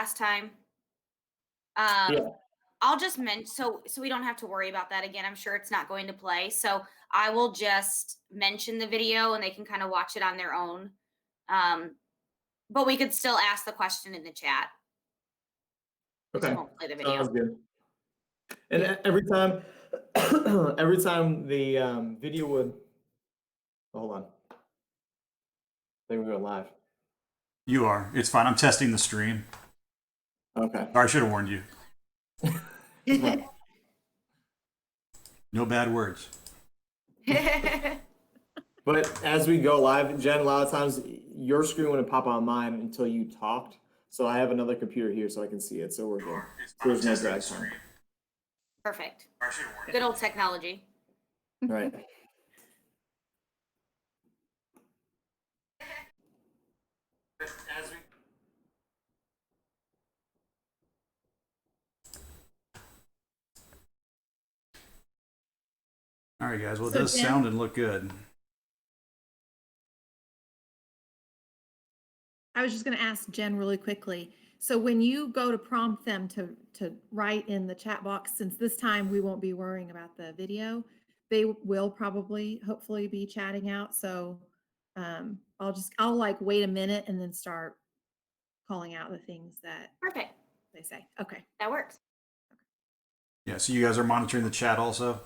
last time. Um, Yeah, I'll just mention so we don't have to worry about that again. I'm sure it's not going to play. So I will just mention the video and they can kind of watch it on their own. Um, but we could still ask the question in the chat. We just okay, won't play the sounds video. good. And Yeah. every time, every time the video would, hold on, I think we're going live. You are. It's fine. I'm testing the stream. Okay. Or I should have warned you. Right. No bad words. But as we go live, Jen, a lot of times your screen wouldn't pop on mine until you talked. So I have another computer here so I can see it. So we're good. So there's no drag time. Perfect. Good old technology. Right. As we All right, guys. Well, it So does Jen, sound and look good. I was just going to ask Jen really quickly. So when you go to prompt them to write in the chat box, since this time we won't be worrying about the video, they will probably hopefully be chatting out. So I'll like wait a minute and then start calling out the things that Perfect. they say. Okay. That works. Yeah. So you guys are monitoring the chat also.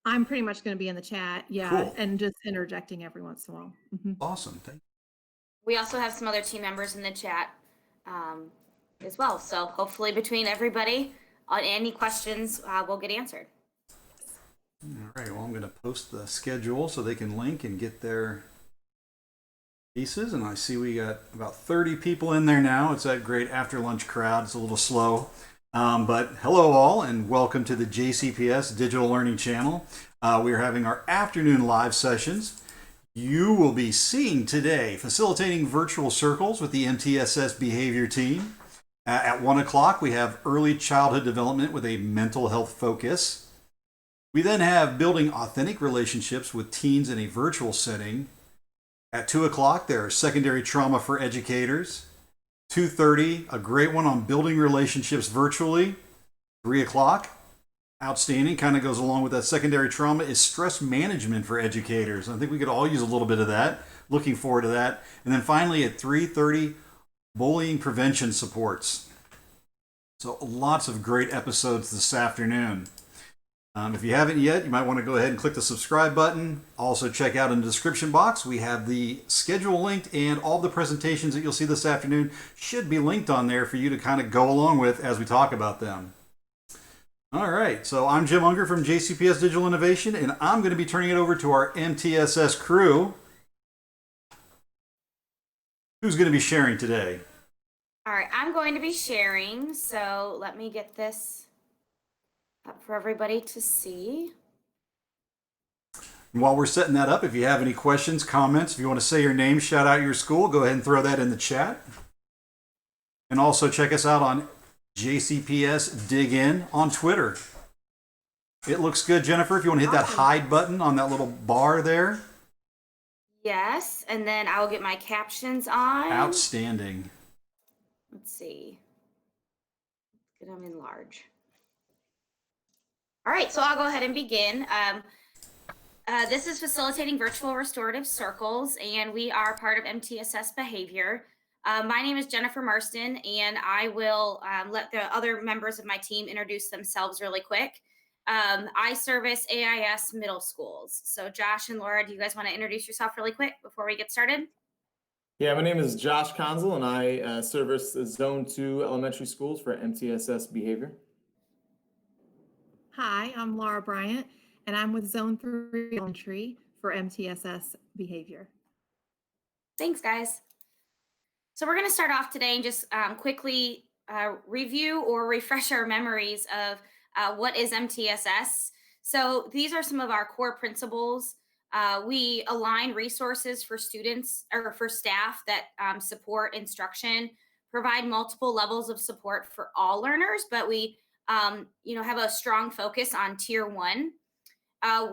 I'm pretty much going to be in the chat. Yeah. Cool. And just interjecting every once in a while. Mhm. Awesome. Thank you. We also have some other team members in the chat as well. So hopefully between everybody, on any questions will get answered. All right. Well, I'm going to post the schedule so they can link and get their pieces. And I see we got about 30 people in there now. It's that great after lunch crowd. It's a little slow. But hello all and welcome to the JCPS Digital Learning Channel. We are having our afternoon live sessions. You will be seeing today facilitating virtual circles with the MTSS behavior team. At 1 o'clock, we have early childhood development with a mental health focus. We then have building authentic relationships with teens in a virtual setting. At 2 o'clock, there are secondary trauma for educators. 2:30, a great one on building relationships virtually. 3 o'clock, outstanding, kind of goes along with that secondary trauma, is stress management for educators. I think we could all use a little bit of that. Looking forward to that. And then finally at 3:30, bullying prevention supports. So lots of great episodes this afternoon. If you haven't yet, you might want to go ahead and click the subscribe button. Also check out in the description box, we have the schedule linked, and all the presentations that you'll see this afternoon should be linked on there for you to kind of go along with as we talk about them. All right, so I'm Jim Unger from JCPS Digital Innovation, and I'm going to be turning it over to our MTSS crew. Who's going to be sharing today? All right, I'm going to be sharing. So let me get this up for everybody to see. And while we're setting that up, if you have any questions, comments, if you want to say your name, shout out your school, go ahead and throw that in the chat. And also check us out on JCPS Dig In on Twitter. It looks good, Jennifer. If you want to hit that hide button on that little bar there. Yes, and then I will get my captions on. Outstanding. Let's see. Get them in large. All right, so I'll go ahead and begin. This is facilitating virtual restorative circles, and we are part of MTSS Behavior. My name is Jennifer Marston, and I will let the other members of my team introduce themselves really quick. I service AIS middle schools. So Josh and Laura, do you guys want to introduce yourself really quick before we get started? Yeah, my name is Josh Conzel, and I service the Zone 2 elementary schools for MTSS Behavior. Hi, I'm Laura Bryant, and I'm with Zone 3 Elementary for MTSS Behavior. Thanks, guys. So we're going to start off today and just quickly review or refresh our memories of what is MTSS. So these are some of our core principles. We align resources for students or for staff that support instruction, provide multiple levels of support for all learners, but we have a strong focus on tier 1.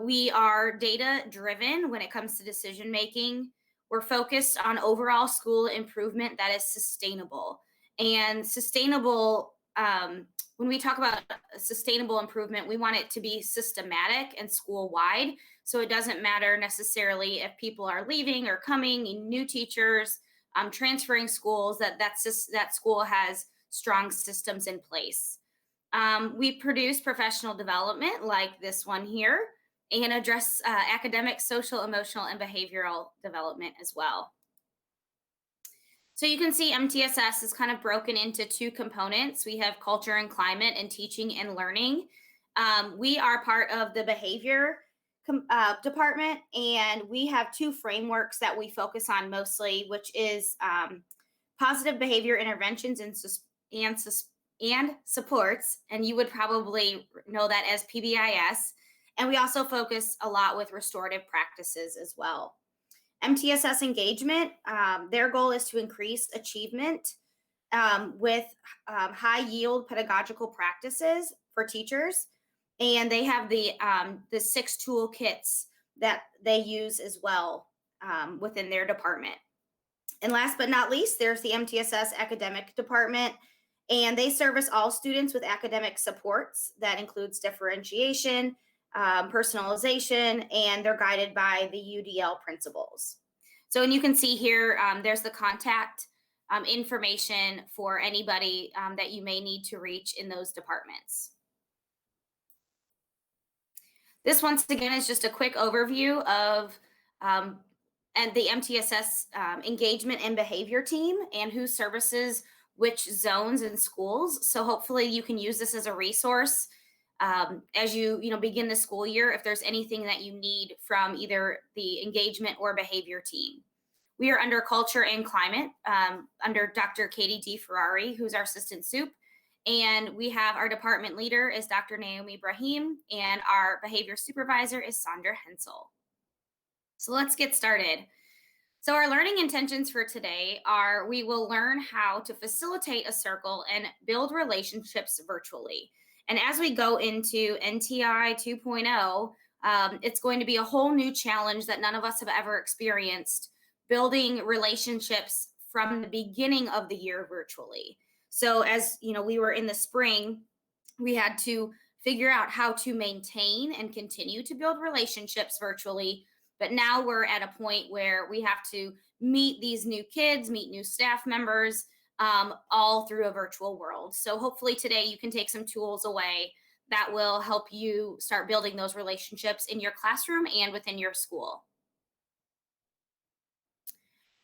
We are data driven when it comes to decision making. We're focused on overall school improvement that is sustainable. And sustainable, when we talk about sustainable improvement, we want it to be systematic and school-wide. So it doesn't matter necessarily if people are leaving or coming, new teachers, transferring schools, that school has strong systems in place. We produce professional development like this one here, and address academic, social, emotional, and behavioral development as well. So you can see MTSS is kind of broken into two components. We have culture and climate and teaching and learning. We are part of the behavior department, and we have two frameworks that we focus on mostly, which is positive behavior interventions and supports, and you would probably know that as PBIS. And we also focus a lot with restorative practices as well. MTSS engagement, their goal is to increase achievement with high yield pedagogical practices for teachers. And they have the 6 toolkits that they use as well within their department. And last but not least, there's the MTSS academic department, and they service all students with academic supports. That includes differentiation, personalization, and they're guided by the UDL principles. So, and you can see here, there's the contact information for anybody that you may need to reach in those departments. This once again is just a quick overview of and the MTSS engagement and behavior team and who services which zones and schools. So hopefully you can use this as a resource as you begin the school year, if there's anything that you need from either the engagement or behavior team. We are under culture and climate under Dr. Katie D. Ferrari, who's our assistant soup. And we have our department leader is Dr. Naomi Brahim, and our behavior supervisor is Sandra Hensel. So let's get started. So our learning intentions for today are we will learn how to facilitate a circle and build relationships virtually. And as we go into NTI 2.0, it's going to be a whole new challenge that none of us have ever experienced, building relationships from the beginning of the year virtually. So as we were in the spring, we had to figure out how to maintain and continue to build relationships virtually. But now we're at a point where we have to meet these new kids, meet new staff members, all through a virtual world. So hopefully today you can take some tools away that will help you start building those relationships in your classroom and within your school.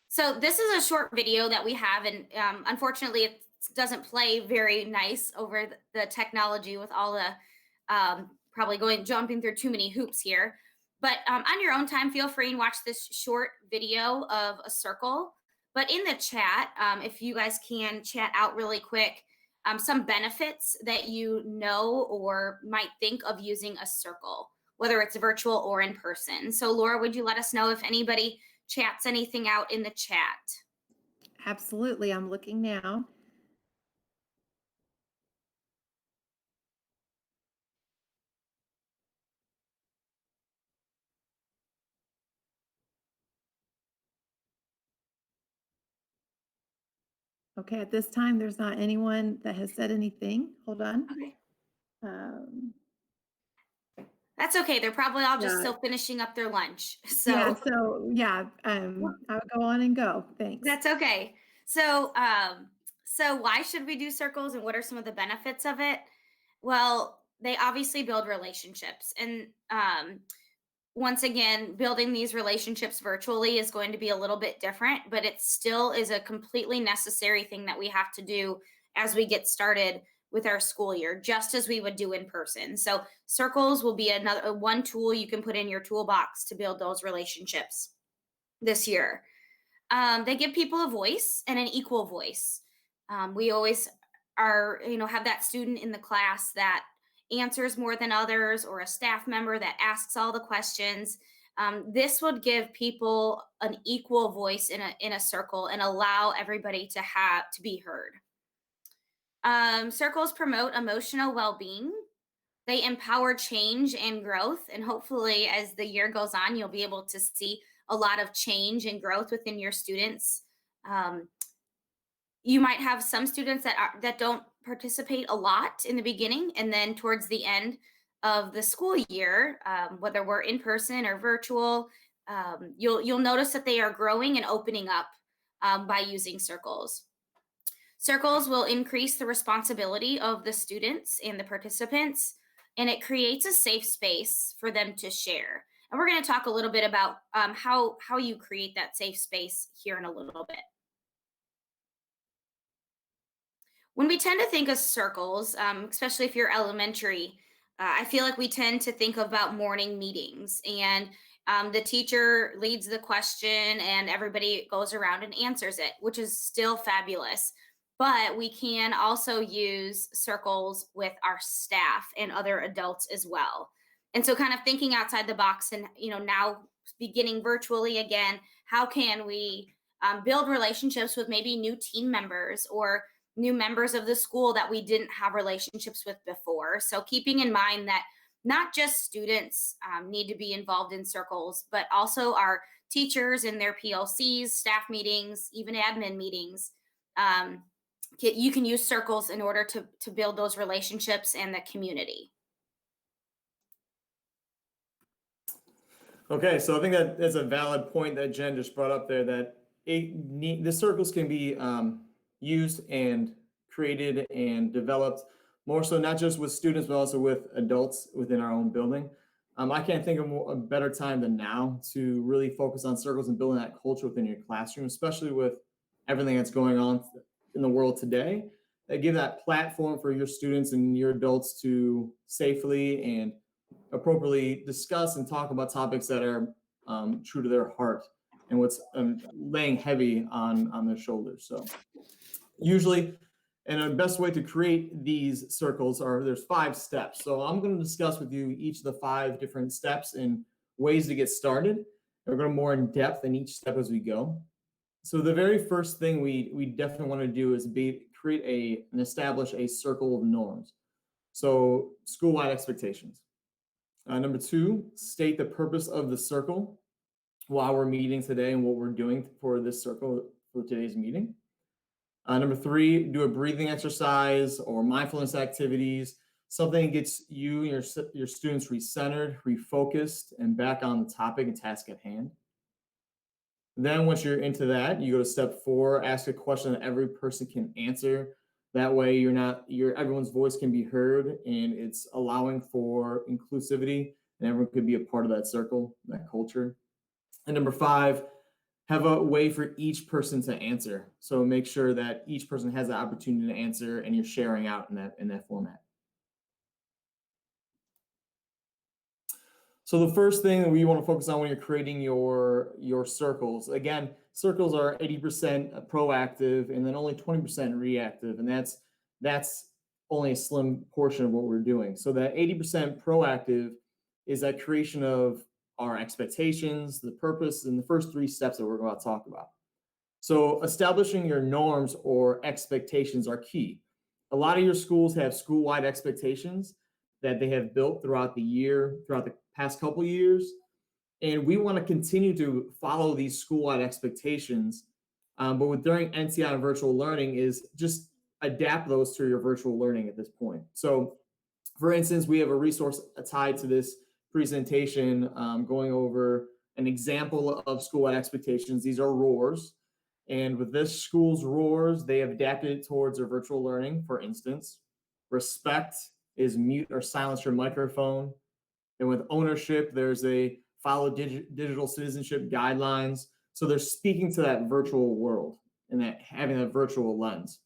So this is a short video that we have, and unfortunately it doesn't play very nice over the technology with all the probably jumping through too many hoops here. But on your own time, feel free and watch this short video of a circle. But in the chat, if you guys can chat out really quick, some benefits that you know or might think of using a circle, whether it's virtual or in person. So Laura, would you let us know if anybody chats anything out in the chat? Absolutely. I'm looking now. Okay, at this time, there's not anyone that has said anything. Hold on. Okay. That's okay. They're probably all just still finishing up their lunch. So I would go on and go. Thanks. That's okay. So so why should we do circles, and what are some of the benefits of it? Well, they obviously build relationships, and once again, building these relationships virtually is going to be a little bit different, but it still is a completely necessary thing that we have to do as we get started with our school year, just as we would do in person. So circles will be one tool you can put in your toolbox to build those relationships this year. They give people a voice and an equal voice. We always have that student in the class that answers more than others, or a staff member that asks all the questions. This would give people an equal voice in a circle and allow everybody to be heard. Circles promote emotional well-being. They empower change and growth, and hopefully as the year goes on, you'll be able to see a lot of change and growth within your students. you might have some students that don't participate a lot in the beginning, and then towards the end of the school year, whether we're in person or virtual, you'll notice that they are growing and opening up by using circles. Circles will increase the responsibility of the students and the participants, and it creates a safe space for them to share. And we're going to talk a little bit about how you create that safe space here in a little bit. When we tend to think of circles, especially if you're elementary, I feel like we tend to think about morning meetings, and the teacher leads the question and everybody goes around and answers it, which is still fabulous. But we can also use circles with our staff and other adults as well. And so kind of thinking outside the box, and now beginning virtually again, how can we build relationships with maybe new team members or new members of the school that we didn't have relationships with before? So keeping in mind that not just students need to be involved in circles, but also our teachers in their PLCs, staff meetings, even admin meetings. You can use circles in order to build those relationships and the community. Okay, so I think that's a valid point that Jen just brought up there, that the circles can be used and created and developed more so not just with students, but also with adults within our own building. I can't think of a better time than now to really focus on circles and building that culture within your classroom, especially with everything that's going on in the world today, that give that platform for your students and your adults to safely and appropriately discuss and talk about topics that are true to their heart and what's laying heavy on their shoulders. So usually, and the best way to create these circles there's 5 steps. So I'm going to discuss with you each of the 5 different steps and ways to get started. And we're going to more in depth in each step as we go. So the very first thing we definitely want to do is create and establish a circle of norms. So school-wide expectations. Number 2, state the purpose of the circle while we're meeting today and what we're doing for this circle for today's meeting. Number 3, do a breathing exercise or mindfulness activities, something that gets you and your students recentered, refocused, and back on the topic and task at hand. Then once you're into that, you go to step 4, ask a question that every person can answer. That way everyone's voice can be heard, and it's allowing for inclusivity, and everyone could be a part of that circle, that culture. And number 5, have a way for each person to answer. So make sure that each person has the opportunity to answer and you're sharing out in that format. So the first thing that we want to focus on when you're creating your circles, again, circles are 80% proactive and then only 20% reactive. And that's only a slim portion of what we're doing. So that 80% proactive is that creation of our expectations, the purpose, and the first 3 steps that we're about to talk about. So establishing your norms or expectations are key. A lot of your schools have school-wide expectations that they have built throughout the past couple of years. And we want to continue to follow these school-wide expectations. But during NTI and virtual learning is just adapt those to your virtual learning at this point. So for instance, we have a resource tied to this presentation going over an example of school-wide expectations. These are ROARs. And with this school's ROARs, they have adapted it towards their virtual learning. For instance, respect is mute or silence your microphone. And with ownership, there's a follow digital citizenship guidelines. So they're speaking to that virtual world and that having that virtual lens.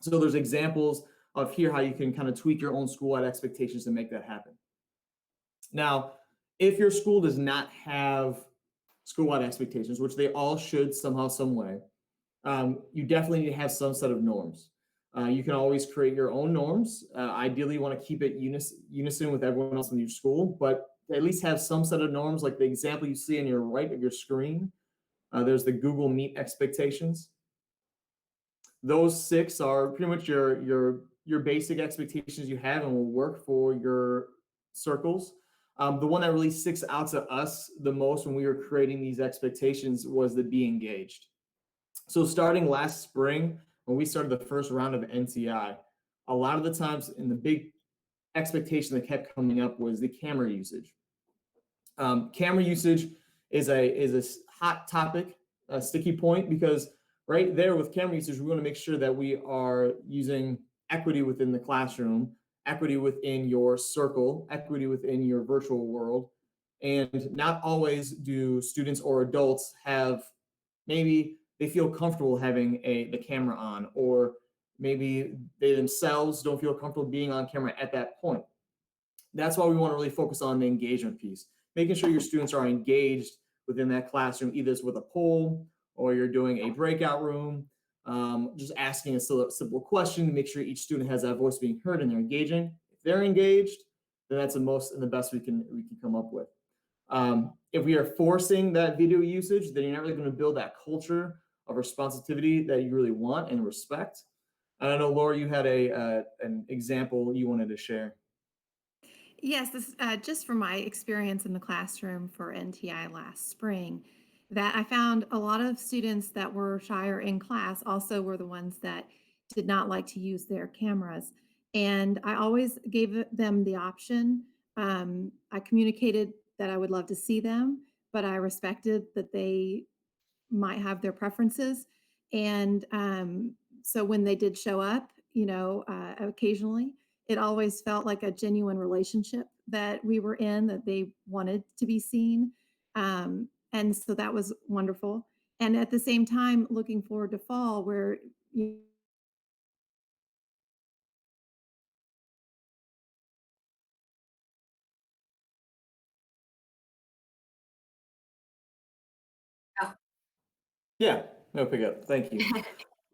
So there's examples of here how you can kind of tweak your own school-wide expectations to make that happen. Now, if your school does not have school-wide expectations, which they all should somehow, some way, you definitely need to have some set of norms. You can always create your own norms. Ideally, you want to keep it unison with everyone else in your school, but at least have some set of norms, like the example you see on your right of your screen. There's the Google Meet expectations. Those 6 are pretty much your basic expectations you have and will work for your circles. The one that really sticks out to us the most when we were creating these expectations was the be engaged. So starting last spring, when we started the first round of NTI, a lot of the times in the big expectation that kept coming up was the camera usage. Camera usage is a hot topic, a sticky point, because right there with camera usage, we want to make sure that we are using equity within the classroom, equity within your circle, equity within your virtual world. And not always do students or adults have, maybe they feel comfortable having the camera on, or maybe they themselves don't feel comfortable being on camera at that point. That's why we want to really focus on the engagement piece, making sure your students are engaged within that classroom, either it's with a poll or you're doing a breakout room, just asking a simple question to make sure each student has that voice being heard and they're engaging. If they're engaged, then that's the most and the best we can come up with. If we are forcing that video usage, then you're not really going to build that culture of responsivity that you really want and respect. And I know, Laura, you had an example you wanted to share. Yes, this just from my experience in the classroom for NTI last spring, that I found a lot of students that were shyer in class also were the ones that did not like to use their cameras. And I always gave them the option. I communicated that I would love to see them, but I respected that they might have their preferences. And so when they did show up, occasionally, it always felt like a genuine relationship that we were in, that they wanted to be seen. And so that was wonderful. And at the same time, looking forward to fall, where you Oh. Yeah, no pick up. Thank you.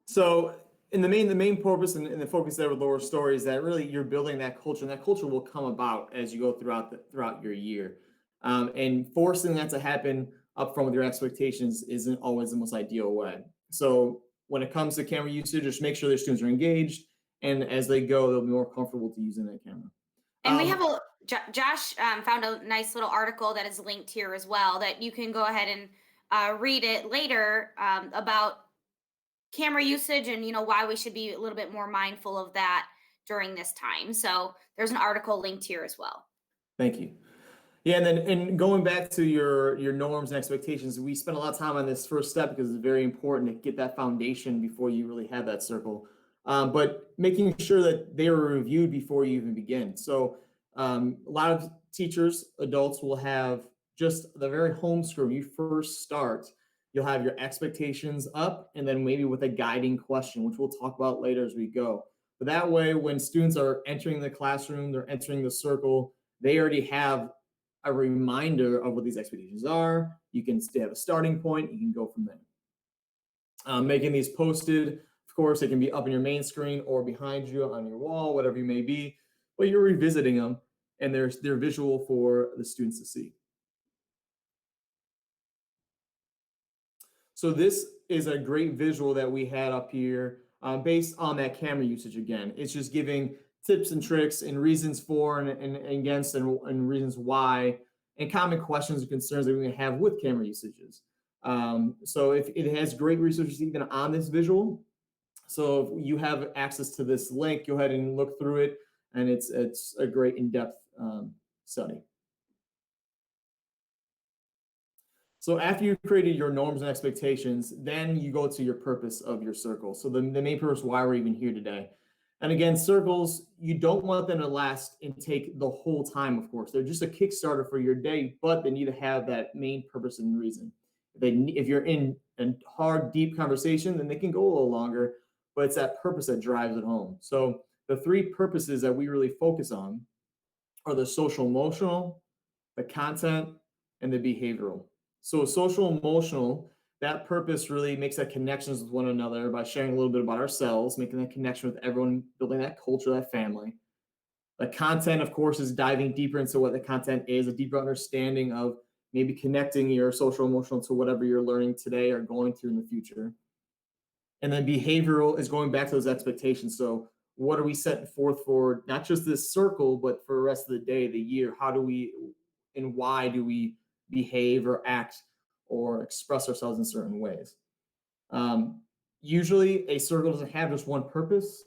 So, in the main purpose and the focus there with Laura's story is that really you're building that culture, and that culture will come about as you go throughout your year. And forcing that to happen up front with your expectations isn't always the most ideal way. So, when it comes to camera usage, just make sure their students are engaged, and as they go, they'll be more comfortable to using that camera. And we Um, have Josh found a nice little article that is linked here as well that you can go ahead and read it later about camera usage and why we should be a little bit more mindful of that during this time. So there's an article linked here as well. Thank you. Yeah, and going back to your norms and expectations, we spent a lot of time on this first step because it's very important to get that foundation before you really have that circle. But making sure that they are reviewed before you even begin. So a lot of teachers, adults will have just the very home screen. You first start, you'll have your expectations up, and then maybe with a guiding question, which we'll talk about later as we go. But that way, when students are entering the classroom, they're entering the circle, they already have a reminder of what these expectations are. You can have a starting point. You can go from there. Making these posted, of course, they can be up in your main screen or behind you on your wall, whatever you may be. But you're revisiting them, and they're visual for the students to see. So this is a great visual that we had up here based on that camera usage again. It's just giving tips and tricks and reasons for and against and reasons why and common questions and concerns that we may have with camera usages. So if it has great resources even on this visual. So if you have access to this link, go ahead and look through it, and it's a great in-depth study. So after you've created your norms and expectations, then you go to your purpose of your circle. So the main purpose why we're even here today. And again, circles, you don't want them to last and take the whole time, of course. They're just a Kickstarter for your day, but they need to have that main purpose and reason. If you're in a hard, deep conversation, then they can go a little longer, but it's that purpose that drives it home. So the three purposes that we really focus on are the social emotional, the content, and the behavioral. So social emotional, that purpose really makes that connections with one another by sharing a little bit about ourselves, making that connection with everyone, building that culture, that family. The content, of course, is diving deeper into what the content is, a deeper understanding of maybe connecting your social emotional to whatever you're learning today or going through in the future. And then behavioral is going back to those expectations. So what are we setting forth for not just this circle, but for the rest of the day, the year? How do we and why do we behave or act or express ourselves in certain ways? usually a circle doesn't have just one purpose.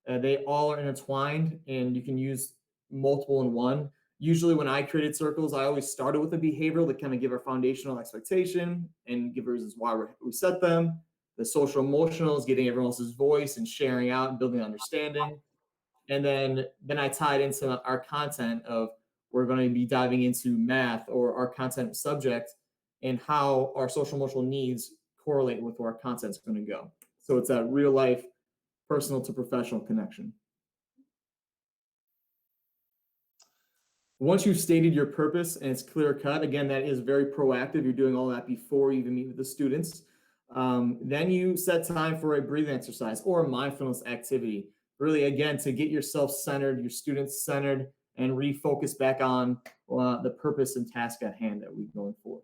They all are intertwined, and you can use multiple in one. Usually when I created circles, I always started with a behavioral to kind of give our foundational expectation and give reasons why we set them. The social emotional is getting everyone else's voice and sharing out and building understanding. And then I tied into our content of we're going to be diving into math or our content subject and how our social emotional needs correlate with where our content's going to go. So it's a real life, personal to professional connection. Once you've stated your purpose and it's clear cut, again, that is very proactive. You're doing all that before you even meet with the students. Then you set time for a breathing exercise or a mindfulness activity. Really, again, to get yourself centered, your students centered, and refocus back on the purpose and task at hand that we're going forth.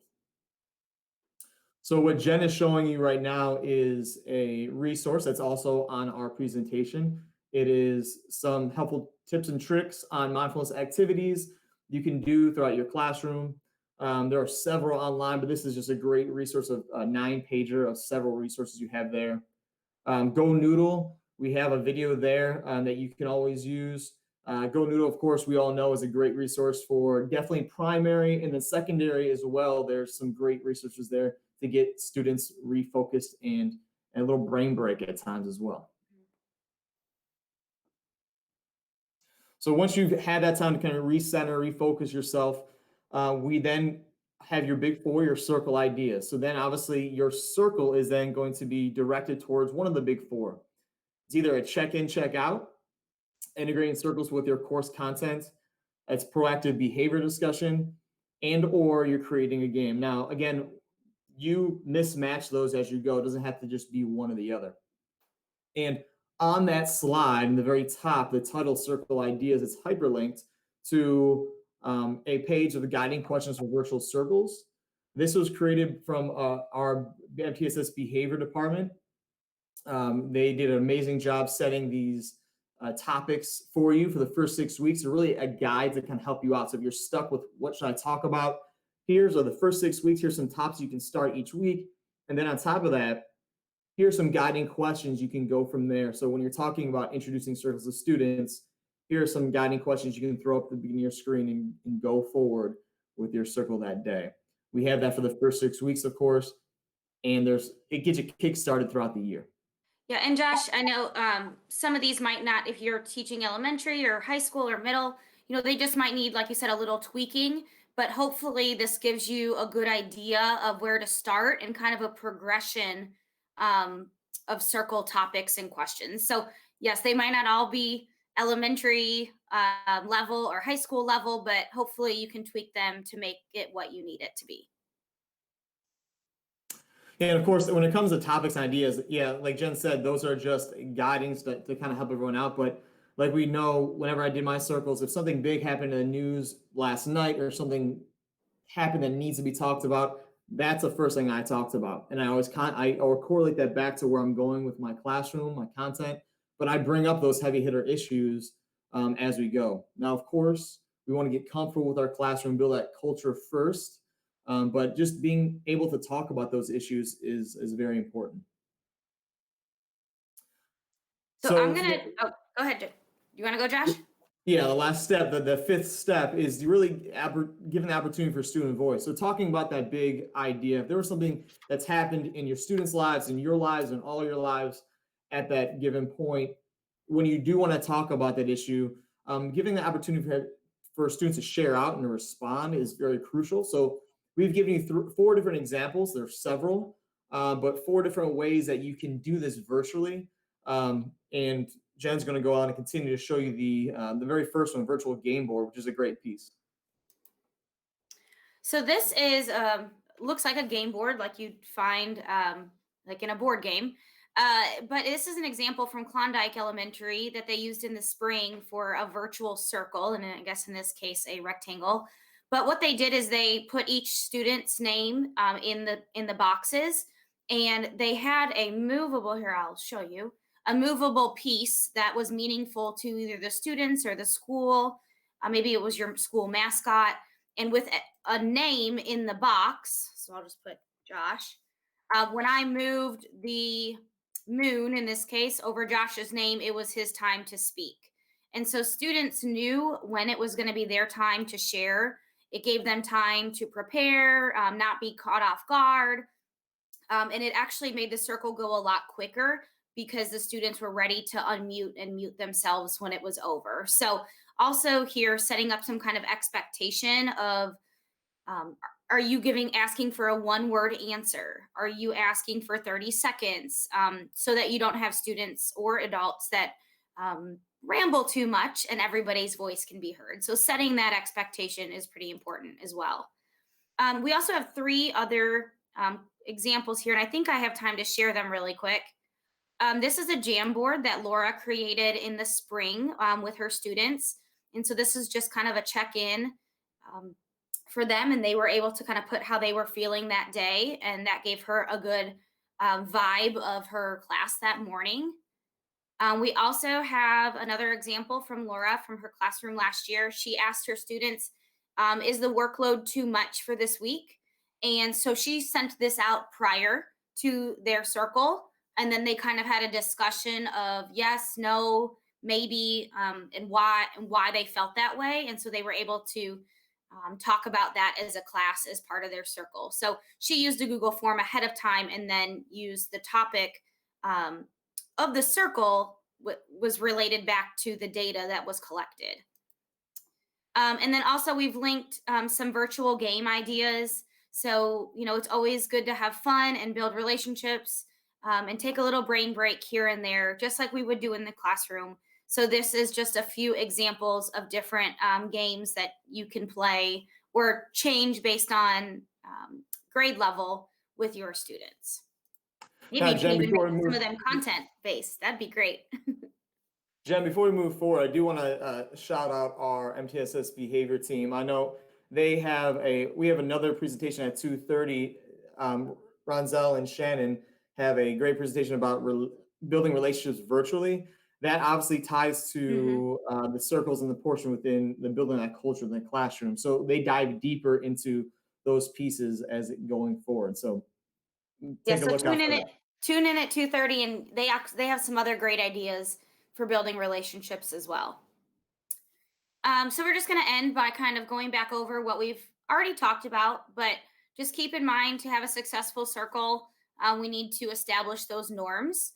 So what Jen is showing you right now is a resource that's also on our presentation. It is some helpful tips and tricks on mindfulness activities you can do throughout your classroom. There are several online, but this is just a great resource of a 9-pager of several resources you have there. Go Noodle, we have a video there that you can always use. Go Noodle, of course, we all know is a great resource for definitely primary and then secondary as well. There's some great resources there to get students refocused and a little brain break at times as well. So once you've had that time to kind of recenter, refocus yourself, we then have your big four, your circle ideas. So then obviously your circle is then going to be directed towards one of the big four. It's either a check-in, check-out, integrating circles with your course content. It's proactive behavior discussion, and or you're creating a game. Now, again, you mismatch those as you go. It doesn't have to just be one or the other. And on that slide in the very top, the title circle ideas, it's hyperlinked to a page of the guiding questions for virtual circles. This was created from our MTSS behavior department. They did an amazing job setting these topics for you for the first 6 weeks. They're really a guide that can help you out. So if you're stuck with what should I talk about, here's the first 6 weeks. Here's some topics you can start each week. And then on top of that, here's some guiding questions you can go from there. So when you're talking about introducing circles to students, here are some guiding questions you can throw up at the beginning of your screen and go forward with your circle that day. We have that for the first 6 weeks, of course, and it gets you kick-started throughout the year. Yeah, and Josh, I know some of these might not, if you're teaching elementary or high school or middle, they just might need, like you said, a little tweaking, but hopefully this gives you a good idea of where to start and kind of a progression of circle topics and questions. So yes, they might not all be elementary level or high school level, but hopefully you can tweak them to make it what you need it to be. And of course, when it comes to topics and ideas, yeah, like Jen said, those are just guidings to kind of help everyone out. But like we know, whenever I did my circles, if something big happened in the news last night or something happened that needs to be talked about, that's the first thing I talked about. And I always correlate that back to where I'm going with my classroom, my content, but I bring up those heavy hitter issues as we go. Now, of course, we want to get comfortable with our classroom, build that culture first. But just being able to talk about those issues is very important. So I'm gonna, go ahead. You wanna go, Josh? Yeah, the last step, the fifth step is really giving the opportunity for student voice. So talking about that big idea, if there was something that's happened in your students' lives, in your lives, and all your lives at that given point, when you do want to talk about that issue, giving the opportunity for students to share out and to respond is very crucial. So we've given you 4 different examples. There's several, but 4 different ways that you can do this virtually. And Jen's going to go on and continue to show you the very first one, virtual game board, which is a great piece. So this is looks like a game board, like you'd find like in a board game. But this is an example from Klondike Elementary that they used in the spring for a virtual circle, and I guess in this case a rectangle. But what they did is they put each student's name in the boxes, and they had a movable, here I'll show you, a movable piece that was meaningful to either the students or the school. Maybe it was your school mascot, and with a name in the box. So I'll just put Josh. When I moved the moon, in this case, over Josh's name, it was his time to speak. And so students knew when it was going to be their time to share. It gave them time to prepare, not be caught off guard. And it actually made the circle go a lot quicker because the students were ready to unmute and mute themselves when it was over. So also here, setting up some kind of expectation of, are you asking for a 1-word answer? Are you asking for 30 seconds? So that you don't have students or adults that ramble too much and everybody's voice can be heard. So setting that expectation is pretty important as well. We also have 3 other examples here, and I think I have time to share them really quick. This is a Jamboard that Laura created in the spring with her students. And so this is just kind of a check-in for them, and they were able to kind of put how they were feeling that day, and that gave her a good vibe of her class that morning. We also have another example from Laura from her classroom last year. She asked her students, is the workload too much for this week? And so she sent this out prior to their circle, and then they kind of had a discussion of yes, no, maybe, and why they felt that way. And so they were able to talk about that as a class as part of their circle. So she used a Google form ahead of time and then used the topic of the circle was related back to the data that was collected. And then also we've linked some virtual game ideas. So, it's always good to have fun and build relationships and take a little brain break here and there, just like we would do in the classroom. So this is just a few examples of different games that you can play or change based on grade level with your students. Maybe you can even make some of them content-based. That'd be great. Jen, before we move forward, I do want to shout out our MTSS behavior team. I know we have another presentation at 2:30. Ronzel and Shannon have a great presentation about building relationships virtually. That obviously ties to the circles and the portion within the building that culture in the classroom. So they dive deeper into those pieces as it going forward. So take a look out for that. Tune in at 2:30, and they have some other great ideas for building relationships as well. So we're just going to end by kind of going back over what we've already talked about, but just keep in mind to have a successful circle, we need to establish those norms,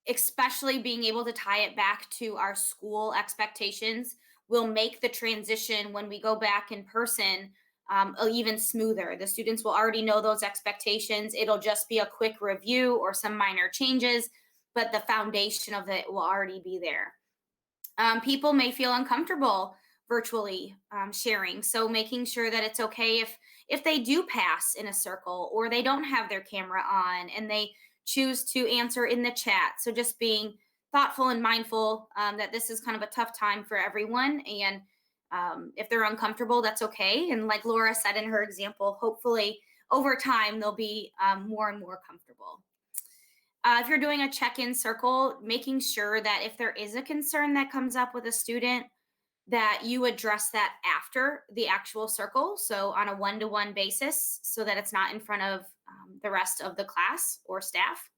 especially being able to tie it back to our school expectations will make the transition when we go back in person even smoother. The students will already know those expectations. It'll just be a quick review or some minor changes, but the foundation of it will already be there. People may feel uncomfortable virtually sharing, so making sure that it's okay if they do pass in a circle or they don't have their camera on and they choose to answer in the chat. So just being thoughtful and mindful that this is kind of a tough time for everyone, and if they're uncomfortable, that's okay. And like Laura said in her example, hopefully over time they'll be more and more comfortable. If you're doing a check-in circle, making sure that if there is a concern that comes up with a student, that you address that after the actual circle. So on a one-to-one basis, so that it's not in front of the rest of the class or staff.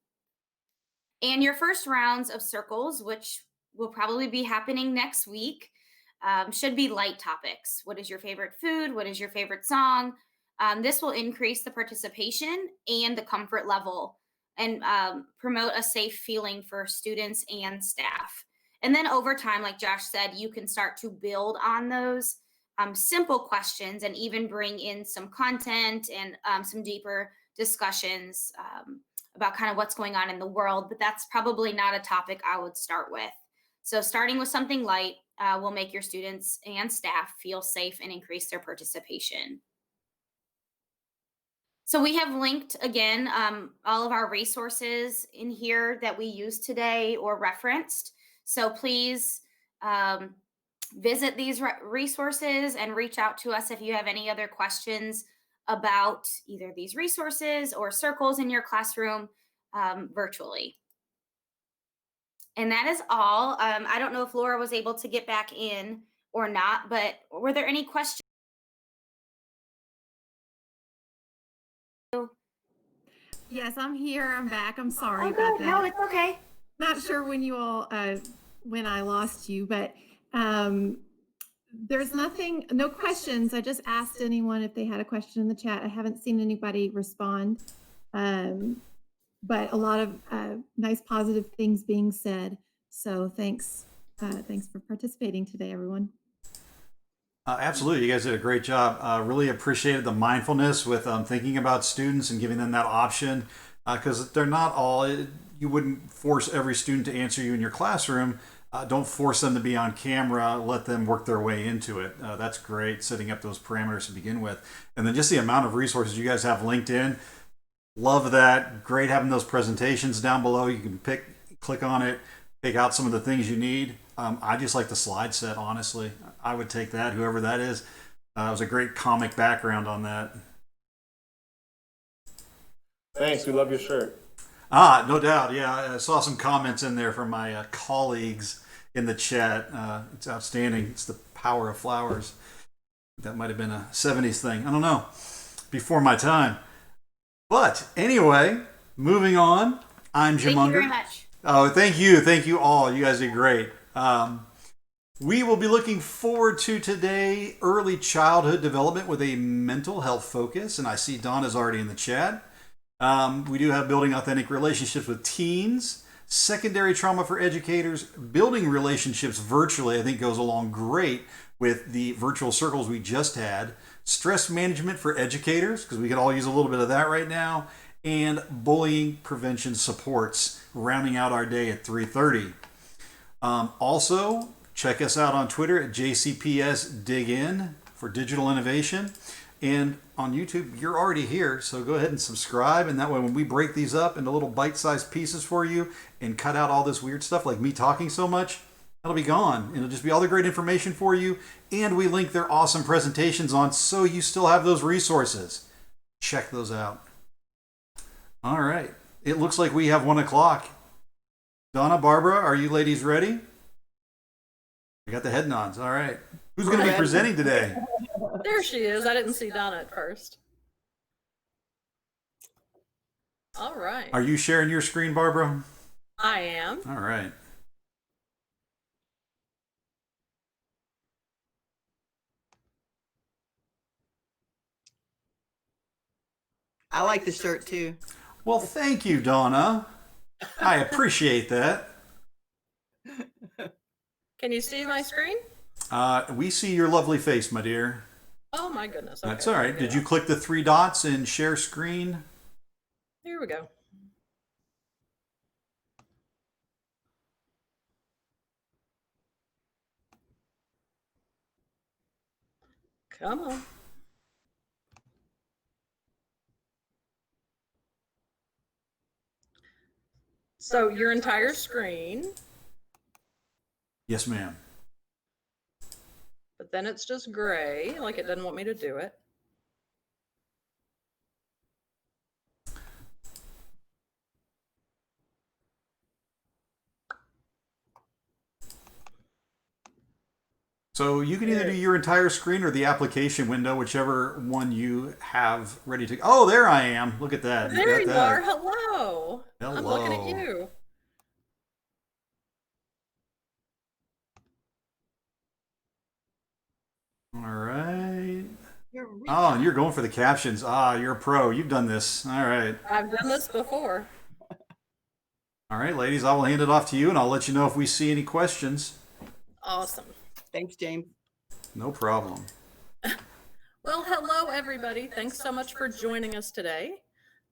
And your first rounds of circles, which will probably be happening next week, should be light topics. What is your favorite food? What is your favorite song? This will increase the participation and the comfort level and promote a safe feeling for students and staff. And then over time, like Josh said, you can start to build on those simple questions and even bring in some content and some deeper discussions about kind of what's going on in the world, but that's probably not a topic I would start with. So starting with something light will make your students and staff feel safe and increase their participation. So we have linked, again, all of our resources in here that we used today or referenced. So please visit these resources and reach out to us if you have any other questions about either these resources or circles in your classroom virtually. And that is all. I don't know if Laura was able to get back in or not, but were there any questions? Yes, I'm here. I'm back. I'm sorry Oh, about good. that. No, it's okay. Not sure when you all when I lost you, but there's nothing, no questions. I just asked anyone if they had a question in the chat. I haven't seen anybody respond, but a lot of nice positive things being said. So thanks for participating today, everyone. Absolutely. You guys did a great job. Really appreciated the mindfulness with thinking about students and giving them that option, because they're not all, you wouldn't force every student to answer you in your classroom. Don't force them to be on camera. Let them work their way into it. That's great, setting up those parameters to begin with. And then just the amount of resources you guys have linked in. Love that. Great having those presentations down below. You can click on it, pick out some of the things you need. I just like the slide set, honestly. I would take that, whoever that is. It was a great comic background on that. Thanks. We love your shirt. No doubt. Yeah, I saw some comments in there from my colleagues in the chat. It's outstanding. It's the power of flowers. That might have been a 70s thing. I don't know. Before my time. But anyway, moving on. I'm Jim Thank you Unger. very much. Oh, thank you. Thank you all. You guys did great. We will be looking forward to today early childhood development with a mental health focus. And I see Donna's already in the chat. We do have building authentic relationships with teens, secondary trauma for educators, building relationships virtually, I think goes along great with the virtual circles we just had, stress management for educators, because we could all use a little bit of that right now, and bullying prevention supports, rounding out our day at 3:30. Also, check us out on Twitter at JCPS Dig In for digital innovation. And on YouTube, you're already here, so go ahead and subscribe. And that way, when we break these up into little bite-sized pieces for you and cut out all this weird stuff like me talking so much, that'll be gone. It'll just be all the great information for you. And we link their awesome presentations on, so you still have those resources. Check those out. All right. It looks like we have 1 o'clock. Donna, Barbara, are you ladies ready? We got the head nods. All right. Who's going to be presenting today? There she is. I didn't see Donna at first. All right. Are you sharing your screen, Barbara? I am. All right. I like the shirt too. Well, thank you, Donna. I appreciate that. Can you see my screen? We see your lovely face, my dear. Oh my goodness. Okay. That's all right. Did you click the 3 dots and share screen? Here we go. Come on. So your entire screen, Yes, ma'am. but then it's just gray, like it doesn't want me to do it. So you can either do your entire screen or the application window, whichever one you have ready to. Oh, there I am. Look at that. There you got that. are. Hello. I'm looking at Hello. you. All right. You're really Oh, and you're going for the captions. Ah, you're a pro. You've done this. All right. I've done this before. All right, ladies, I will hand it off to you, and I'll let you know if we see any questions. Awesome. Thanks, James. No problem. Well, hello, everybody. Thanks so much for joining us today.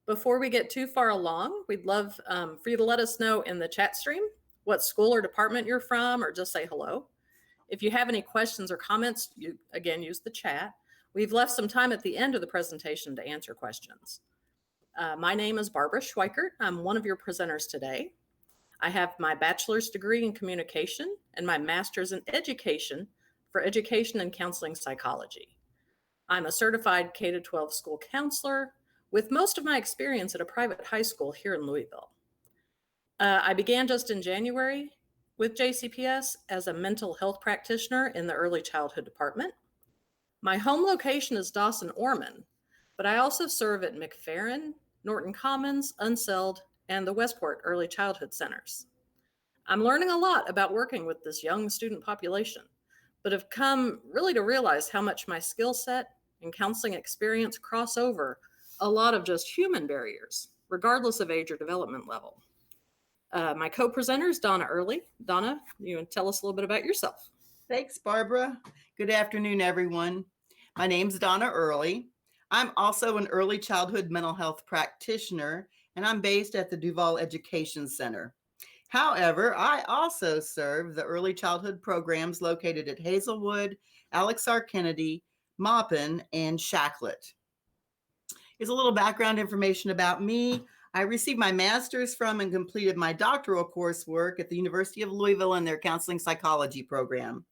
Before we get too far along, we'd love for you to let us know in the chat stream what school or department you're from, or just say hello. If you have any questions or comments, you again use the chat. We've left some time at the end of the presentation to answer questions. My name is Barbara Schweikert. I'm one of your presenters today. I have my bachelor's degree in communication and my master's in education for education and counseling psychology. I'm a certified K-12 school counselor with most of my experience at a private high school here in Louisville. I began just in January with JCPS as a mental health practitioner in the early childhood department. My home location is Dawson-Orman, but I also serve at McFerrin, Norton Commons, Unseld, and the Westport Early Childhood Centers. I'm learning a lot about working with this young student population, but have come really to realize how much my skill set and counseling experience cross over a lot of just human barriers, regardless of age or development level. My co-presenter is Donna Early. Donna, you want to tell us a little bit about yourself? Thanks, Barbara. Good afternoon, everyone. My name's Donna Early. I'm also an early childhood mental health practitioner, and I'm based at the Duval Education Center. However, I also serve the early childhood programs located at Hazelwood, Alex R. Kennedy, Maupin, and Shacklet. Here's a little background information about me. I received my master's from and completed my doctoral coursework at the University of Louisville in their counseling psychology program.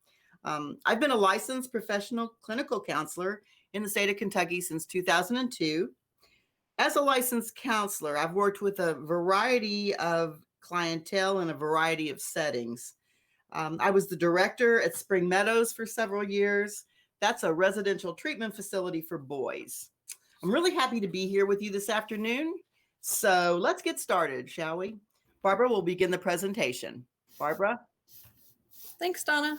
I've been a licensed professional clinical counselor in the state of Kentucky since 2002. As a licensed counselor, I've worked with a variety of clientele in a variety of settings. I was the director at Spring Meadows for several years. That's a residential treatment facility for boys. I'm really happy to be here with you this afternoon. So let's get started, shall we? Barbara will begin the presentation. Barbara? Thanks, Donna.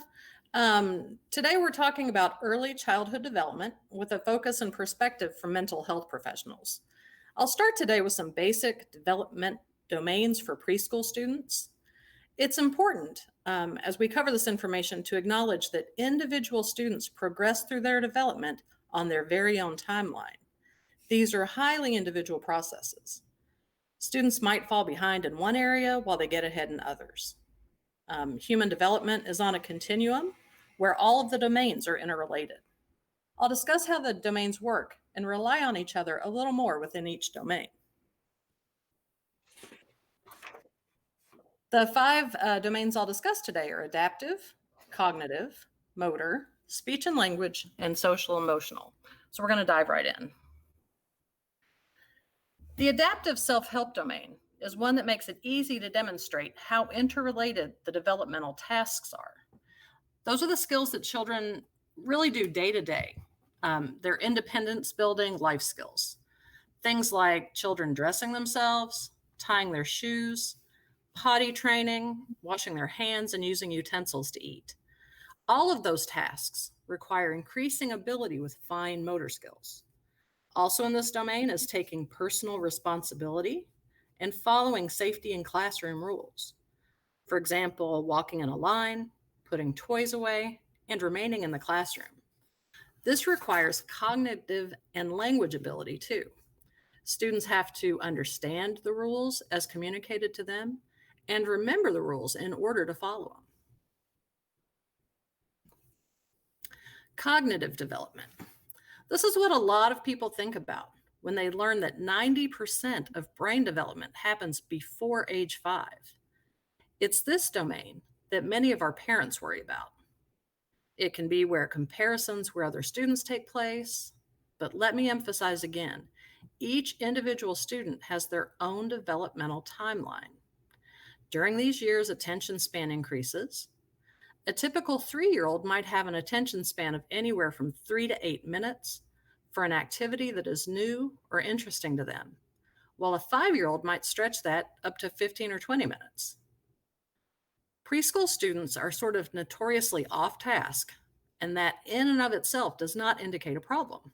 Today we're talking about early childhood development with a focus and perspective from mental health professionals. I'll start today with some basic development domains for preschool students. It's important as we cover this information to acknowledge that individual students progress through their development on their very own timeline. These are highly individual processes. Students might fall behind in one area while they get ahead in others. Human development is on a continuum where all of the domains are interrelated. I'll discuss how the domains work and rely on each other a little more within each domain. The five domains I'll discuss today are adaptive, cognitive, motor, speech and language, and social emotional. So we're going to dive right in. The adaptive self-help domain is one that makes it easy to demonstrate how interrelated the developmental tasks are. Those are the skills that children really do day to day. They're independence building life skills. Things like children dressing themselves, tying their shoes, potty training, washing their hands, and using utensils to eat. All of those tasks require increasing ability with fine motor skills. Also in this domain is taking personal responsibility and following safety and classroom rules. For example, walking in a line, putting toys away, and remaining in the classroom. This requires cognitive and language ability too. Students have to understand the rules as communicated to them and remember the rules in order to follow them. Cognitive development. This is what a lot of people think about when they learn that 90% of brain development happens before age 5. It's this domain that many of our parents worry about. It can be where comparisons where other students take place, but let me emphasize again, each individual student has their own developmental timeline. During these years, attention span increases. A typical 3-year-old might have an attention span of anywhere from 3 to 8 minutes for an activity that is new or interesting to them, while a 5-year-old might stretch that up to 15 or 20 minutes. Preschool students are sort of notoriously off task, and that in and of itself does not indicate a problem.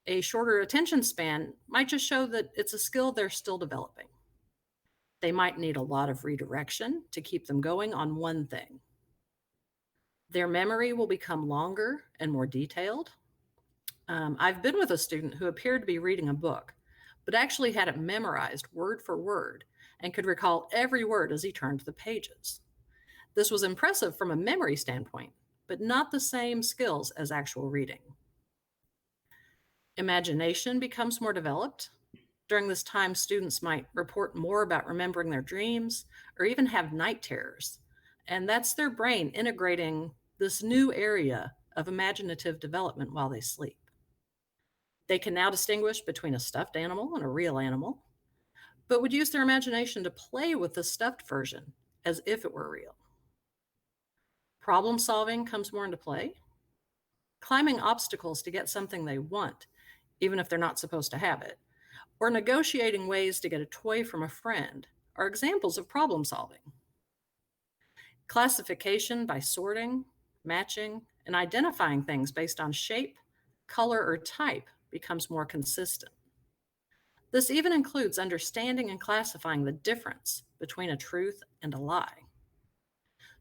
A shorter attention span might just show that it's a skill they're still developing. They might need a lot of redirection to keep them going on one thing. Their memory will become longer and more detailed. I've been with a student who appeared to be reading a book, but actually had it memorized word for word and could recall every word as he turned the pages. This was impressive from a memory standpoint, but not the same skills as actual reading. Imagination becomes more developed. During this time, students might report more about remembering their dreams or even have night terrors. And that's their brain integrating this new area of imaginative development while they sleep. They can now distinguish between a stuffed animal and a real animal, but would use their imagination to play with the stuffed version as if it were real. Problem solving comes more into play. Climbing obstacles to get something they want, even if they're not supposed to have it, or negotiating ways to get a toy from a friend are examples of problem solving. Classification by sorting, matching, and identifying things based on shape, color, or type becomes more consistent. This even includes understanding and classifying the difference between a truth and a lie.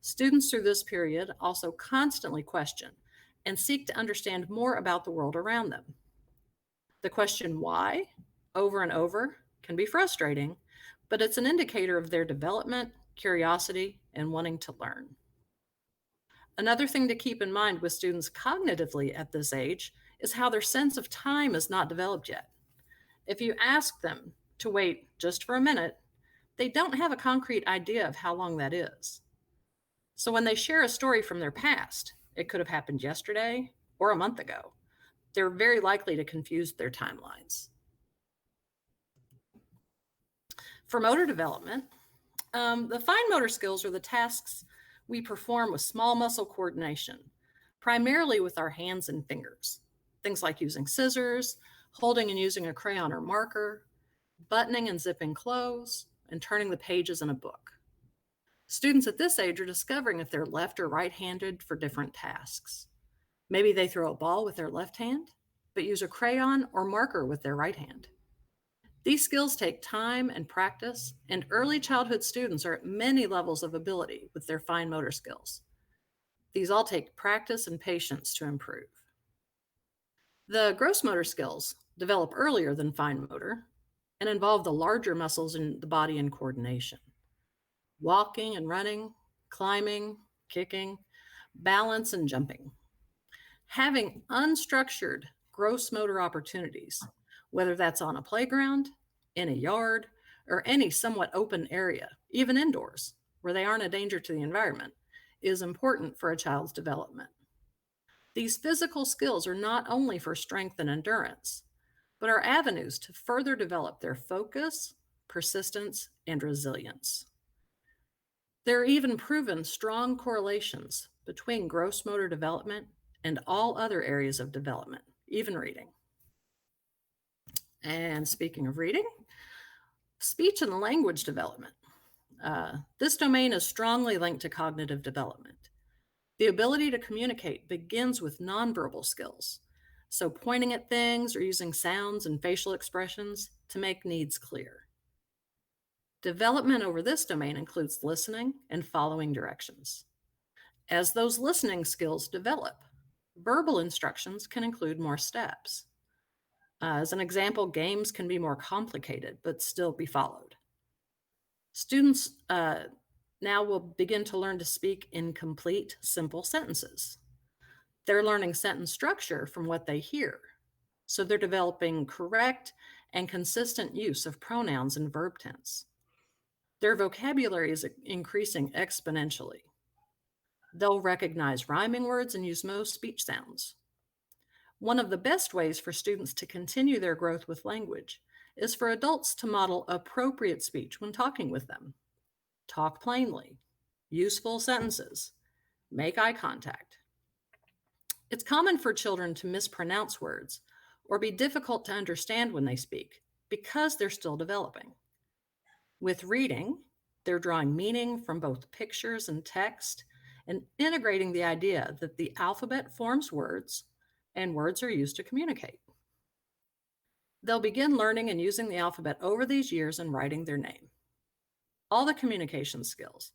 Students through this period also constantly question and seek to understand more about the world around them. The question why, over and over, can be frustrating, but it's an indicator of their development, curiosity, and wanting to learn. Another thing to keep in mind with students cognitively at this age is how their sense of time is not developed yet. If you ask them to wait just for a minute, they don't have a concrete idea of how long that is. So when they share a story from their past, it could have happened yesterday or a month ago. They're very likely to confuse their timelines. For motor development, the fine motor skills are the tasks we perform with small muscle coordination, primarily with our hands and fingers. Things like using scissors, holding and using a crayon or marker, buttoning and zipping clothes, and turning the pages in a book. Students at this age are discovering if they're left or right-handed for different tasks. Maybe they throw a ball with their left hand, but use a crayon or marker with their right hand. These skills take time and practice, and early childhood students are at many levels of ability with their fine motor skills. These all take practice and patience to improve. The gross motor skills develop earlier than fine motor and involve the larger muscles in the body and coordination. Walking and running, climbing, kicking, balance, and jumping. Having unstructured gross motor opportunities, whether that's on a playground, in a yard, or any somewhat open area, even indoors, where they aren't a danger to the environment, is important for a child's development. These physical skills are not only for strength and endurance, but are avenues to further develop their focus, persistence, and resilience. There are even proven strong correlations between gross motor development and all other areas of development, even reading. And speaking of reading, speech and language development. This domain is strongly linked to cognitive development. The ability to communicate begins with nonverbal skills, so pointing at things or using sounds and facial expressions to make needs clear. Development over this domain includes listening and following directions. As those listening skills develop, verbal instructions can include more steps. As an example, games can be more complicated, but still be followed. Students now will begin to learn to speak in complete, simple sentences. They're learning sentence structure from what they hear. So they're developing correct and consistent use of pronouns and verb tense. Their vocabulary is increasing exponentially. They'll recognize rhyming words and use most speech sounds. One of the best ways for students to continue their growth with language is for adults to model appropriate speech when talking with them. Talk plainly, use full sentences, make eye contact. It's common for children to mispronounce words or be difficult to understand when they speak because they're still developing. With reading, they're drawing meaning from both pictures and text and integrating the idea that the alphabet forms words and words are used to communicate. They'll begin learning and using the alphabet over these years and writing their name. All the communication skills,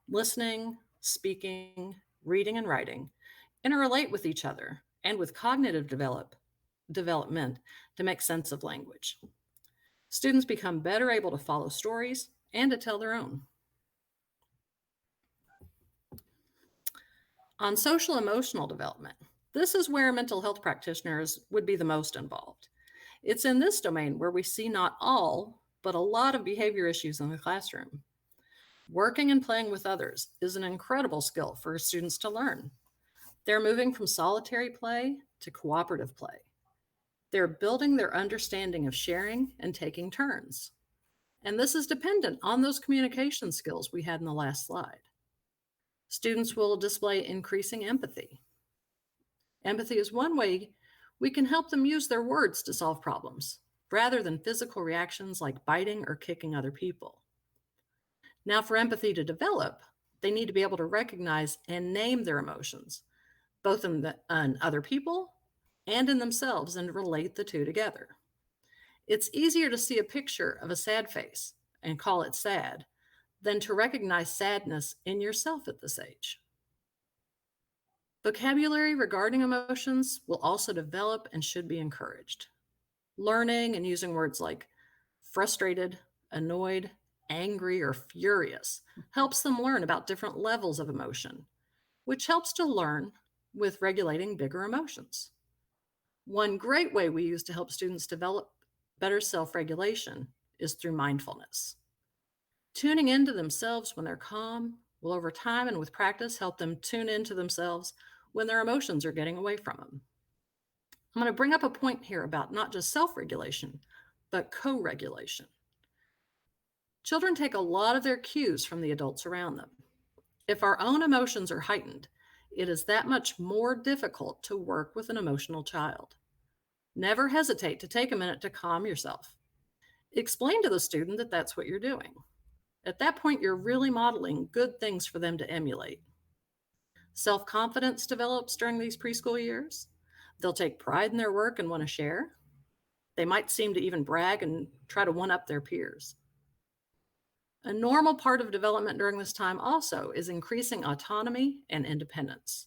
listening, speaking, reading, and writing, interrelate with each other and with cognitive development to make sense of language. Students become better able to follow stories and to tell their own. On social emotional development, this is where mental health practitioners would be the most involved. It's in this domain where we see not all, but a lot of behavior issues in the classroom. Working and playing with others is an incredible skill for students to learn. They're moving from solitary play to cooperative play. They're building their understanding of sharing and taking turns. And this is dependent on those communication skills we had in the last slide. Students will display increasing empathy. Empathy is one way we can help them use their words to solve problems rather than physical reactions like biting or kicking other people. Now, for empathy to develop, they need to be able to recognize and name their emotions, both in other people and in themselves, and relate the two together. It's easier to see a picture of a sad face and call it sad than to recognize sadness in yourself at this age. Vocabulary regarding emotions will also develop and should be encouraged. Learning and using words like frustrated, annoyed, angry, or furious helps them learn about different levels of emotion, which helps to learn with regulating bigger emotions. One great way we use to help students develop better self-regulation is through mindfulness. Tuning into themselves when they're calm will, over time and with practice, help them tune into themselves when their emotions are getting away from them. I'm going to bring up a point here about not just self-regulation, but co-regulation. Children take a lot of their cues from the adults around them. If our own emotions are heightened, it is that much more difficult to work with an emotional child. Never hesitate to take a minute to calm yourself. Explain to the student that that's what you're doing. At that point, you're really modeling good things for them to emulate. Self-confidence develops during these preschool years. They'll take pride in their work and want to share. They might seem to even brag and try to one-up their peers. A normal part of development during this time also is increasing autonomy and independence.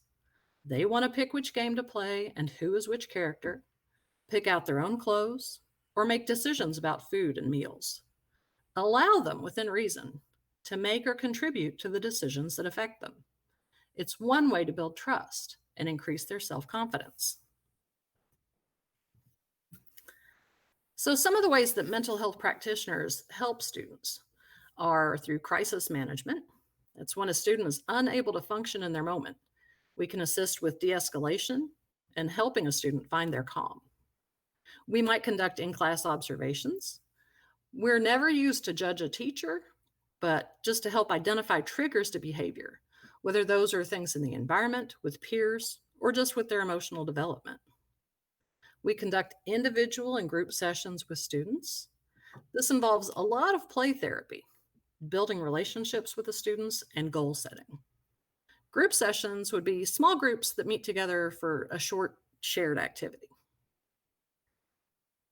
They want to pick which game to play and who is which character, pick out their own clothes, or make decisions about food and meals. Allow them, within reason, to make or contribute to the decisions that affect them. It's one way to build trust and increase their self-confidence. So some of the ways that mental health practitioners help students are through crisis management. That's when a student is unable to function in their moment. We can assist with de-escalation and helping a student find their calm. We might conduct in-class observations. We're never used to judge a teacher, but just to help identify triggers to behavior, whether those are things in the environment, with peers, or just with their emotional development. We conduct individual and group sessions with students. This involves a lot of play therapy, building relationships with the students, and goal setting. Group sessions would be small groups that meet together for a short shared activity.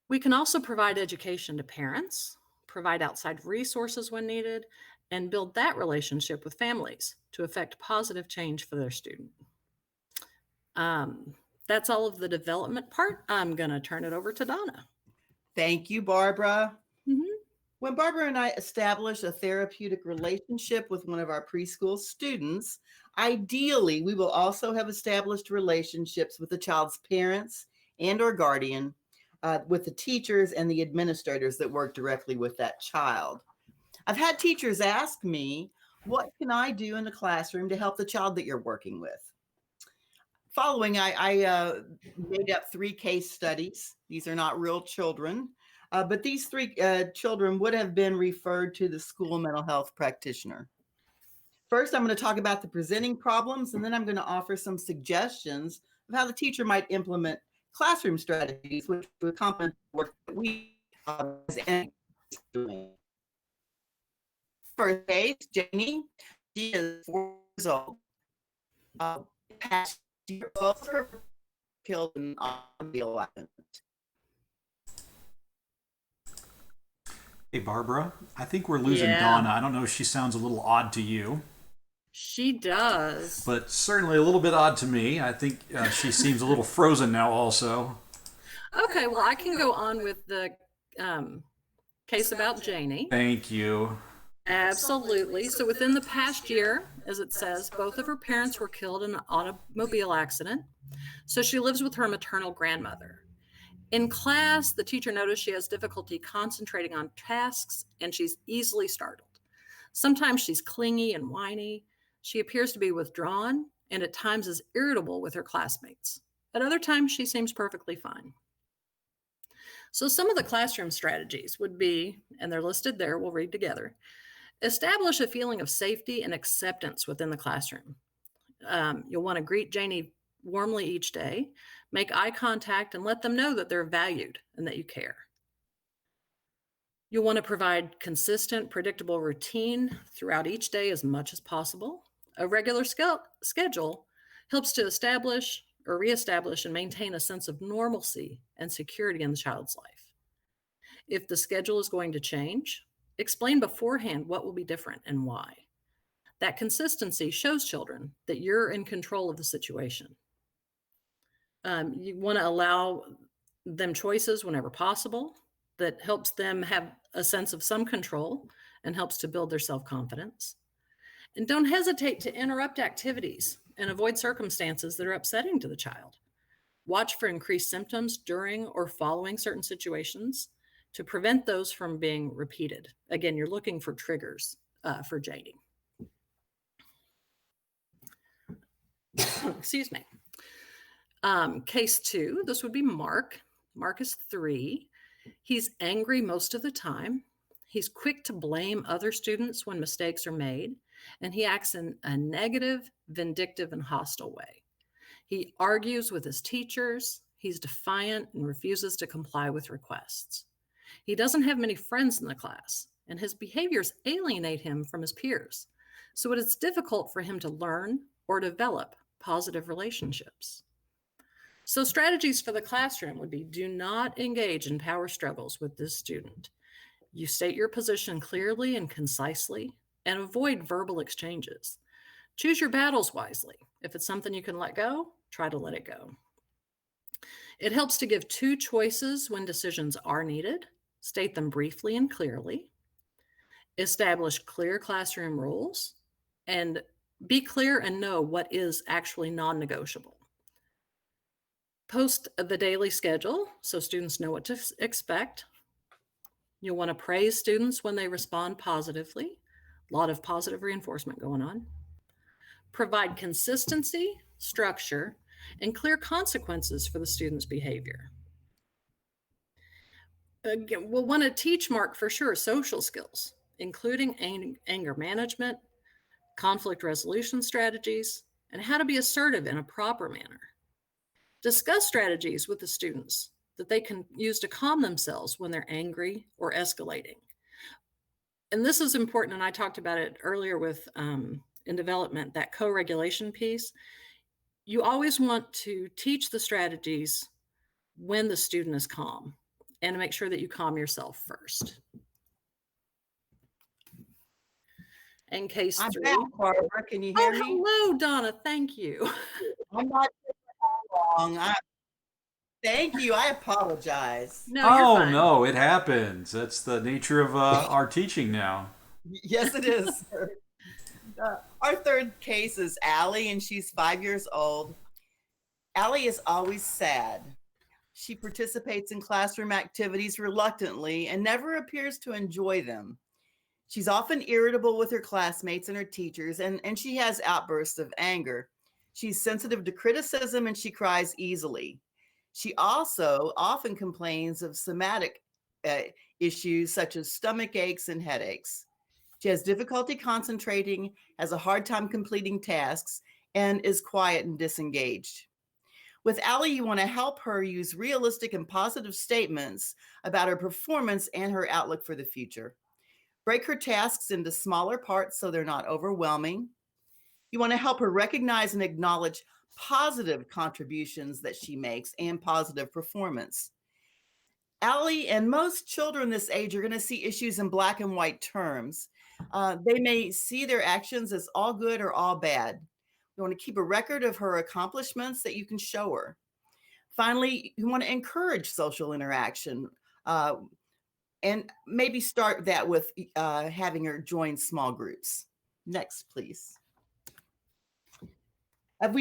We can also provide education to parents, provide outside resources when needed, and build that relationship with families to affect positive change for their student. That's all of the development part. I'm going to turn it over to Donna. Thank you, Barbara. Mhm. When Barbara and I establish a therapeutic relationship with one of our preschool students, ideally, we will also have established relationships with the child's parents and or guardian, with the teachers and the administrators that work directly with that child. I've had teachers ask me, what can I do in the classroom to help the child that you're working with? Following, I made up 3 case studies. These are not real children, but these 3 children would have been referred to the school mental health practitioner. First, I'm going to talk about the presenting problems, and then I'm going to offer some suggestions of how the teacher might implement classroom strategies, which would complement work that we as doing. First case, Janie, she is 4 years old. Past year, both of her killed in an automobile accident. Hey, Barbara, I think we're losing Yeah. Donna. I don't know if she sounds a little odd to you, She does. but certainly a little bit odd to me. I think she seems a little frozen now also. Okay, well, I can go on with the case about Janie. Thank you. Absolutely. So within the past year, as it says, both of her parents were killed in an automobile accident. So she lives with her maternal grandmother. In class, the teacher noticed she has difficulty concentrating on tasks and she's easily startled. Sometimes she's clingy and whiny. She appears to be withdrawn and at times is irritable with her classmates. At other times, she seems perfectly fine. So some of the classroom strategies would be, and they're listed there, we'll read together. Establish a feeling of safety and acceptance within the classroom. You'll want to greet Janie warmly each day, make eye contact, and let them know that they're valued and that you care. You'll want to provide consistent, predictable routine throughout each day as much as possible. A regular schedule helps to establish or reestablish and maintain a sense of normalcy and security in the child's life. If the schedule is going to change, explain beforehand what will be different and why. That consistency shows children that you're in control of the situation. You want to allow them choices whenever possible. That helps them have a sense of some control and helps to build their self-confidence. And don't hesitate to interrupt activities and avoid circumstances that are upsetting to the child. Watch for increased symptoms during or following certain situations to prevent those from being repeated. Again, you're looking for triggers for jading. Excuse me. Case 2, this would be Mark. Mark is 3. He's angry most of the time. He's quick to blame other students when mistakes are made, and he acts in a negative, vindictive, and hostile way. He argues with his teachers. He's defiant and refuses to comply with requests. He doesn't have many friends in the class, and his behaviors alienate him from his peers. So it is difficult for him to learn or develop positive relationships. So strategies for the classroom would be: do not engage in power struggles with this student. You state your position clearly and concisely and avoid verbal exchanges. Choose your battles wisely. If it's something you can let go, try to let it go. It helps to give 2 choices when decisions are needed. State them briefly and clearly. Establish clear classroom rules and be clear and know what is actually non-negotiable. Post the daily schedule so students know what to expect. You'll want to praise students when they respond positively. A lot of positive reinforcement going on. Provide consistency, structure, and clear consequences for the student's behavior. Again, we'll want to teach Mark for sure social skills, including anger management, conflict resolution strategies, and how to be assertive in a proper manner. Discuss strategies with the students that they can use to calm themselves when they're angry or escalating. And this is important, and I talked about it earlier with in development, that co-regulation piece. You always want to teach the strategies when the student is calm and make sure that you calm yourself first. And case I'm 3. back, Barbara. Can you hear me? Hello, Donna. Thank you. I'm not sure how long. Thank you. I apologize. No, you're Oh fine. no, it happens. That's the nature of our teaching now. Yes, it is. Our third case is Allie, and she's 5 years old. Allie is always sad. She participates in classroom activities reluctantly and never appears to enjoy them. She's often irritable with her classmates and her teachers, and she has outbursts of anger. She's sensitive to criticism and she cries easily. She also often complains of somatic issues such as stomach aches and headaches. She has difficulty concentrating, has a hard time completing tasks, and is quiet and disengaged. With Allie, you want to help her use realistic and positive statements about her performance and her outlook for the future. Break her tasks into smaller parts so they're not overwhelming. You want to help her recognize and acknowledge positive contributions that she makes and positive performance. Allie and most children this age are going to see issues in black and white terms. They may see their actions as all good or all bad. You want to keep a record of her accomplishments that you can show her. Finally, you want to encourage social interaction and maybe start that with having her join small groups. Next, please. As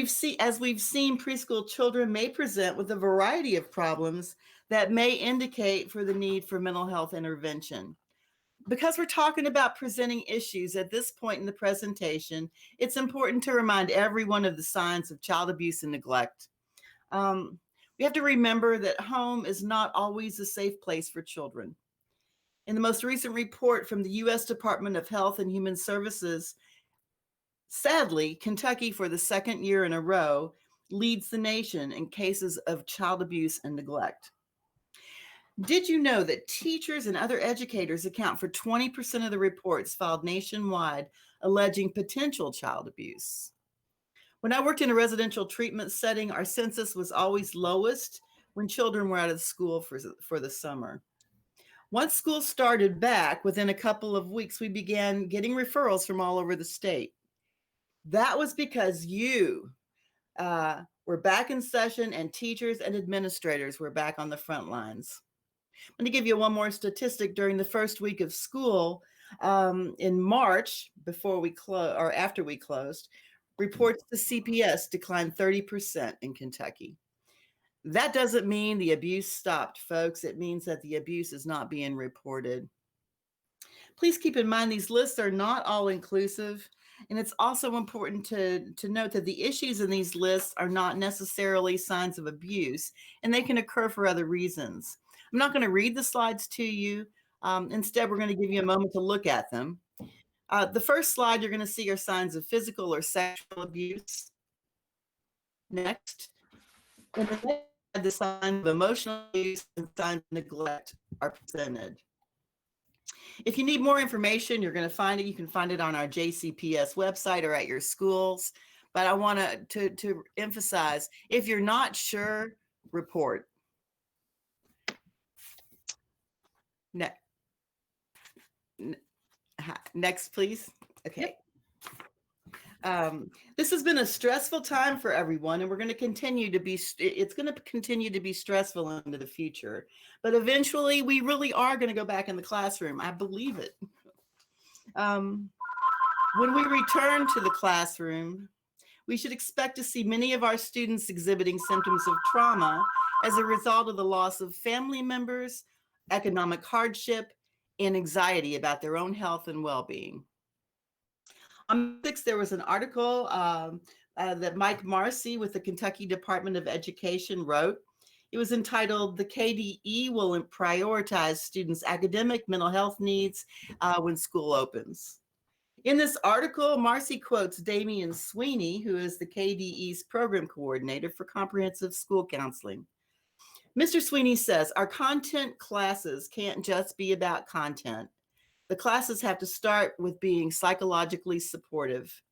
we've seen, preschool children may present with a variety of problems that may indicate for the need for mental health intervention. Because we're talking about presenting issues at this point in the presentation, it's important to remind everyone of the signs of child abuse and neglect. We have to remember that home is not always a safe place for children. In the most recent report from the U.S. Department of Health and Human Services, sadly, Kentucky, for the second year in a row, leads the nation in cases of child abuse and neglect. Did you know that teachers and other educators account for 20% of the reports filed nationwide alleging potential child abuse? When I worked in a residential treatment setting, our census was always lowest when children were out of school for the summer. Once school started back, within a couple of weeks, we began getting referrals from all over the state. That was because you were back in session and teachers and administrators were back on the front lines. I'm going to give you one more statistic. During the first week of school in March, before we close or after we closed, reports to CPS declined 30% in Kentucky. That doesn't mean the abuse stopped, folks. It means that the abuse is not being reported. Please keep in mind these lists are not all inclusive, and it's also important to note that the issues in these lists are not necessarily signs of abuse, and they can occur for other reasons. I'm not going to read the slides to you. Instead, we're going to give you a moment to look at them. The first slide you're going to see are signs of physical or sexual abuse. Next. And the signs of emotional abuse and signs of neglect are presented. If you need more information, you're going to find it. You can find it on our JCPS website or at your schools. But I want to emphasize, if you're not sure, report. Next, please. Okay. This has been a stressful time for everyone, and we're going to continue to be, it's going to continue to be stressful into the future. But eventually, we really are going to go back in the classroom. I believe it. When we return to the classroom, we should expect to see many of our students exhibiting symptoms of trauma as a result of the loss of family members, economic hardship, and anxiety about their own health and well-being. On 6th, there was an article that Mike Marcy with the Kentucky Department of Education wrote. It was entitled, "The KDE Will Prioritize Students' Academic Mental Health Needs When School Opens." In this article, Marcy quotes Damian Sweeney, who is the KDE's program coordinator for comprehensive school counseling. Mr. Sweeney says, "Our content classes can't just be about content. The classes have to start with being psychologically supportive.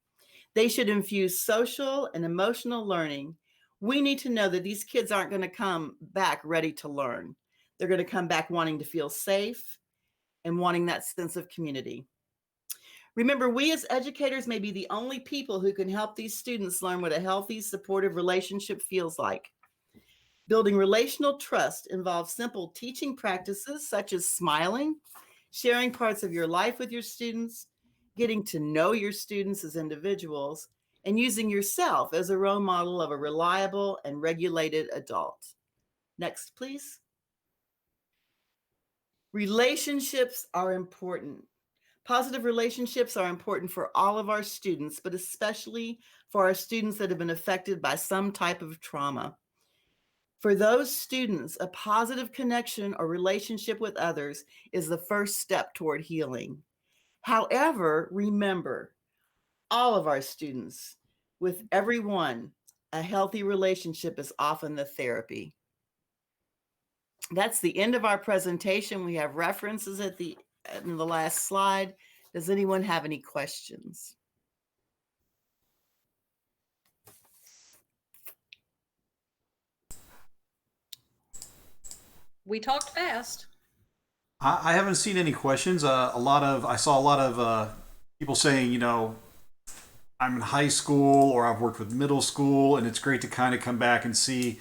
They should infuse social and emotional learning. We need to know that these kids aren't going to come back ready to learn. They're going to come back wanting to feel safe and wanting that sense of community. Remember, we as educators may be the only people who can help these students learn what a healthy, supportive relationship feels like. Building relational trust involves simple teaching practices such as smiling, sharing parts of your life with your students, getting to know your students as individuals, and using yourself as a role model of a reliable and regulated adult." Next, please. Relationships are important. Positive relationships are important for all of our students, but especially for our students that have been affected by some type of trauma. For those students, a positive connection or relationship with others is the first step toward healing. However, remember, all of our students, with everyone, a healthy relationship is often the therapy. That's the end of our presentation. We have references in the last slide. Does anyone have any questions? We talked fast. I haven't seen any questions. I saw a lot of people saying, I'm in high school or I've worked with middle school, and it's great to kind of come back and see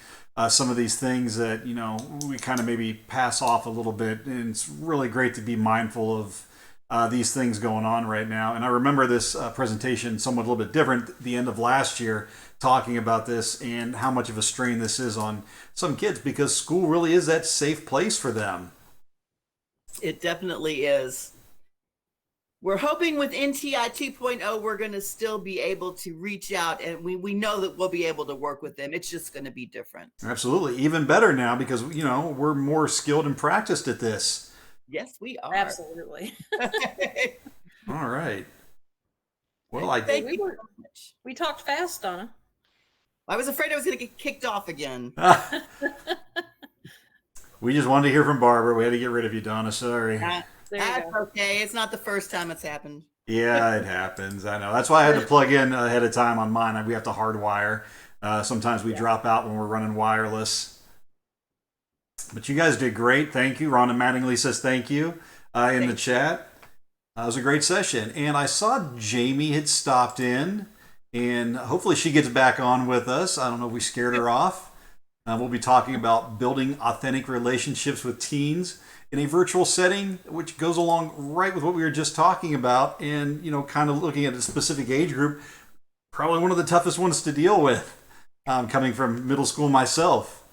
some of these things that, we kind of maybe pass off a little bit. And it's really great to be mindful of these things going on right now. And I remember this presentation somewhat a little bit different at the end of last year, talking about this and how much of a strain this is on some kids, because school really is that safe place for them. It definitely is. We're hoping with NTI 2.0, we're going to still be able to reach out, and we know that we'll be able to work with them. It's just going to be different. Absolutely. Even better now because, we're more skilled and practiced at this. Yes, we are. Absolutely. All right. Well, Thank you so much. We talked fast, Donna. I was afraid I was going to get kicked off again. We just wanted to hear from Barbara. We had to get rid of you, Donna. Sorry. That- There you That's go. okay. It's not the first time it's happened. Yeah, it happens. I know. That's why I had to plug in ahead of time on mine. We have to hardwire. Sometimes we drop out when we're running wireless. But you guys did great. Thank you. Rhonda Mattingly says thank you in the Thank chat. It was a great session. And I saw Jamie had stopped in, and hopefully she gets back on with us. I don't know if we scared her off. We'll be talking about building authentic relationships with teens in a virtual setting, which goes along right with what we were just talking about, and kind of looking at a specific age group. Probably one of the toughest ones to deal with, coming from middle school myself.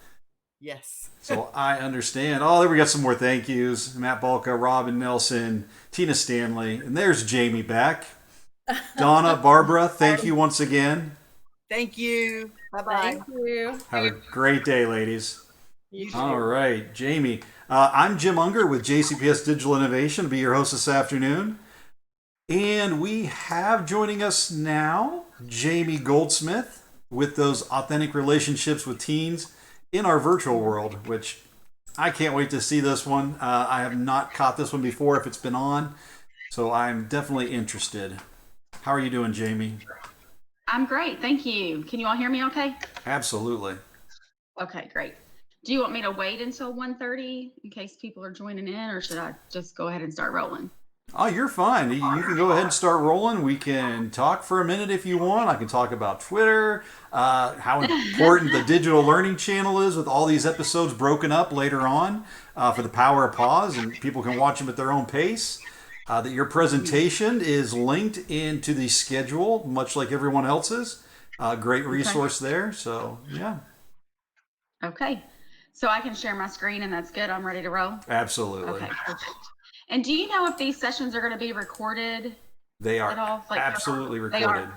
Yes. So I understand. Oh, there we got some more thank yous. Matt Balka, Robin Nelson, Tina Stanley, and there's Jamie back. Donna, Barbara, thank you once again. Thank you. Bye-bye. Thank you. Have a great day, ladies. You All too. right, Jamie. I'm Jim Unger with JCPS Digital Innovation. I'll be your host this afternoon. And we have joining us now Jamie Goldsmith with those authentic relationships with teens in our virtual world, which I can't wait to see this one. I have not caught this one before if it's been on, so I'm definitely interested. How are you doing, Jamie? I'm great, thank you. Can you all hear me okay? Absolutely. Okay, great. Do you want me to wait until 1:30 in case people are joining in, or should I just go ahead and start rolling? Oh, you're fine. You can go ahead and start rolling. We can talk for a minute if you want. I can talk about Twitter, how important the digital learning channel is with all these episodes broken up later on for the power of pause, and people can watch them at their own pace. That your presentation is linked into the schedule, much like everyone else's. Great resource there. So, yeah, Okay, so I can share my screen and that's good. I'm ready to roll. absolutely. Okay, perfect. And do you know if these sessions are going to be recorded They are at all? Like, absolutely they are. recorded.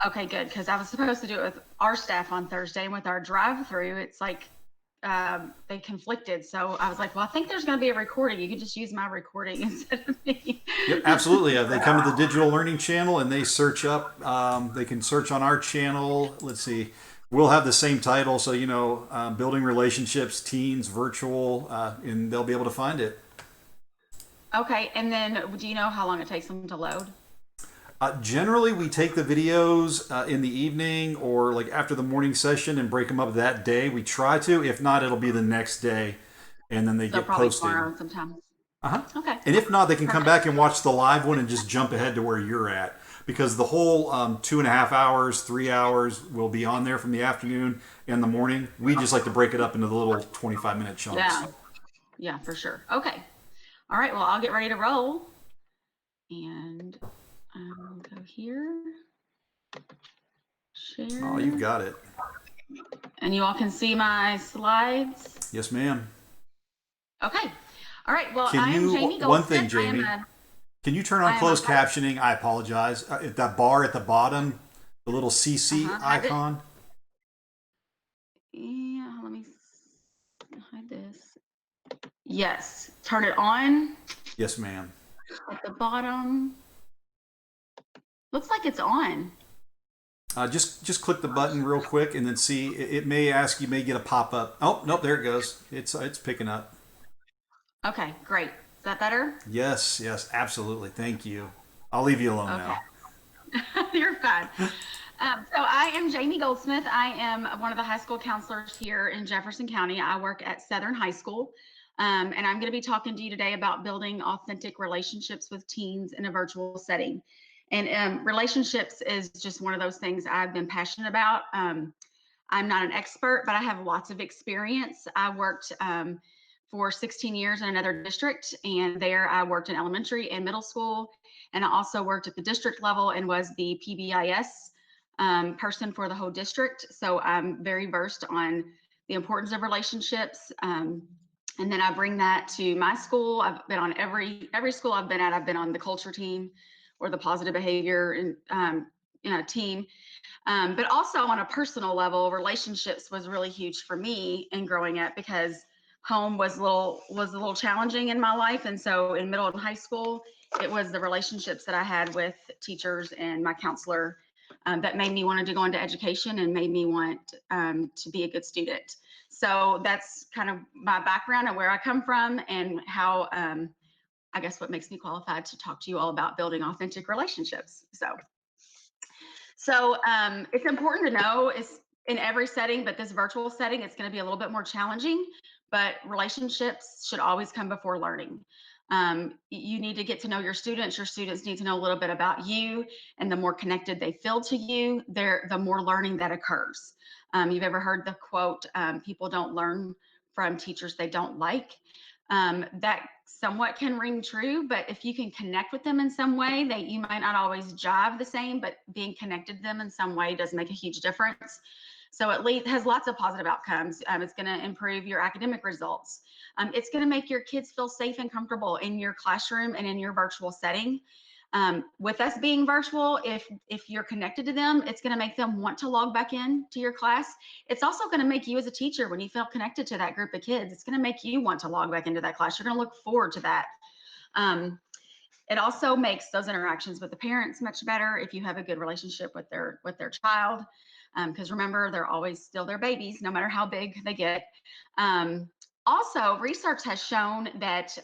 Okay, good, because I was supposed to do it with our staff on Thursday, and with our drive-through, it's like they conflicted. So I was like, well, I think there's going to be a recording. You can just use my recording instead of me. Yep, absolutely. They come to the digital learning channel and they search up. They can search on our channel. Let's see. We'll have the same title, so building relationships, teens, virtual, and they'll be able to find it. Okay, and then do you know how long it takes them to load? Generally, we take the videos in the evening or like after the morning session and break them up that day. We try to. If not, it'll be the next day, and then they So get probably posted. tomorrow sometime. Uh-huh. Okay. And if not, they can come back and watch the live one and just jump ahead to where you're at. Because the whole 2.5 hours, 3 hours will be on there from the afternoon and the morning. We just like to break it up into the little 25-minute chunks. Yeah, for sure. Okay. All right, well, I'll get ready to roll. And I'll go here. Share. Oh, you've got it. And you all can see my slides. Yes, ma'am. Okay. All right, well, Can I am you- Jamie one thing, Goldsmith. I am Jamie. a- Can you turn I on am closed a- captioning? I apologize. At that bar at the bottom, the little CC Hide it. icon. Yeah, let me hide this. Yes, turn it on Yes, ma'am. at the bottom. Looks like it's on. Just click the button real quick and then see. It may ask you, may get a pop up. Oh, nope, there it goes. It's picking up. Okay, great. Is that better? Yes, absolutely. Thank you. I'll leave you alone now. You're fine. So I am Jamie Goldsmith. I am one of the high school counselors here in Jefferson County. I work at Southern High School. And I'm going to be talking to you today about building authentic relationships with teens in a virtual setting. And relationships is just one of those things I've been passionate about. I'm not an expert, but I have lots of experience. I worked for 16 years in another district, and there I worked in elementary and middle school. And I also worked at the district level and was the PBIS person for the whole district. So I'm very versed on the importance of relationships. And then I bring that to my school. I've been on every school I've been at. I've been on the culture team or the positive behavior and team. But also on a personal level, relationships was really huge for me in growing up because home was a little challenging in my life. And so in middle and high school, it was the relationships that I had with teachers and my counselor that made me want to go into education and made me want to be a good student. So that's kind of my background and where I come from and how, I guess what makes me qualified to talk to you all about building authentic relationships. So it's important to know is in every setting, but this virtual setting, it's going to be a little bit more challenging, but relationships should always come before learning. You need to get to know your students. Your students need to know a little bit about you, and the more connected they feel to you, the more learning that occurs. You've ever heard the quote, people don't learn from teachers they don't like. That somewhat can ring true, but if you can connect with them in some way, that you might not always jive the same, but being connected to them in some way does make a huge difference. So it has lots of positive outcomes. It's going to improve your academic results. It's going to make your kids feel safe and comfortable in your classroom and in your virtual setting. With us being virtual, if you're connected to them, it's going to make them want to log back in to your class. It's also going to make you as a teacher, when you feel connected to that group of kids, it's going to make you want to log back into that class. You're going to look forward to that. It also makes those interactions with the parents much better if you have a good relationship with their child. Because remember, they're always still their babies, no matter how big they get. Also, research has shown that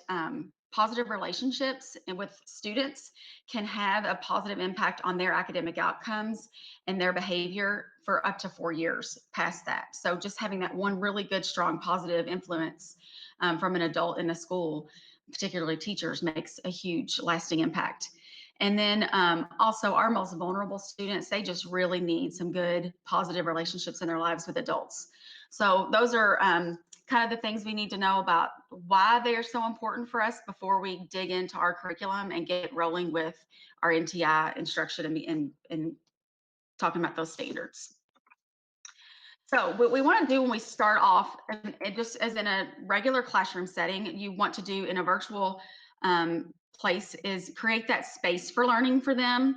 positive relationships with students can have a positive impact on their academic outcomes and their behavior for up to 4 years past that. So just having that one really good, strong, positive influence from an adult in a school, particularly teachers, makes a huge lasting impact. And then also our most vulnerable students, they just really need some good, positive relationships in their lives with adults. So those are kind of the things we need to know about why they are so important for us before we dig into our curriculum and get rolling with our NTI instruction and talking about those standards. So what we want to do when we start off, and just as in a regular classroom setting, you want to do in a virtual place is create that space for learning for them.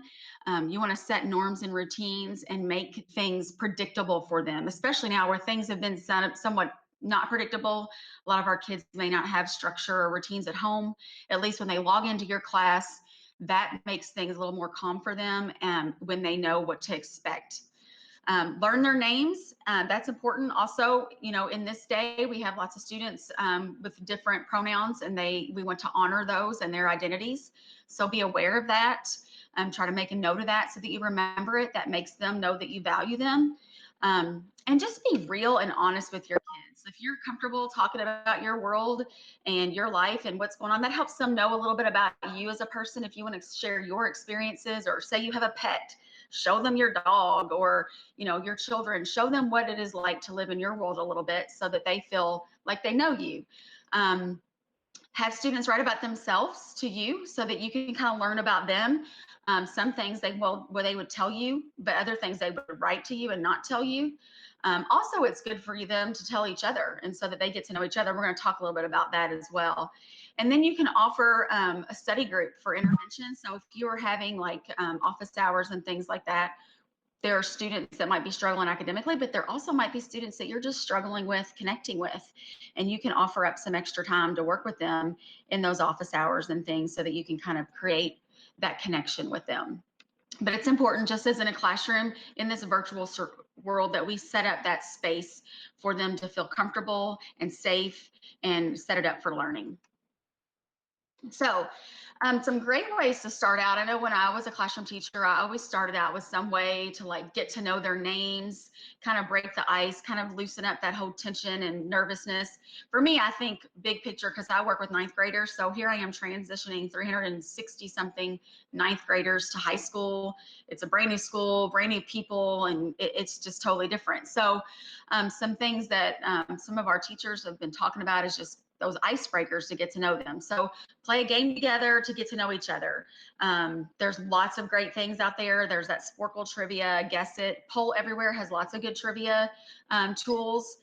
You want to set norms and routines and make things predictable for them, especially now where things have been somewhat not predictable. A lot of our kids may not have structure or routines at home. At least when they log into your class, that makes things a little more calm for them and when they know what to expect. Learn their names. That's important. Also, you know, in this day, we have lots of students with different pronouns, and we want to honor those and their identities. So be aware of that. Try to make a note of that so that you remember it. That makes them know that you value them. And just be real and honest with your kids. If you're comfortable talking about your world and your life and what's going on, that helps them know a little bit about you as a person. If you want to share your experiences, or say you have a pet, show them your dog, or your children, show them what it is like to live in your world a little bit so that they feel like they know you. Have students write about themselves to you so that you can kind of learn about them. Some things they would tell you, but other things they would write to you and not tell you. Also, it's good for them to tell each other, and so that they get to know each other. We're going to talk a little bit about that as well. And then you can offer a study group for intervention. So if you're having like office hours and things like that, there are students that might be struggling academically, but there also might be students that you're just struggling with connecting with. And you can offer up some extra time to work with them in those office hours and things so that you can kind of create that connection with them. But it's important, just as in a classroom, in this virtual world, that we set up that space for them to feel comfortable and safe and set it up for learning. So some great ways to start out. I know when I was a classroom teacher, I always started out with some way to like get to know their names, kind of break the ice, kind of loosen up that whole tension and nervousness. For me, I think big picture, because I work with ninth graders. So here I am transitioning 360 something ninth graders to high school. It's a brand new school, brand new people, and it's just totally different. So some things that some of our teachers have been talking about is just those icebreakers to get to know them. So play a game together to get to know each other. There's lots of great things out there. There's that Sporkle trivia, Guess It. Poll Everywhere has lots of good trivia tools.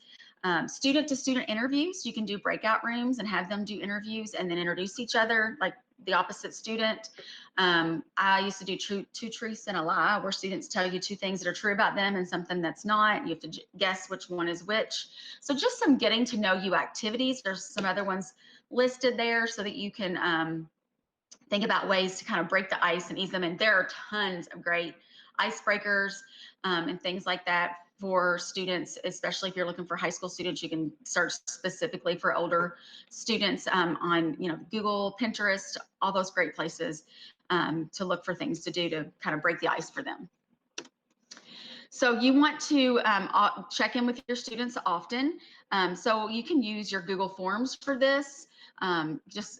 Student to student interviews. You can do breakout rooms and have them do interviews and then introduce each other, like the opposite student. I used to do two truths and a lie, where students tell you two things that are true about them and something that's not. You have to guess which one is which. So just some getting to know you activities. There's some other ones listed there so that you can think about ways to kind of break the ice and ease them in. There are tons of great icebreakers and things like that for students, especially if you're looking for high school students. You can search specifically for older students on, Google, Pinterest, all those great places to look for things to do to kind of break the ice for them. So you want to check in with your students often. So you can use your Google Forms for this.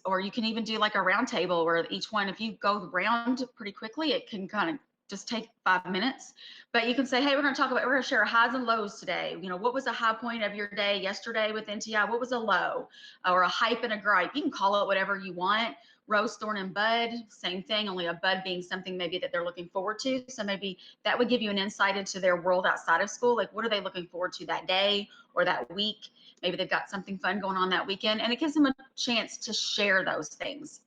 Or you can even do like a round table where each one, if you go round pretty quickly, it can kind of just take 5 minutes. But you can say, hey, we're going to share highs and lows today. What was a high point of your day yesterday with NTI? What was a low? Or a hype and a gripe? You can call it whatever you want. Rose, thorn, and bud, same thing, only a bud being something maybe that they're looking forward to. So maybe that would give you an insight into their world outside of school. Like, what are they looking forward to that day or that week? Maybe they've got something fun going on that weekend, and it gives them a chance to share those things.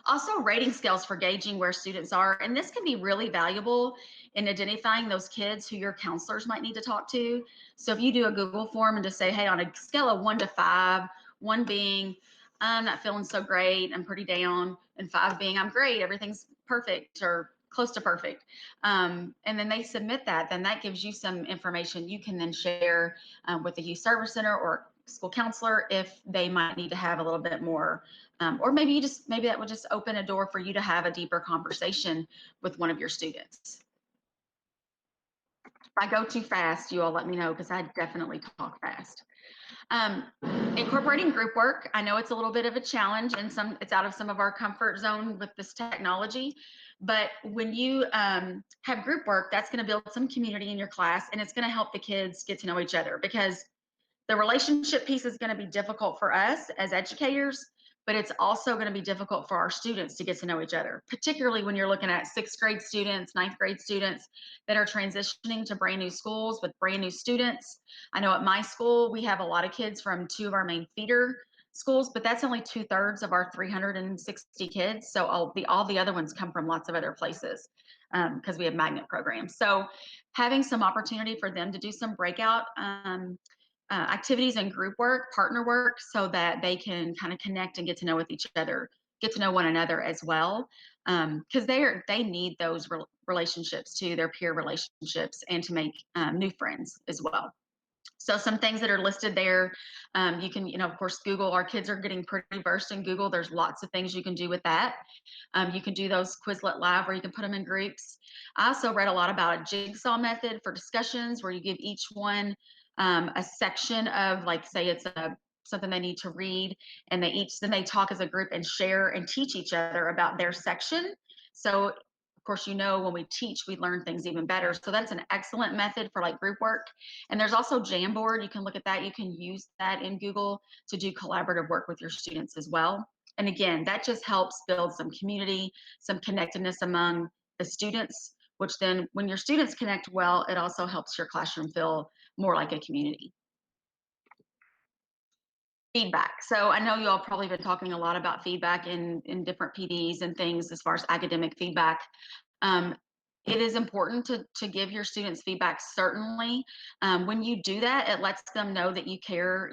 Also, rating scales for gauging where students are, and this can be really valuable in identifying those kids who your counselors might need to talk to. So if you do a Google form and just say, hey, on a scale of 1 to 5, 1 being I'm not feeling so great, I'm pretty down, and 5 being I'm great, everything's perfect or close to perfect. And then they submit that, then that gives you some information you can then share with the youth service center or school counselor if they might need to have a little bit more, or maybe that would just open a door for you to have a deeper conversation with one of your students. If I go too fast, you all let me know, because I definitely talk fast. Incorporating group work. I know it's a little bit of a challenge and it's out of some of our comfort zone with this technology, but when you have group work, that's going to build some community in your class, and it's going to help the kids get to know each other, because the relationship piece is going to be difficult for us as educators, but it's also going to be difficult for our students to get to know each other, particularly when you're looking at 6th grade students, 9th grade students that are transitioning to brand new schools with brand new students. I know at my school, we have a lot of kids from 2 of our main feeder schools, but that's only 2/3 of our 360 kids. So all the other ones come from lots of other places because we have magnet programs. So having some opportunity for them to do some breakout activities and group work, partner work, so that they can kind of connect and get to know with each other, get to know one another as well, because they need those relationships too, their peer relationships, and to make new friends as well. So some things that are listed there, you can, of course, Google. Our kids are getting pretty versed in Google. There's lots of things you can do with that. You can do those Quizlet Live where you can put them in groups. I also read a lot about a jigsaw method for discussions where you give each one a section of, like, say it's something they need to read, and then they talk as a group and share and teach each other about their section. So of course, when we teach, we learn things even better. So that's an excellent method for like group work. And there's also Jamboard. You can look at that. You can use that in Google to do collaborative work with your students as well. And again, that just helps build some community, some connectedness among the students, which then when your students connect well, it also helps your classroom feel more like a community. Feedback. So I know you all probably been talking a lot about feedback in different PDs and things as far as academic feedback. It is important to give your students feedback, certainly. When you do that, it lets them know that you care,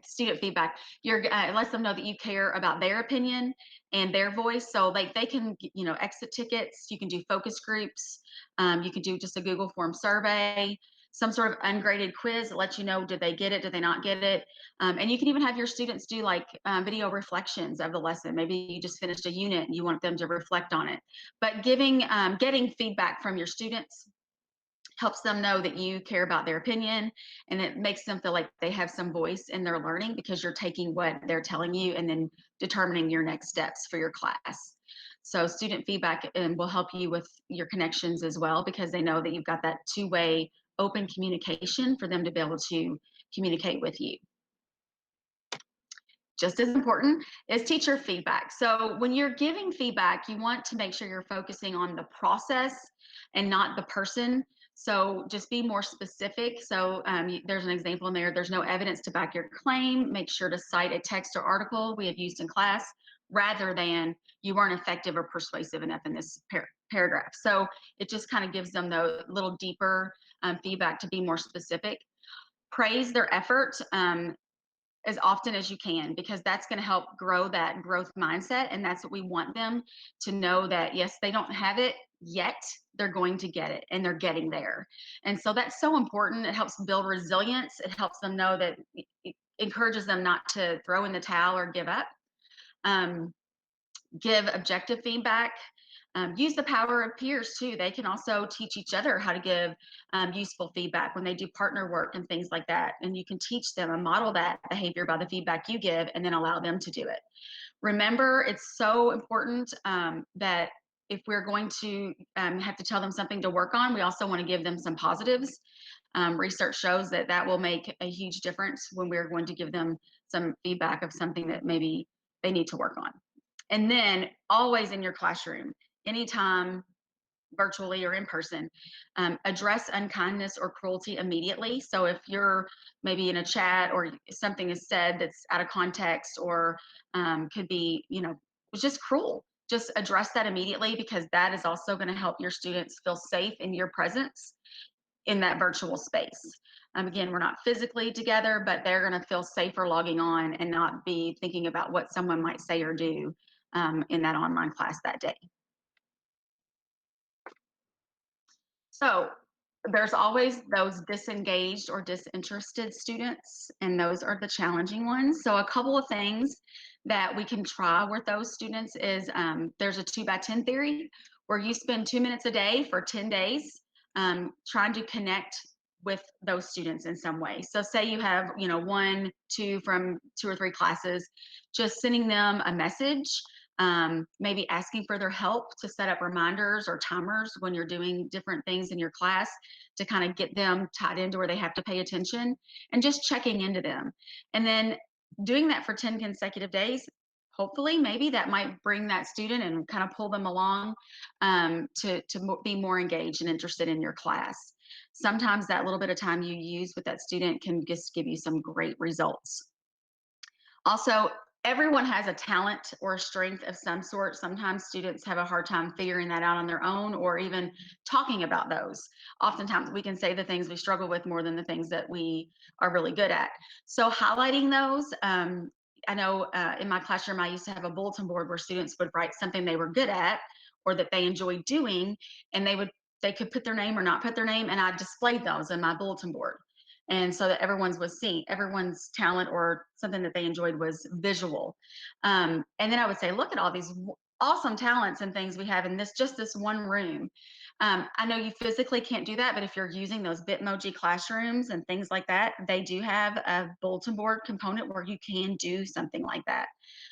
student feedback. It lets them know that you care about their opinion and their voice. So they can, exit tickets. You can do focus groups. You can do just a Google form survey, some sort of ungraded quiz that lets you know, did they get it? Did they not get it? And you can even have your students do like video reflections of the lesson. Maybe you just finished a unit and you want them to reflect on it. But getting feedback from your students helps them know that you care about their opinion, and it makes them feel like they have some voice in their learning, because you're taking what they're telling you and then determining your next steps for your class. So student feedback will help you with your connections as well, because they know that you've got that two-way open communication for them to be able to communicate with you. Just as important is teacher feedback. So when you're giving feedback, you want to make sure you're focusing on the process and not the person. So just be more specific. So there's an example in there. There's no evidence to back your claim. Make sure to cite a text or article we have used in class, rather than you weren't effective or persuasive enough in this paragraph. So it just kind of gives them the little deeper feedback to be more specific. Praise their effort. as often as you can, because that's going to help grow that growth mindset. And that's what we want them to know, that yes, they don't have it yet, they're going to get it, and they're getting there. And so that's so important. It helps build resilience. It helps them know that, it encourages them not to throw in the towel or give up. Give objective feedback. Use the power of peers too. They can also teach each other how to give useful feedback when they do partner work and things like that. And you can teach them and model that behavior by the feedback you give, and then allow them to do it. Remember, it's so important that if we're going to have to tell them something to work on, we also want to give them some positives. Research shows that that will make a huge difference when we're going to give them some feedback of something that maybe they need to work on. And then always in your classroom, anytime virtually or in person, address unkindness or cruelty immediately. So if you're maybe in a chat or something is said that's out of context, or could be, it's just cruel, just address that immediately, because that is also going to help your students feel safe in your presence in that virtual space. Again, we're not physically together, but they're going to feel safer logging on and not be thinking about what someone might say or do in that online class that day. So there's always those disengaged or disinterested students, and those are the challenging ones. So a couple of things that we can try with those students is there's a 2x10 theory, where you spend 2 minutes a day for 10 days trying to connect with those students in some way. So say you have, 1, 2 from 2 or 3 classes, just sending them a message, maybe asking for their help to set up reminders or timers when you're doing different things in your class, to kind of get them tied into where they have to pay attention, and just checking into them. And then doing that for 10 consecutive days, hopefully maybe that might bring that student and kind of pull them along to be more engaged and interested in your class. Sometimes that little bit of time you use with that student can just give you some great results. Also, everyone has a talent or a strength of some sort. Sometimes students have a hard time figuring that out on their own, or even talking about those. Oftentimes we can say the things we struggle with more than the things that we are really good at. So highlighting those, I know in my classroom, I used to have a bulletin board where students would write something they were good at or that they enjoyed doing, and they could put their name or not put their name, and I displayed those in my bulletin board. And so that everyone's talent or something that they enjoyed was visual. And then I would say, look at all these awesome talents and things we have in this one room. I know you physically can't do that, but if you're using those Bitmoji classrooms and things like that, they do have a bulletin board component where you can do something like that.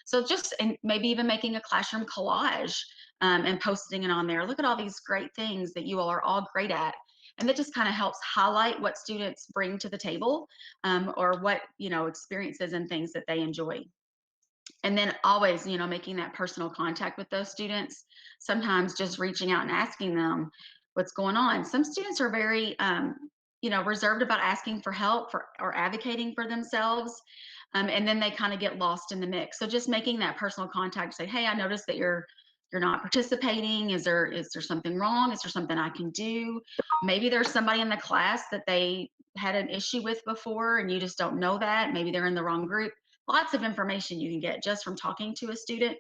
So and maybe even making a classroom collage and posting it on there. Look at all these great things that you all are all great at. And that just kind of helps highlight what students bring to the table, or what, experiences and things that they enjoy. And then always, making that personal contact with those students, sometimes just reaching out and asking them what's going on. Some students are very, reserved about asking for help or advocating for themselves. And then they kind of get lost in the mix. So just making that personal contact, say, hey, I noticed that you're not participating. Is there something wrong? Is there something I can do? Maybe there's somebody in the class that they had an issue with before and you just don't know that. Maybe they're in the wrong group. Lots of information you can get just from talking to a student.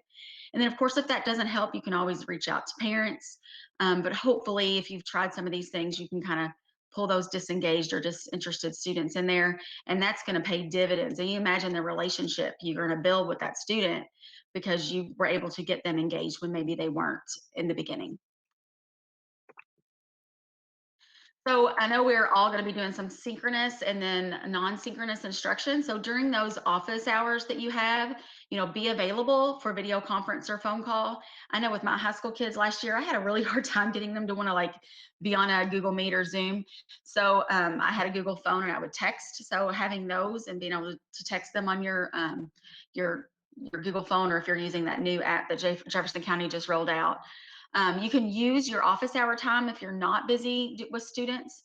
And then of course, if that doesn't help, you can always reach out to parents. But hopefully if you've tried some of these things, you can kind of pull those disengaged or disinterested students in there, and that's going to pay dividends. And you imagine the relationship you're going to build with that student because you were able to get them engaged when maybe they weren't in the beginning. So I know we're all going to be doing some synchronous and then non-synchronous instruction. So during those office hours that you have, be available for video conference or phone call. I know with my high school kids last year, I had a really hard time getting them to want to be on a Google Meet or Zoom. So I had a Google phone and I would text. So having those and being able to text them on your Google phone, or if you're using that new app that Jefferson County just rolled out. You can use your office hour time if you're not busy with students,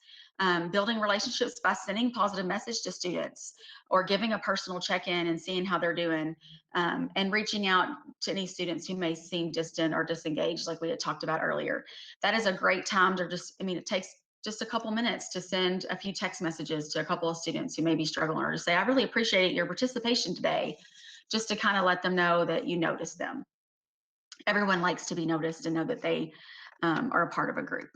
building relationships by sending positive message to students or giving a personal check-in and seeing how they're doing, and reaching out to any students who may seem distant or disengaged like we had talked about earlier. That is a great time to it takes just a couple minutes to send a few text messages to a couple of students who may be struggling, or to say, I really appreciate your participation today, just to kind of let them know that you noticed them. Everyone likes to be noticed and know that they are a part of a group.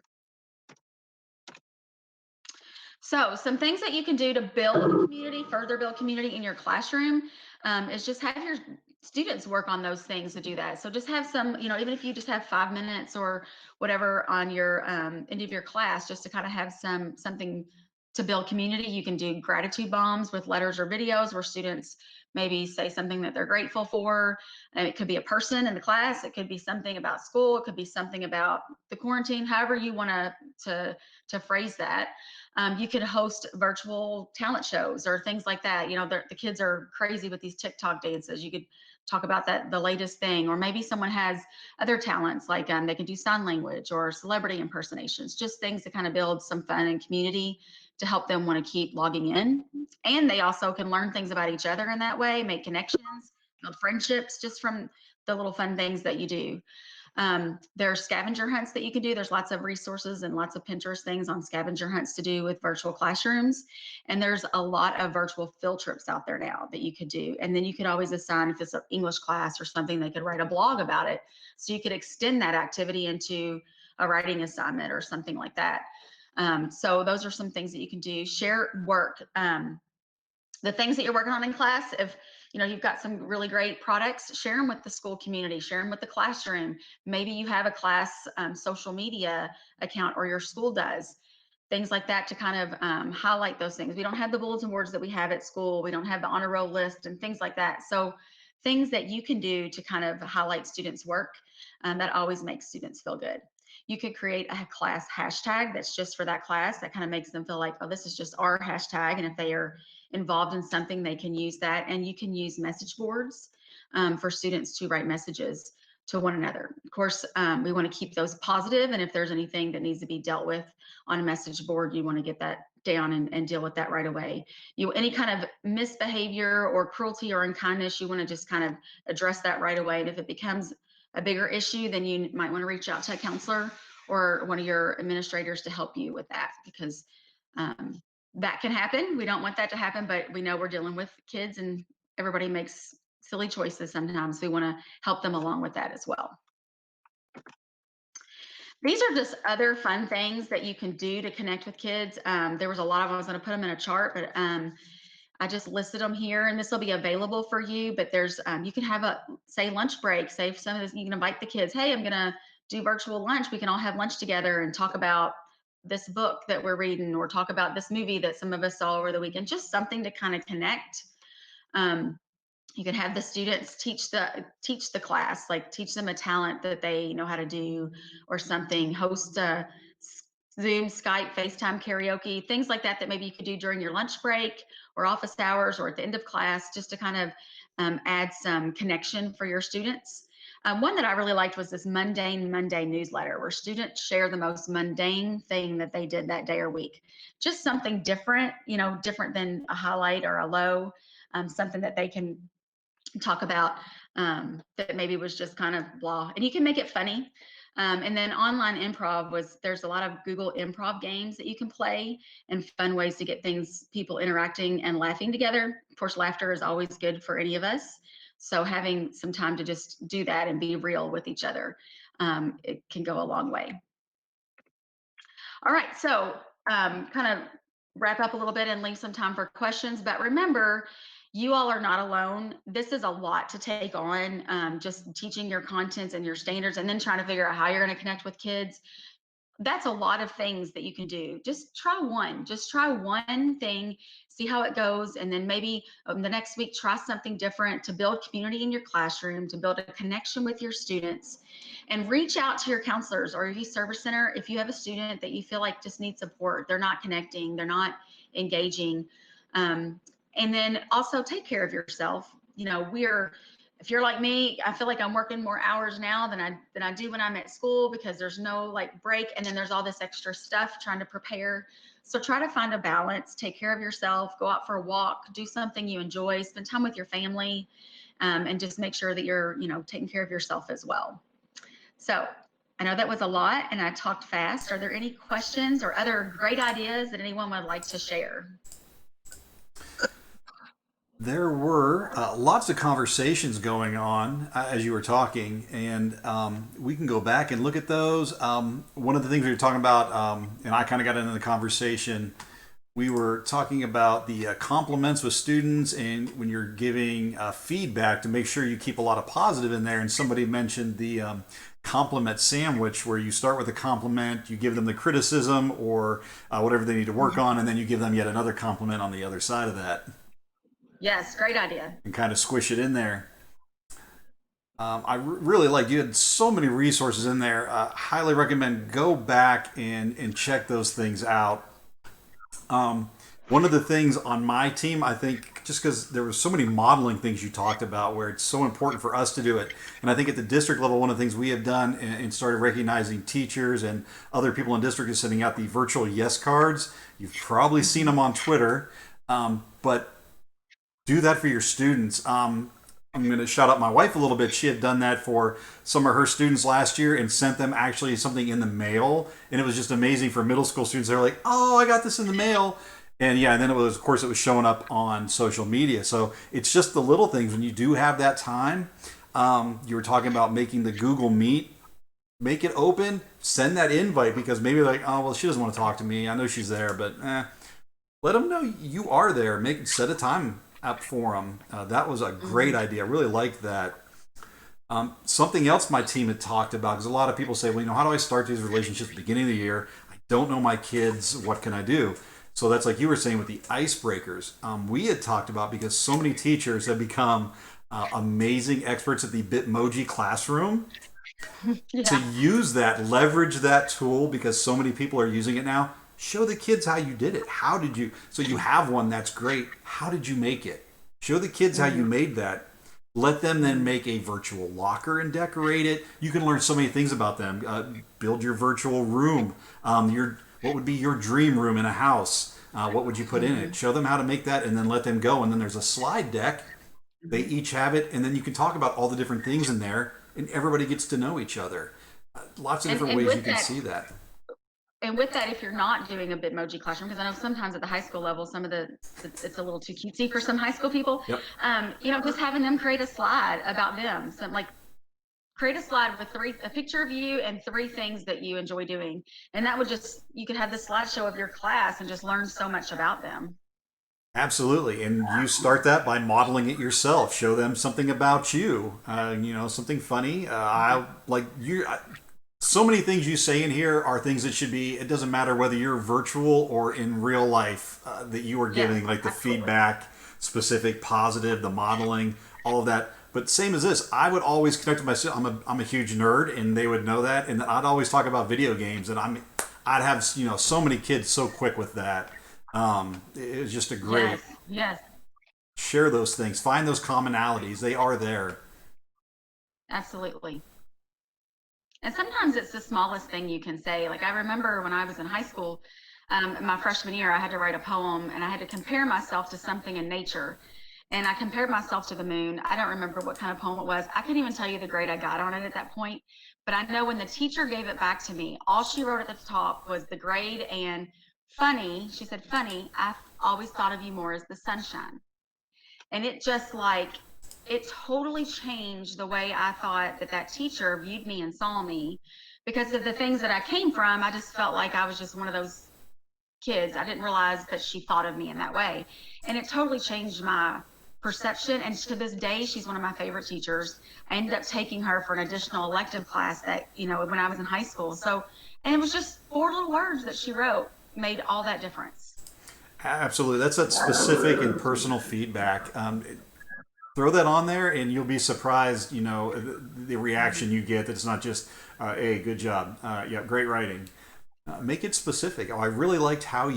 So some things that you can do to build community, further build community in your classroom, is just have your students work on those things to do that. So just have some, you know, even if you just have 5 minutes or whatever on your end of your class, just to kind of have something to build community. You can do gratitude bombs with letters or videos where students maybe say something that they're grateful for. And it could be a person in the class. It could be something about school. It could be something about the quarantine, however you want to phrase that. You could host virtual talent shows or things like that. You know, the kids are crazy with these TikTok dances. You could talk about that, the latest thing, or maybe someone has other talents, like they can do sign language or celebrity impersonations, just things to kind of build some fun and community to help them want to keep logging in. And they also can learn things about each other in that way, make connections, build friendships just from the little fun things that you do. There are scavenger hunts that you can do. There's lots of resources and lots of Pinterest things on scavenger hunts to do with virtual classrooms. And there's a lot of virtual field trips out there now that you could do. And then you could always assign, if it's an English class or something, they could write a blog about it. So you could extend that activity into a writing assignment or something like that. So those are some things that you can do. Share work. The things that you're working on in class, if you know you've got some really great products, share them with the school community, share them with the classroom. Maybe you have a class social media account, or your school does. Things like that to kind of highlight those things. We don't have the bulletin boards that we have at school. We don't have the honor roll list and things like that. So things that you can do to kind of highlight students' work, that always makes students feel good. You could create a class hashtag that's just for that class. That kind of makes them feel like, oh, this is just our hashtag. And if they are involved in something, they can use that. And you can use message boards for students to write messages to one another. Of course, we want to keep those positive. And if there's anything that needs to be dealt with on a message board, you want to get that down and deal with that right away. Any kind of misbehavior or cruelty or unkindness, you want to just kind of address that right away. And if it becomes a bigger issue, then you might want to reach out to a counselor or one of your administrators to help you with that, because that can happen. We don't want that to happen, but we know we're dealing with kids and everybody makes silly choices sometimes. We want to help them along with that as well. These are just other fun things that you can do to connect with kids. There was a lot of them. I was going to put them in a chart, but I just listed them here, and this will be available for you. But there's, you can have a, say, lunch break. Say if some of this, you can invite the kids. Hey, I'm going to do virtual lunch. We can all have lunch together and talk about this book that we're reading, or talk about this movie that some of us saw over the weekend. Just something to kind of connect. You can have the students teach the class, like teach them a talent that they know how to do or something. Host a Zoom, Skype, FaceTime karaoke, things like that, that maybe you could do during your lunch break or office hours or at the end of class, just to kind of add some connection for your students. One that I really liked was this Mundane Monday newsletter, where students share the most mundane thing that they did that day or week. Just something different, you know, different than a highlight or a low, something that they can talk about that maybe was just kind of blah. And you can make it funny. And then online improv there's a lot of Google improv games that you can play, and fun ways to get people interacting and laughing together. Of course, laughter is always good for any of us. So having some time to just do that and be real with each other, it can go a long way. All right, so kind of wrap up a little bit and leave some time for questions. But remember, you all are not alone. This is a lot to take on, just teaching your contents and your standards, and then trying to figure out how you're going to connect with kids. That's a lot of things that you can do. Just try one thing, see how it goes. And then maybe the next week, try something different to build community in your classroom, to build a connection with your students, and reach out to your counselors or your youth service center. If you have a student that you feel like just needs support, they're not connecting, they're not engaging. And then also take care of yourself. You know, if you're like me, I feel like I'm working more hours now than I do when I'm at school, because there's no like break, and then there's all this extra stuff trying to prepare. So try to find a balance, take care of yourself, go out for a walk, do something you enjoy, spend time with your family, and just make sure that you're, you know, taking care of yourself as well. So I know that was a lot and I talked fast. Are there any questions or other great ideas that anyone would like to share? There were lots of conversations going on as you were talking, and we can go back and look at those. One of the things we were talking about, and I kind of got into the conversation, we were talking about the compliments with students, and when you're giving feedback, to make sure you keep a lot of positive in there. And somebody mentioned the compliment sandwich, where you start with a compliment, you give them the criticism or whatever they need to work on, and then you give them yet another compliment on the other side of that. Yes, great idea. And kind of squish it in there. Really like, you had so many resources in there. Highly recommend go back and check those things out. One of the things on my team, I think, just because there were so many modeling things you talked about where it's so important for us to do it. And I think at the district level, one of the things we have done and started recognizing teachers and other people in district is sending out the virtual yes cards. You've probably seen them on Twitter, but do that for your students. I'm going to shout out my wife a little bit. She had done that for some of her students last year and sent them actually something in the mail. And it was just amazing for middle school students. They're like, oh, I got this in the mail. And yeah, and then it was, of course, it was showing up on social media. So it's just the little things when you do have that time. You were talking about making the Google Meet, make it open, send that invite, because maybe like, oh, well, she doesn't want to talk to me. I know she's there, but let them know you are there. Set a time up for them. That was a great idea. I really liked that. Something else my team had talked about, because a lot of people say, well, how do I start these relationships at the beginning of the year? I don't know my kids. What can I do? So that's like you were saying with the icebreakers. We had talked about, because so many teachers have become amazing experts at the Bitmoji classroom. Yeah. To use that, leverage that tool, because so many people are using it now. Show the kids how you did it. How did you? So you have one, that's great. How did you make it? Show the kids how you made that. Let them then make a virtual locker and decorate it. You can learn so many things about them. Build your virtual room. What would be your dream room in a house? What would you put in it? Show them how to make that, and then let them go. And then there's a slide deck. They each have it, and then you can talk about all the different things in there, and everybody gets to know each other. Lots of different ways you can see that. And with that, if you're not doing a Bitmoji classroom, because I know sometimes at the high school level, it's a little too cutesy for some high school people. Yep. Just having them create a slide about them. So create a slide with a picture of you and 3 things that you enjoy doing. And that would you could have the slideshow of your class and just learn so much about them. Absolutely. And you start that by modeling it yourself. Show them something about you, something funny. So many things you say in here are things that should be, it doesn't matter whether you're virtual or in real life, that you are giving, like the absolutely. feedback, specific, positive, the modeling, all of that. But same as this, I would always connect with myself. I'm a huge nerd, and they would know that. And I'd always talk about video games, and I'd have, so many kids so quick with that. It was just a great, Yes. Share those things, find those commonalities. They are there. Absolutely. And sometimes it's the smallest thing you can say. Like I remember when I was in high school, my freshman year, I had to write a poem, and I had to compare myself to something in nature. And I compared myself to the moon. I don't remember what kind of poem it was. I can't even tell you the grade I got on it at that point. But I know when the teacher gave it back to me, all she wrote at the top was the grade and funny. She said, funny, I've always thought of you more as the sunshine. And it just it totally changed the way I thought that teacher viewed me and saw me, because of the things that I came from. I just felt like I was just one of those kids. I didn't realize that she thought of me in that way. And it totally changed my perception. And to this day, she's one of my favorite teachers. I ended up taking her for an additional elective class that, when I was in high school. So, and it was just 4 little words that she wrote made all that difference. Absolutely. That's that specific and personal feedback. Throw that on there, and you'll be surprised, the reaction you get. That it's not just, hey, good job. Yeah, great writing. Make it specific. Oh, I really liked how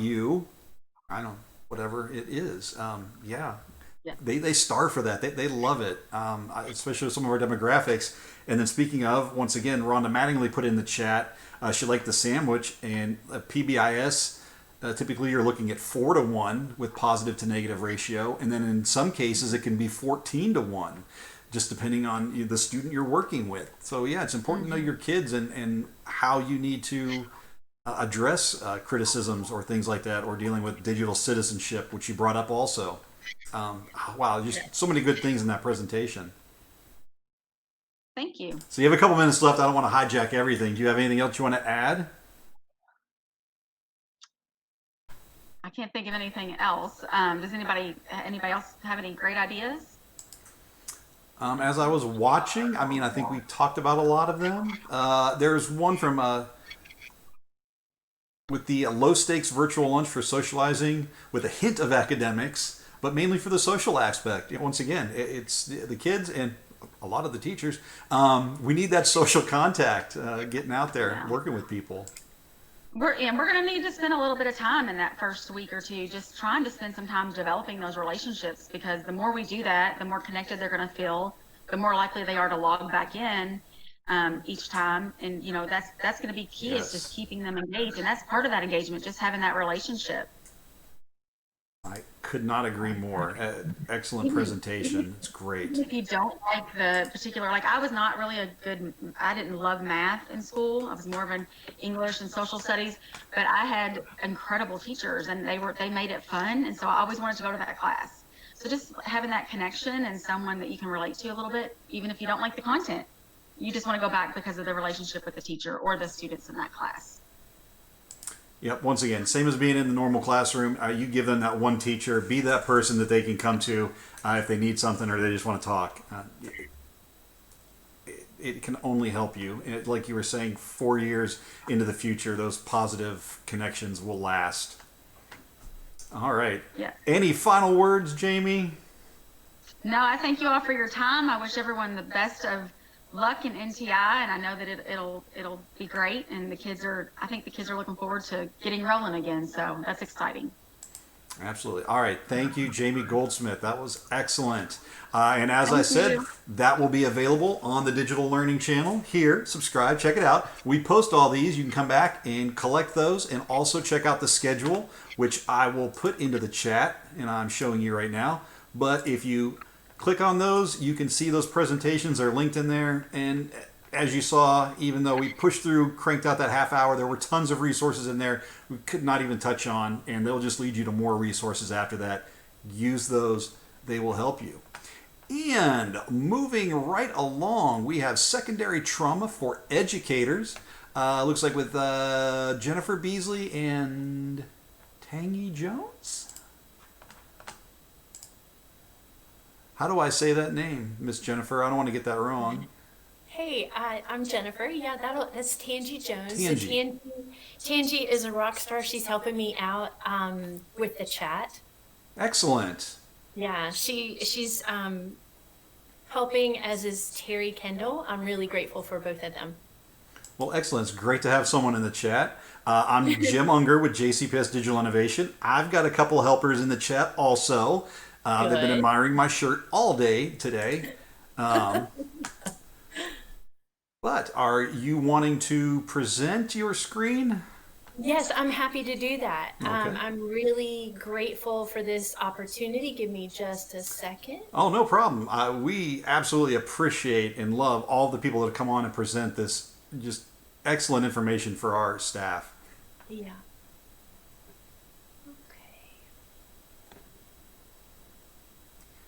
whatever it is. Yeah. They starve for that. They love it, especially with some of our demographics. And then speaking of, once again, Rhonda Mattingly put in the chat, she liked the sandwich, and PBIS. Typically, you're looking at 4-to-1 with positive to negative ratio, and then in some cases it can be 14-to-1. just depending on the student you're working with. So yeah, it's important to know your kids and how you need to address criticisms or things like that, or dealing with digital citizenship, which you brought up also. Wow, just so many good things in that presentation. Thank you. So you have a couple minutes left. I don't want to hijack everything. Do you have anything else you want to add? I can't think of anything else. Does anybody else have any great ideas? As I was watching, I mean, I think we talked about a lot of them. There's one from with the low stakes virtual lunch for socializing with a hint of academics, but mainly for the social aspect. Once again, it's the kids and a lot of the teachers. We need that social contact, getting out there, working with people. We're going to need to spend a little bit of time in that first week or two, just trying to spend some time developing those relationships, because the more we do that, the more connected they're going to feel, the more likely they are to log back in each time. And, you know, that's going to be key. Yes. Is just keeping them engaged. And that's part of that engagement, just having that relationship. I could not agree more. Excellent presentation. It's great. If you don't like the particular, like I was not really I didn't love math in school. I was more of an English and social studies, but I had incredible teachers and they made it fun. And so I always wanted to go to that class. So just having that connection and someone that you can relate to a little bit, even if you don't like the content, you just want to go back because of the relationship with the teacher or the students in that class. Yep. Once again, same as being in the normal classroom. You give them that one teacher. Be that person that they can come to if they need something or they just want to talk. It can only help you. And like you were saying, 4 years into the future, those positive connections will last. All right. Yeah. Any final words, Jamie? No, I thank you all for your time. I wish everyone the best of luck in NTI, and I know that it'll be great. And I think the kids are looking forward to getting rolling again. So that's exciting. Absolutely. All right. Thank you, Jamie Goldsmith. That was excellent. And as I said, that will be available on the Digital Learning channel here. Subscribe, check it out. We post all these. You can come back and collect those, and also check out the schedule, which I will put into the chat, and I'm showing you right now. But if you click on those, you can see those presentations are linked in there. And as you saw, even though we pushed through, cranked out that half hour, there were tons of resources in there we could not even touch on, and they'll just lead you to more resources after that. Use those. They will help you. And moving right along, we have secondary trauma for educators. Looks like with Jennifer Beasley and Tangy Jones. How do I say that name, Miss Jennifer? I don't want to get that wrong. Hey, I'm Jennifer. Yeah, that's Tangy Jones. Tangy. So Tangy is a rock star. She's helping me out with the chat. Excellent. Yeah, she's helping, as is Terry Kendall. I'm really grateful for both of them. Well, excellent. It's great to have someone in the chat. I'm Jim Unger with JCPS Digital Innovation. I've got a couple of helpers in the chat also. They've been admiring my shirt all day today. But are you wanting to present your screen? Yes, I'm happy to do that. Okay. I'm really grateful for this opportunity. Give me just a second. Oh, no problem. We absolutely appreciate and love all the people that come on and present this just excellent information for our staff. Yeah. Okay.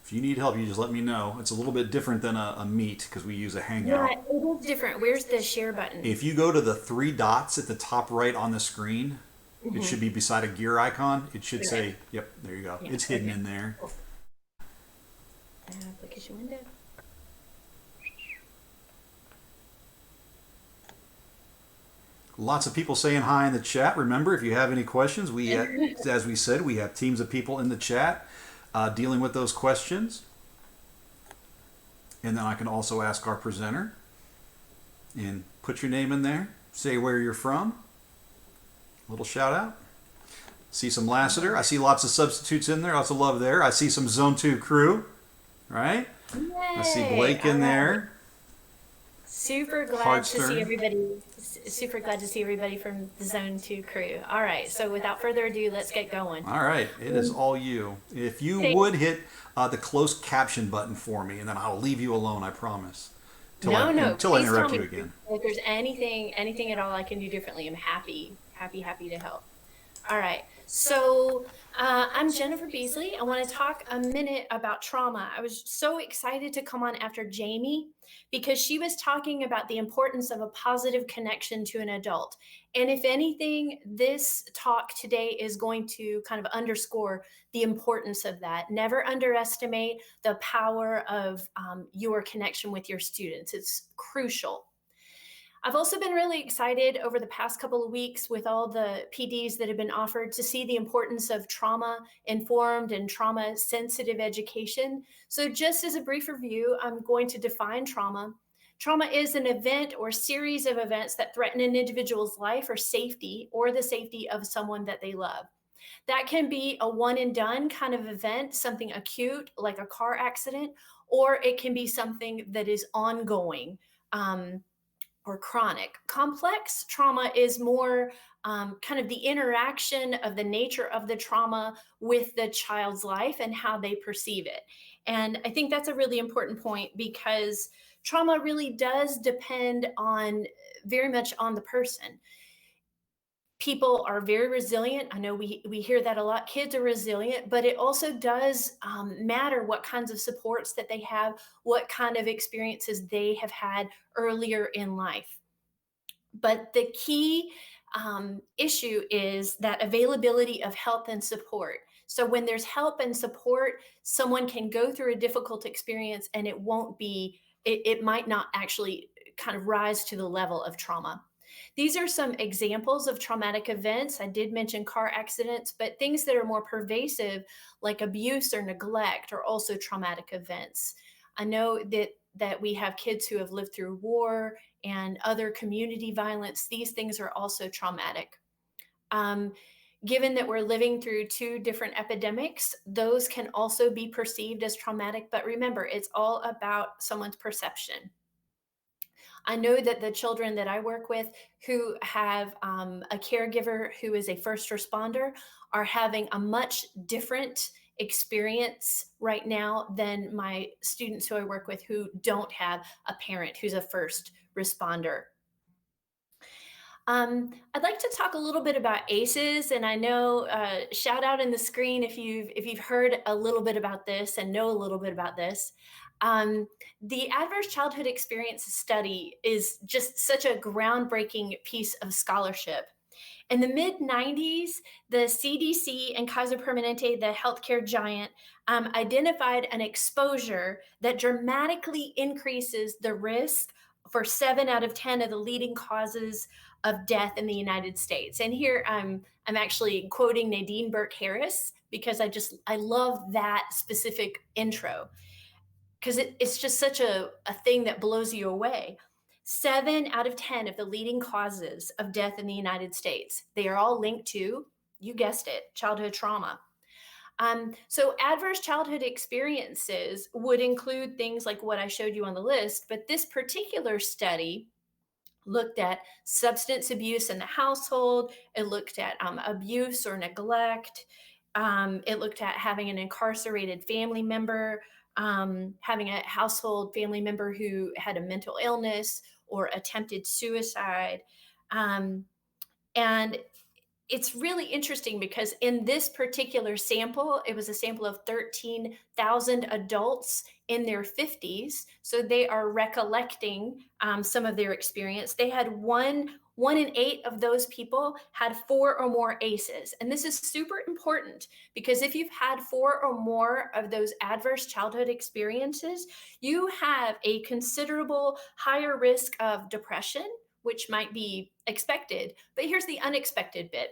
If you need help, you just let me know. It's a little bit different than a Meet because we use a Hangout. Yeah, it is different. Where's the share button? If you go to the 3 dots at the top right on the screen, it should be beside a gear icon. It should say, yep, there you go. Yeah, It's hidden okay. in there. Application window. Lots of people saying hi in the chat. Remember, if you have any questions, as we said, we have teams of people in the chat dealing with those questions. And then I can also ask our presenter and put your name in there, say where you're from. A little shout out. See some Lassiter. I see lots of substitutes in there. Lots of love there. I see some Zone 2 crew, right? I see Yay, Blake in all right. there. Super glad Hard to stern. see everybody. Super glad to see everybody from the Zone 2 crew. All right, so without further ado, let's get going. All right, it is all you. If you Hey. would hit the closed caption button for me, and then I'll leave you alone, I promise. Until I Please interrupt tell you me again. if there's anything at all I can do differently. I'm happy to help. All right. So I'm Jennifer Beasley. I want to talk a minute about trauma. I was so excited to come on after Jamie because she was talking about the importance of a positive connection to an adult. And if anything, this talk today is going to kind of underscore the importance of that. Never underestimate the power of your connection with your students. It's crucial. I've also been really excited over the past couple of weeks with all the PDs that have been offered to see the importance of trauma informed and trauma sensitive education. So just as a brief review, I'm going to define trauma. Trauma is an event or series of events that threaten an individual's life or safety or the safety of someone that they love. That can be a one and done kind of event, something acute like a car accident, or it can be something that is ongoing. Or chronic. Complex trauma is more kind of the interaction of the nature of the trauma with the child's life and how they perceive it. And I think that's a really important point because trauma really does depend on very much on the person. People are very resilient. I know we hear that a lot. Kids are resilient, but it also does matter what kinds of supports that they have, what kind of experiences they have had earlier in life. But the key issue is that availability of help and support. So when there's help and support, someone can go through a difficult experience and it might not actually kind of rise to the level of trauma. These are some examples of traumatic events. I did mention car accidents, but things that are more pervasive, like abuse or neglect, are also traumatic events. I know that we have kids who have lived through war and other community violence. These things are also traumatic. Given that we're living through two different epidemics, those can also be perceived as traumatic. But remember, it's all about someone's perception. I know that the children that I work with who have a caregiver who is a first responder are having a much different experience right now than my students who I work with who don't have a parent who's a first responder. I'd like to talk a little bit about ACEs, and I know shout out in the screen if you've heard a little bit about this and know a little bit about this. The Adverse Childhood Experience Study is just such a groundbreaking piece of scholarship. In the mid-90s, the CDC and Kaiser Permanente, the healthcare giant, identified an exposure that dramatically increases the risk for 7 out of 10 of the leading causes of death in the United States. And here I'm actually quoting Nadine Burke Harris because I love that specific intro because it's just such a thing that blows you away. 7 out of 10 of the leading causes of death in the United States, they are all linked to, you guessed it, childhood trauma. So adverse childhood experiences would include things like what I showed you on the list, but this particular study looked at substance abuse in the household. It looked at abuse or neglect. It looked at having an incarcerated family member, having a household family member who had a mental illness or attempted suicide. And it's really interesting because in this particular sample, it was a sample of 13,000 adults in their 50s. So they are recollecting some of their experience. They had one in 8 of those people had 4 or more ACEs. And this is super important because if you've had 4 or more of those adverse childhood experiences, you have a considerable higher risk of depression, which might be expected. But here's the unexpected bit.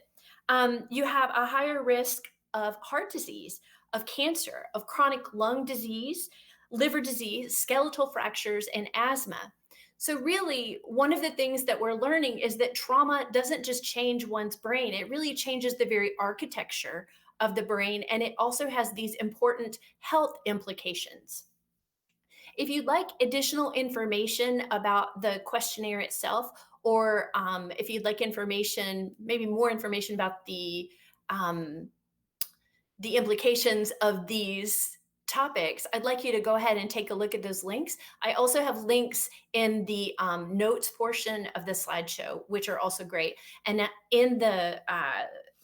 You have a higher risk of heart disease, of cancer, of chronic lung disease, liver disease, skeletal fractures, and asthma. So really, one of the things that we're learning is that trauma doesn't just change one's brain. It really changes the very architecture of the brain, and it also has these important health implications. If you'd like additional information about the questionnaire itself, or if you'd like information, maybe more information about the implications of these topics, I'd like you to go ahead and take a look at those links. I also have links in the notes portion of the slideshow, which are also great. And in the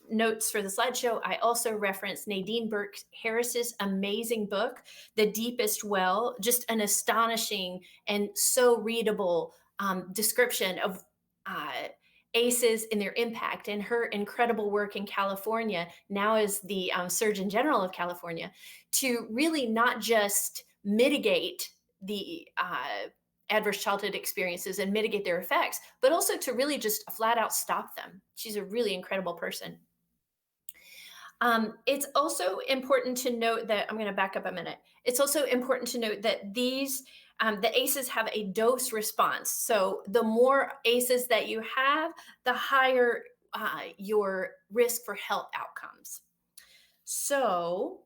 notes for the slideshow, I also reference Nadine Burke Harris's amazing book, The Deepest Well, just an astonishing and so readable description of ACEs and their impact, and her incredible work in California, now as the Surgeon General of California, to really not just mitigate the adverse childhood experiences and mitigate their effects, but also to really just flat out stop them. She's a really incredible person. It's also important to note that, I'm going to back up a minute. It's also important to note that the ACEs have a dose response. So the more ACEs that you have, the higher your risk for health outcomes. So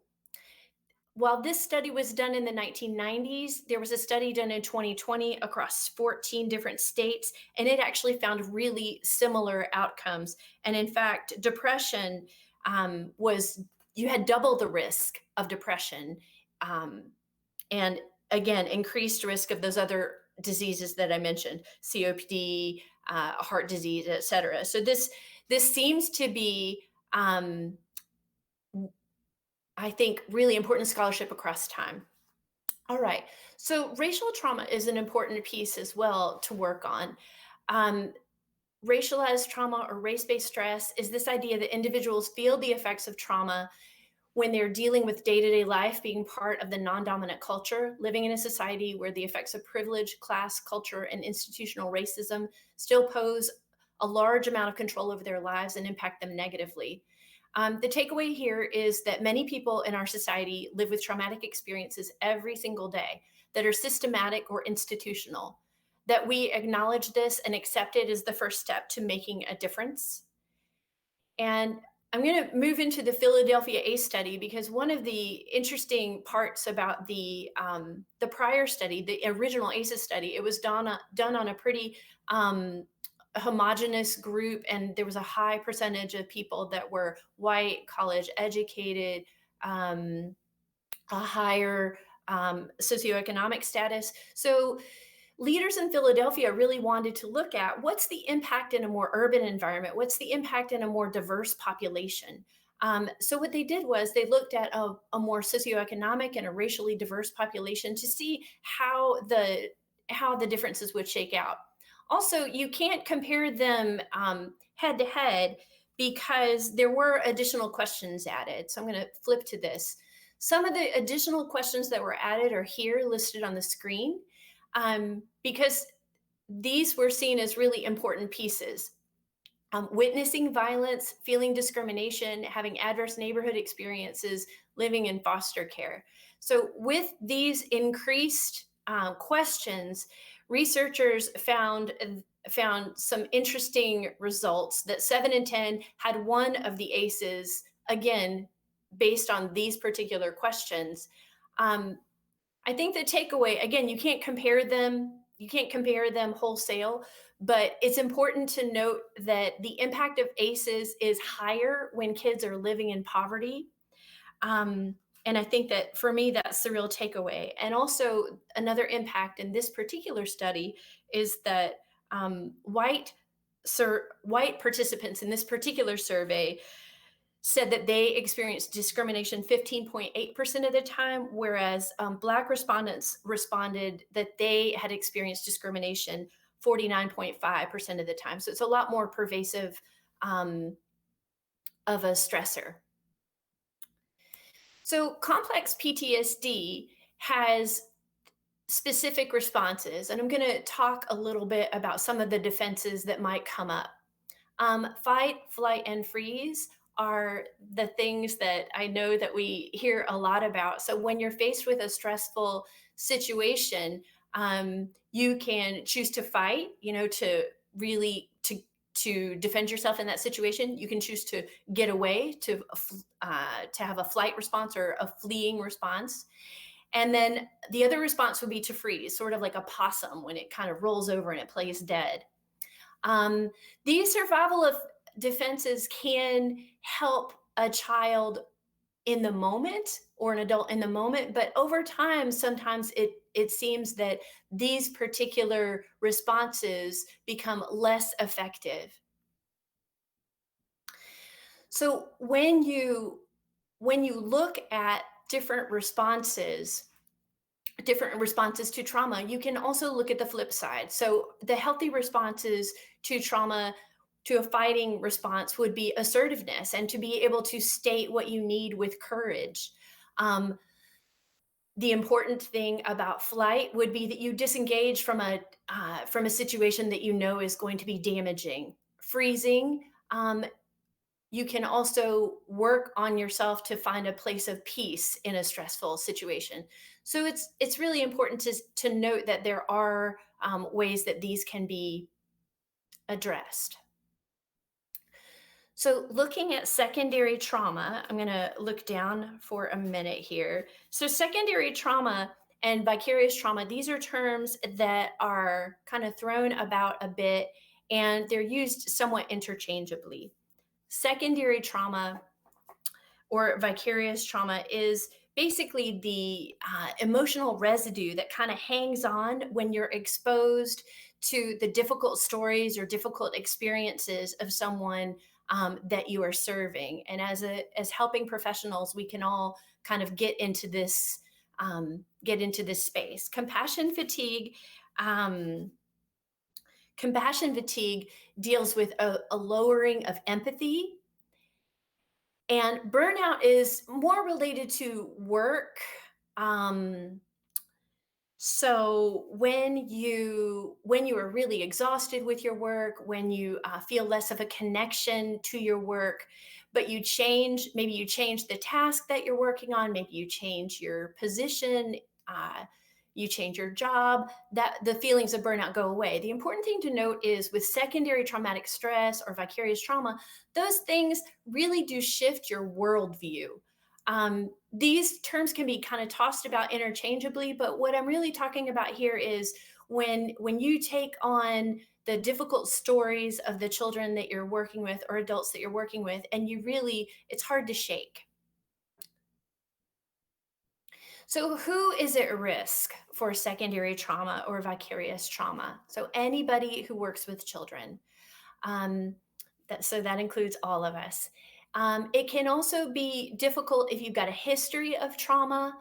while this study was done in the 1990s, there was a study done in 2020 across 14 different states, and it actually found really similar outcomes. And in fact, depression you had double the risk of depression, and again, increased risk of those other diseases that I mentioned, COPD, heart disease, et cetera. So this seems to be, I think, really important scholarship across time. All right, so racial trauma is an important piece as well to work on. Racialized trauma or race-based stress is this idea that individuals feel the effects of trauma when they're dealing with day-to-day life, being part of the non-dominant culture, living in a society where the effects of privilege, class, culture, and institutional racism still pose a large amount of control over their lives and impact them negatively. The takeaway here is that many people in our society live with traumatic experiences every single day that are systematic or institutional. That we acknowledge this and accept it is the first step to making a difference. And I'm going to move into the Philadelphia ACE study, because one of the interesting parts about the prior study, the original ACEs study, it was done on a pretty homogenous group, and there was a high percentage of people that were white, college educated, a higher socioeconomic status. So leaders in Philadelphia really wanted to look at what's the impact in a more urban environment, what's the impact in a more diverse population. So what they did was they looked at a more socioeconomic and a racially diverse population to see how the differences would shake out. Also, you can't compare them head to head because there were additional questions added. So I'm going to flip to this. Some of the additional questions that were added are here listed on the screen. Because these were seen as really important pieces. Witnessing violence, feeling discrimination, having adverse neighborhood experiences, living in foster care. So with these increased questions, researchers found some interesting results that 7 in 10 had one of the ACEs, again, based on these particular questions. I think the takeaway, again, you can't compare them wholesale, but it's important to note that the impact of ACEs is higher when kids are living in poverty. And I think that for me, that's the real takeaway. And also another impact in this particular study is that white participants in this particular survey said that they experienced discrimination 15.8% of the time, whereas Black respondents responded that they had experienced discrimination 49.5% of the time. So it's a lot more pervasive of a stressor. So complex PTSD has specific responses, and I'm going to talk a little bit about some of the defenses that might come up. Fight, flight, and freeze are the things that I know that we hear a lot about. So when you're faced with a stressful situation, you can choose to fight, to really to defend yourself in that situation. You can choose to get away, to have a flight response or a fleeing response. And then the other response would be to freeze, sort of like a possum when it kind of rolls over and it plays dead. These survival of defenses can help a child in the moment or an adult in the moment, but over time, sometimes it seems that these particular responses become less effective. So when you look at different responses to trauma, you can also look at the flip side. So the healthy responses to trauma, to a fighting response, would be assertiveness and to be able to state what you need with courage. The important thing about flight would be that you disengage from a situation that you know is going to be damaging. Freezing, you can also work on yourself to find a place of peace in a stressful situation. So it's really important to note that there are ways that these can be addressed. So looking at secondary trauma, I'm going to look down for a minute here. So secondary trauma and vicarious trauma, these are terms that are kind of thrown about a bit, and they're used somewhat interchangeably. Secondary trauma or vicarious trauma is basically the emotional residue that kind of hangs on when you're exposed to the difficult stories or difficult experiences of someone that you are serving. And as helping professionals, we can all kind of get into this space. Compassion fatigue deals with a lowering of empathy. And burnout is more related to work. So when you are really exhausted with your work, when you feel less of a connection to your work, but maybe you change the task that you're working on, maybe you change your position, you change your job, that the feelings of burnout go away. The important thing to note is with secondary traumatic stress or vicarious trauma, those things really do shift your worldview. These terms can be kind of tossed about interchangeably, but what I'm really talking about here is when you take on the difficult stories of the children that you're working with or adults that you're working with, and it's hard to shake. So who is at risk for secondary trauma or vicarious trauma? So anybody who works with children. So that includes all of us. It can also be difficult if you've got a history of trauma.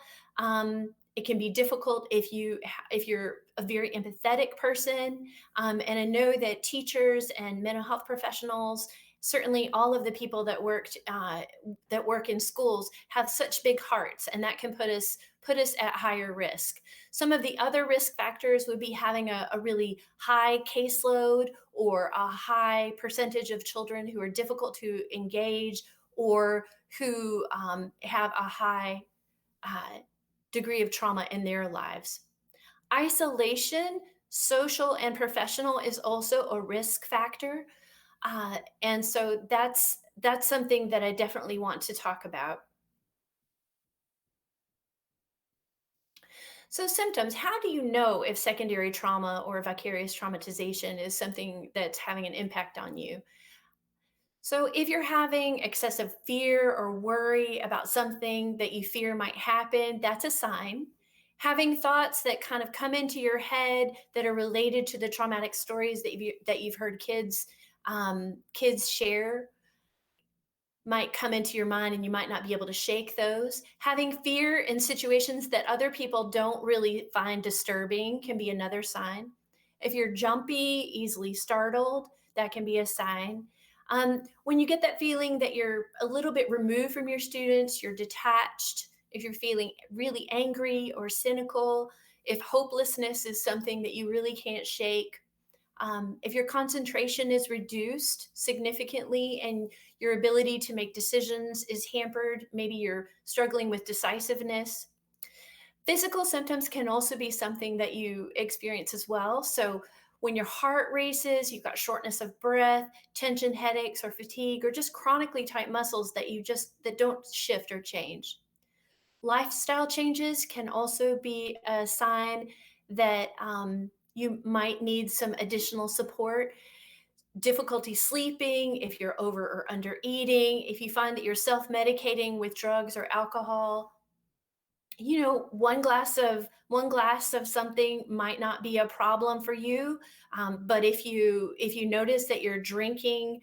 It can be difficult if you're a very empathetic person. And I know that teachers and mental health professionals, certainly all of the people that work in schools, have such big hearts, and that can put us at higher risk. Some of the other risk factors would be having a really high caseload or a high percentage of children who are difficult to engage or who have a high degree of trauma in their lives. Isolation, social and professional, is also a risk factor. And so that's something that I definitely want to talk about. So symptoms, how do you know if secondary trauma or vicarious traumatization is something that's having an impact on you? So if you're having excessive fear or worry about something that you fear might happen, that's a sign. Having thoughts that kind of come into your head that are related to the traumatic stories that you've heard kids share might come into your mind, and you might not be able to shake those. Having fear in situations that other people don't really find disturbing can be another sign. If you're jumpy, easily startled, that can be a sign. When you get that feeling that you're a little bit removed from your students, you're detached, if you're feeling really angry or cynical, if hopelessness is something that you really can't shake, if your concentration is reduced significantly and your ability to make decisions is hampered, maybe you're struggling with decisiveness. Physical symptoms can also be something that you experience as well. So when your heart races, you've got shortness of breath, tension headaches or fatigue, or just chronically tight muscles that don't shift or change. Lifestyle changes can also be a sign that you might need some additional support. Difficulty sleeping, if you're over or under eating, if you find that you're self medicating with drugs or alcohol, one glass of something might not be a problem for you, but if you notice that you're drinking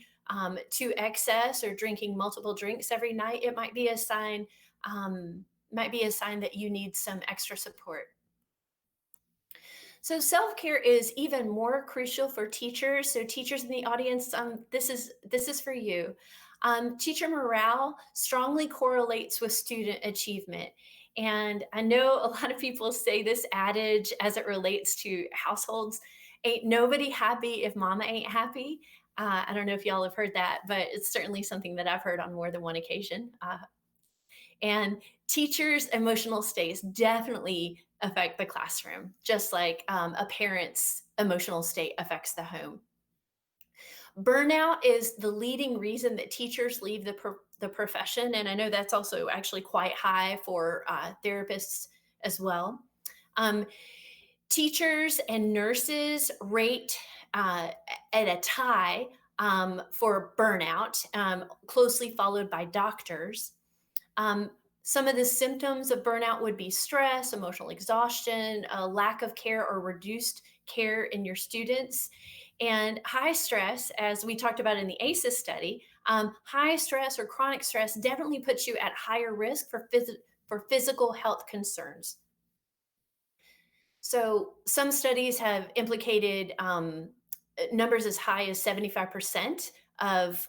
to excess or drinking multiple drinks every night, it might be a sign that you need some extra support. So self-care is even more crucial for teachers. So teachers in the audience, this is for you. Teacher morale strongly correlates with student achievement. And I know a lot of people say this adage as it relates to households: ain't nobody happy if mama ain't happy. I don't know if y'all have heard that, but it's certainly something that I've heard on more than one occasion. And teachers' emotional states definitely affect the classroom, just like a parent's emotional state affects the home. Burnout is the leading reason that teachers leave the profession. And I know that's also actually quite high for therapists as well. Um, Teachers and nurses rate at a tie for burnout, closely followed by doctors. Um, some of the symptoms of burnout would be stress, emotional exhaustion, a lack of care or reduced care in your students, and high stress, as we talked about in the ACEs study. High stress or chronic stress definitely puts you at higher risk for physical health concerns. So some studies have implicated numbers as high as 75% of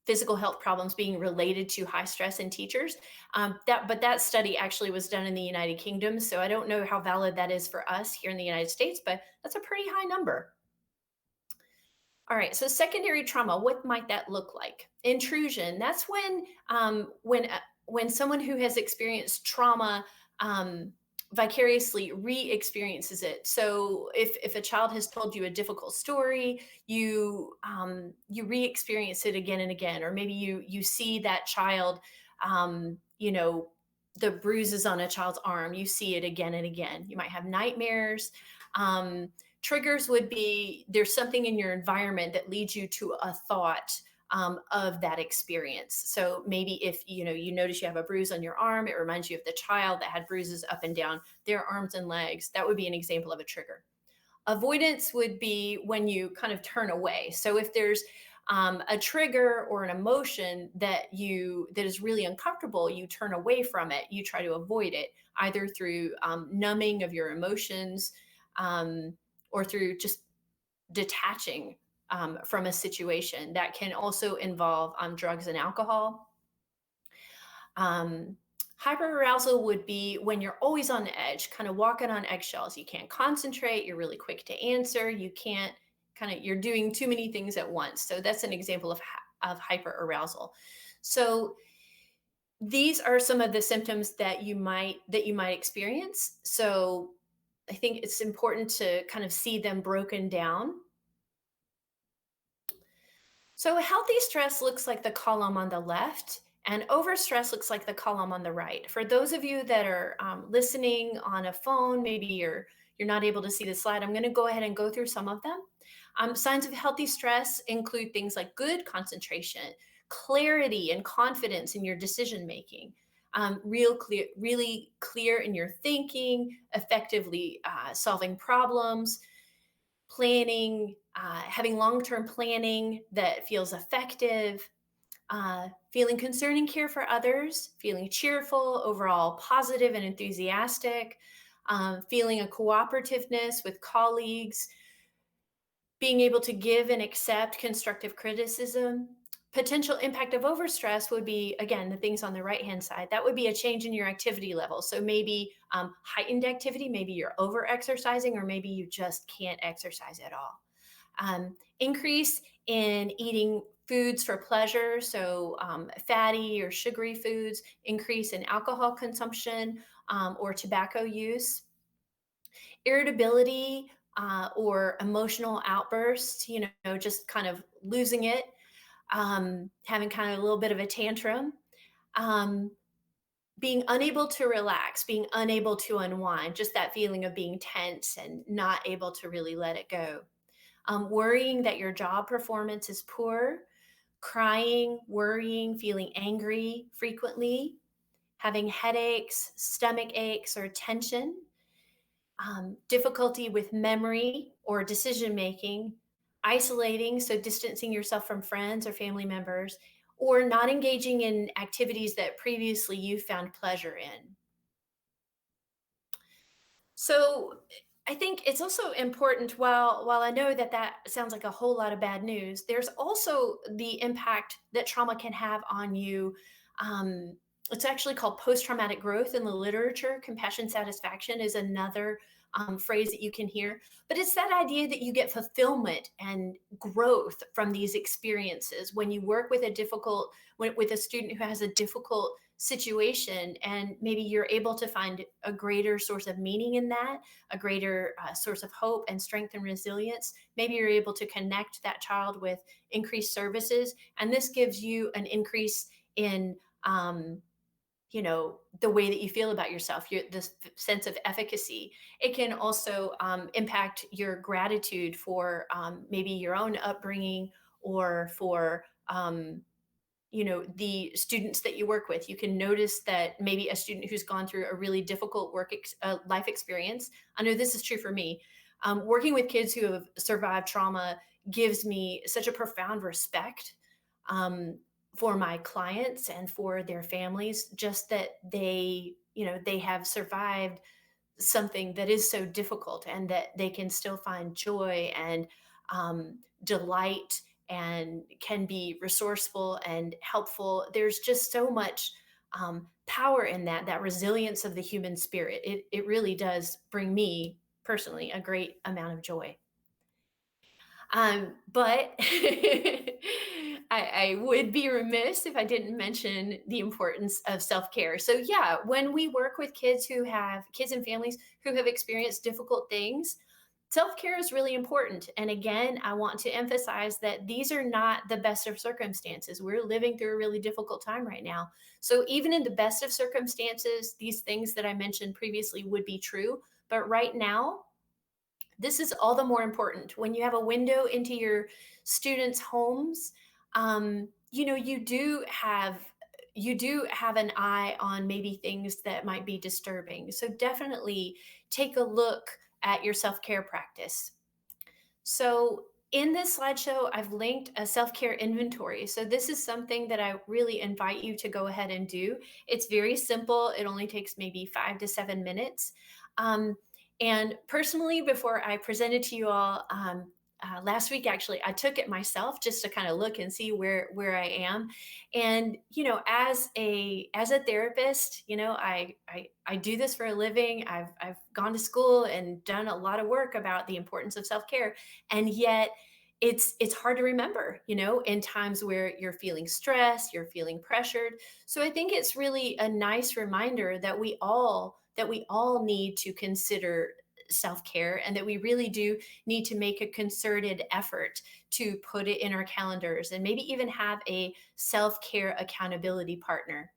physical health problems being related to high stress in teachers. But that study actually was done in the United Kingdom, so I don't know how valid that is for us here in the United States, but that's a pretty high number. All right, so secondary trauma, what might that look like? Intrusion, that's when someone who has experienced trauma vicariously re-experiences it. So if a child has told you a difficult story, you re-experience it again and again, or maybe you see that child, the bruises on a child's arm, you see it again and again. You might have nightmares. Triggers would be there's something in your environment that leads you to a thought of that experience. So maybe if you notice you have a bruise on your arm, it reminds you of the child that had bruises up and down their arms and legs. That would be an example of a trigger. Avoidance would be when you kind of turn away. So if there's a trigger or an emotion that is really uncomfortable, you turn away from it. You try to avoid it either through numbing of your emotions or through just detaching from a situation. That can also involve drugs and alcohol. Hyperarousal would be when you're always on the edge, kind of walking on eggshells. You can't concentrate. You're really quick to answer. You're doing too many things at once. So that's an example of hyperarousal. So these are some of the symptoms that you might experience. So I think it's important to kind of see them broken down. So healthy stress looks like the column on the left, and overstress looks like the column on the right. For those of you that are listening on a phone, maybe you're not able to see the slide, I'm going to go ahead and go through some of them. Signs of healthy stress include things like good concentration, clarity and confidence in your decision making, really clear in your thinking, effectively solving problems, planning, having long-term planning that feels effective, feeling concern and care for others, feeling cheerful, overall positive and enthusiastic, feeling a cooperativeness with colleagues, being able to give and accept constructive criticism. Potential impact of overstress would be, again, the things on the right-hand side. That would be a change in your activity level. So maybe heightened activity, maybe you're over-exercising, or maybe you just can't exercise at all. Increase in eating foods for pleasure, so fatty or sugary foods, increase in alcohol consumption or tobacco use. Irritability or emotional outbursts, just kind of losing it, having kind of a little bit of a tantrum. being unable to relax, being unable to unwind, just that feeling of being tense and not able to really let it go. Worrying that your job performance is poor, crying, worrying, feeling angry frequently, having headaches, stomach aches, or tension, difficulty with memory or decision making, isolating, so distancing yourself from friends or family members, or not engaging in activities that previously you found pleasure in. So I think it's also important, while I know that that sounds like a whole lot of bad news, there's also the impact that trauma can have on you. Um, it's actually called post-traumatic growth in the literature. Compassion satisfaction is another phrase that you can hear, but it's that idea that you get fulfillment and growth from these experiences when you work with with a student who has a difficult situation, and maybe you're able to find a greater source of meaning in that, a greater source of hope and strength and resilience. Maybe you're able to connect that child with increased services, and this gives you an increase in the way that you feel about yourself, this sense of efficacy. It can also impact your gratitude for maybe your own upbringing, or for the students that you work with. You can notice that maybe a student who's gone through a really difficult life experience. I know this is true for me. Working with kids who have survived trauma gives me such a profound respect um, for my clients and for their families, just that they have survived something that is so difficult, and that they can still find joy and delight, and can be resourceful and helpful. There's just so much power in that resilience of the human spirit. It really does bring me personally a great amount of joy. But I would be remiss if I didn't mention the importance of self care. So, yeah, when we work with kids and families who have experienced difficult things, self care is really important. And again, I want to emphasize that these are not the best of circumstances. We're living through a really difficult time right now. So, even in the best of circumstances, these things that I mentioned previously would be true. But right now, this is all the more important when you have a window into your students' homes. You do have an eye on maybe things that might be disturbing. So definitely take a look at your self-care practice. So in this slideshow, I've linked a self-care inventory. So this is something that I really invite you to go ahead and do. It's very simple. It only takes maybe 5 to 7 minutes. And personally, before I presented to you all last week, actually, I took it myself just to kind of look and see where I am. And as a therapist, I do this for a living. I've gone to school and done a lot of work about the importance of self care, and yet it's hard to remember, in times where you're feeling stressed, you're feeling pressured. So I think it's really a nice reminder that we all need to consider self-care, and that we really do need to make a concerted effort to put it in our calendars, and maybe even have a self-care accountability partner.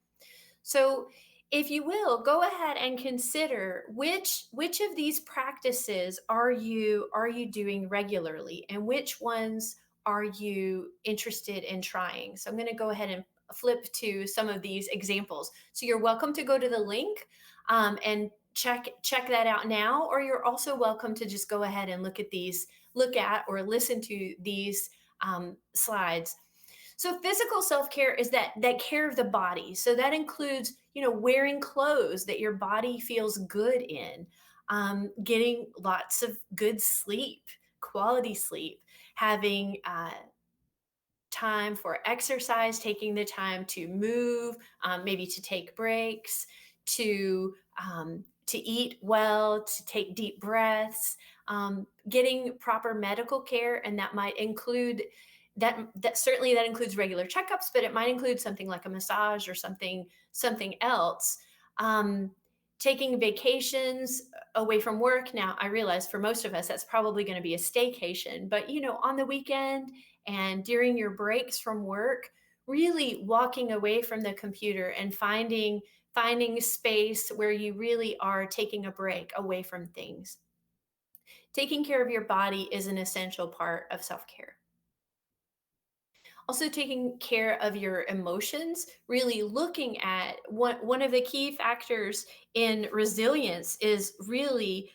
So if you will, go ahead and consider which of these practices are you doing regularly, and which ones are you interested in trying. So I'm going to go ahead and flip to some of these examples. So you're welcome to go to the link and check that out now, or you're also welcome to just go ahead and look at or listen to these slides. So physical self-care is that care of the body. So that includes, wearing clothes that your body feels good in, getting lots of good sleep, quality sleep, having time for exercise, taking the time to move, maybe to take breaks, to eat well, to take deep breaths, getting proper medical care, and that might include that includes regular checkups, but it might include something like a massage or something else. Taking vacations away from work. Now, I realize for most of us that's probably going to be a staycation, but on the weekend and during your breaks from work, really walking away from the computer and finding space where you really are taking a break away from things. Taking care of your body is an essential part of self-care. Also taking care of your emotions, really looking at one of the key factors in resilience is really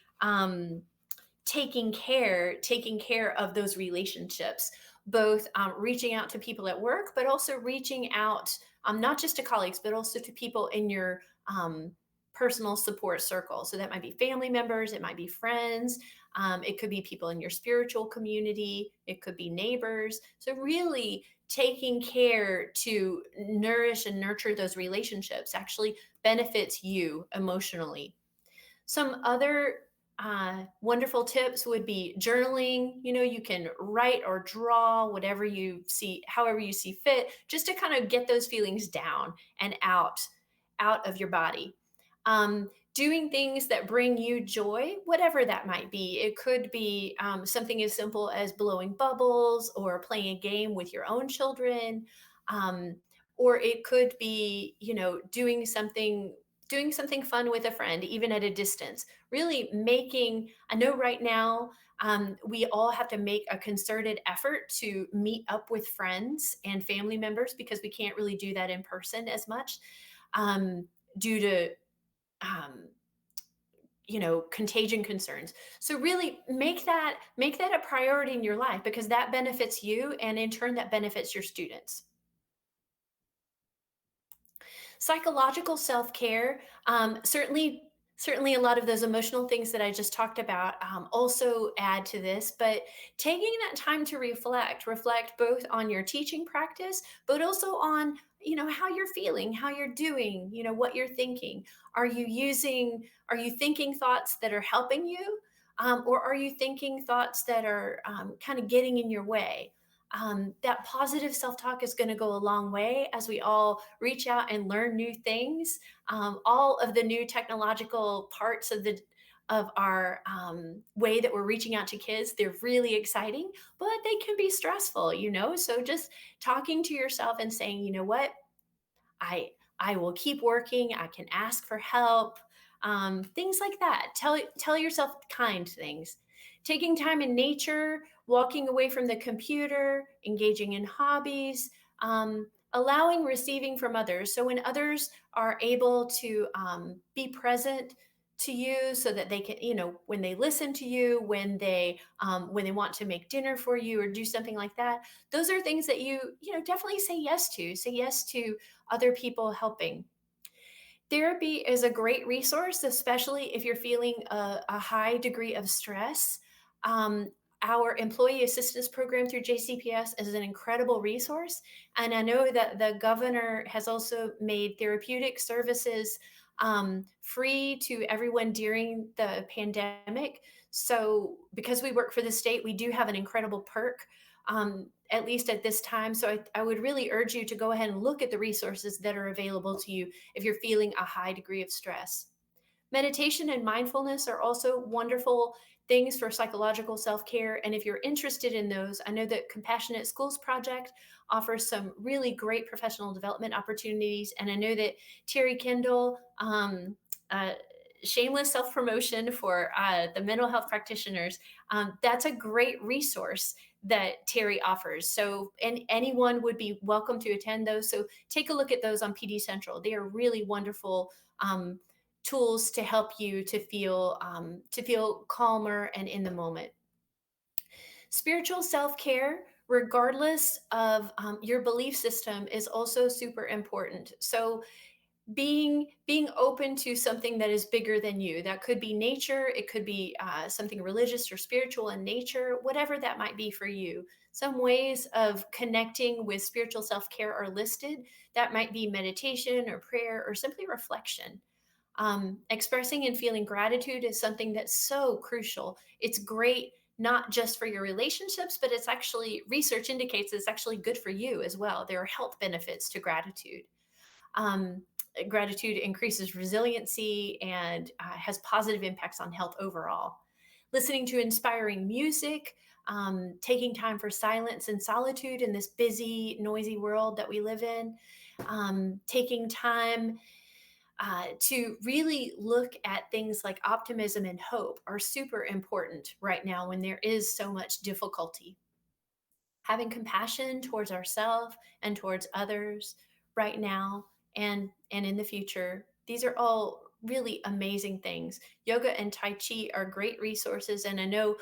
taking care of those relationships, both reaching out to people at work, but also reaching out not just to colleagues, but also to people in your personal support circle. So that might be family members, it might be friends, it could be people in your spiritual community, it could be neighbors. So really taking care to nourish and nurture those relationships actually benefits you emotionally. Some other wonderful tips would be journaling. You can write or draw whatever you see, however you see fit, just to kind of get those feelings down and out of your body. Doing things that bring you joy, whatever that might be. It could be something as simple as blowing bubbles or playing a game with your own children. Or it could be, doing something fun with a friend, even at a distance. Really I know right now, we all have to make a concerted effort to meet up with friends and family members because we can't really do that in person as much due to um, contagion concerns. So really make that a priority in your life because that benefits you, and in turn that benefits your students. Psychological self-care, certainly a lot of those emotional things that I just talked about also add to this, but taking that time to reflect both on your teaching practice, but also on how you're feeling, how you're doing, what you're thinking. Are you thinking thoughts that are helping you, or are you thinking thoughts that are kind of getting in your way? That positive self-talk is going to go a long way as we all reach out and learn new things. All of the new technological parts of our way that we're reaching out to kids, they're really exciting, but they can be stressful. So just talking to yourself and saying, you know what, I will keep working. I can ask for help. Things like that. Tell yourself kind things. Taking time in nature, walking away from the computer, engaging in hobbies, allowing receiving from others. So when others are able to be present to you so that they can, when they listen to you, when they want to make dinner for you or do something like that, those are things that definitely say yes to. Say yes to other people helping. Therapy is a great resource, especially if you're feeling a high degree of stress. Um, our employee assistance program through JCPS is an incredible resource. And I know that the governor has also made therapeutic services free to everyone during the pandemic. So, because we work for the state, we do have an incredible perk, at least at this time. So, I would really urge you to go ahead and look at the resources that are available to you if you're feeling a high degree of stress. Meditation and mindfulness are also wonderful things for psychological self-care. And if you're interested in those, I know that Compassionate Schools Project offers some really great professional development opportunities. And I know that Terry Kendall, shameless self-promotion for the mental health practitioners, that's a great resource that Terry offers. So, and anyone would be welcome to attend those. So take a look at those on PD Central. They are really wonderful tools to help you to feel calmer and in the moment. Spiritual self-care, regardless of your belief system, is also super important. So being open to something that is bigger than you, that could be nature, it could be something religious or spiritual in nature, whatever that might be for you. Some ways of connecting with spiritual self-care are listed. That might be meditation or prayer or simply reflection. Expressing and feeling gratitude is something that's so crucial. It's great not just for your relationships, but it's actually, research indicates it's actually good for you as well. There are health benefits to gratitude. Gratitude increases resiliency and has positive impacts on health overall. Listening to inspiring music, taking time for silence and solitude in this busy, noisy world that we live in, taking time to really look at things like optimism and hope are super important right now when there is so much difficulty. Having compassion towards ourselves and towards others right now and in the future, these are all really amazing things. Yoga and Tai Chi are great resources, and I know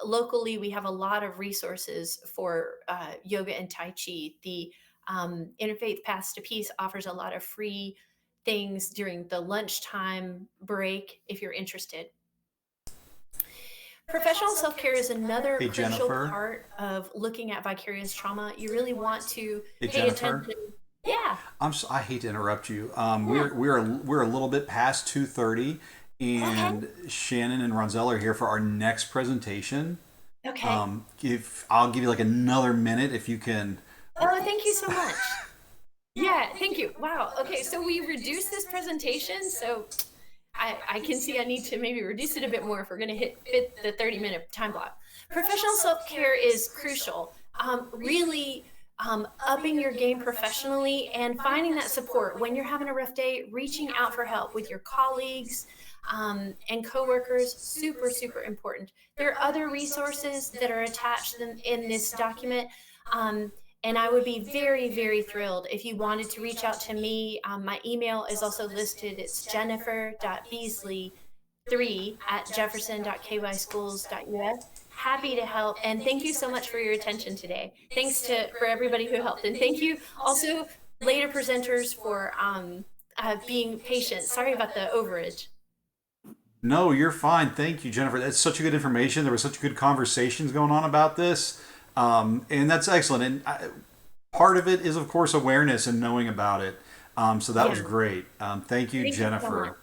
locally we have a lot of resources for yoga and Tai Chi. The Interfaith Paths to Peace offers a lot of free things during the lunchtime break if you're interested. Professional self-care is another Hey, crucial Jennifer. part of looking at vicarious trauma. You really want to Hey, pay Jennifer. attention. Yeah. I hate to interrupt you. We're a little bit past 2:30, and Shannon and Ronzel are here for our next presentation. Okay. If I'll give you like another minute if you can. Oh, thank you so much. Yeah, thank you. Wow. Okay, so we reduced this presentation, so I can see I need to maybe reduce it a bit more if we're going to fit the 30-minute time block. Professional self-care is crucial. Really upping your game professionally and finding that support when you're having a rough day, reaching out for help with your colleagues and coworkers, super, super important. There are other resources that are attached in this document. And I would be very, very thrilled if you wanted to reach out to me. My email is also listed. It's jennifer.beasley3@jefferson.kyschools.us. Happy to help. And thank you so much for your attention today. Thanks for everybody who helped. And thank you also later presenters for being patient. Sorry about the overage. No, you're fine. Thank you, Jennifer. That's such a good information. There was such good conversations going on about this. And that's excellent. And part of it is, of course, awareness and knowing about it. So that was great. Thank you, Thank you so Jennifer. much.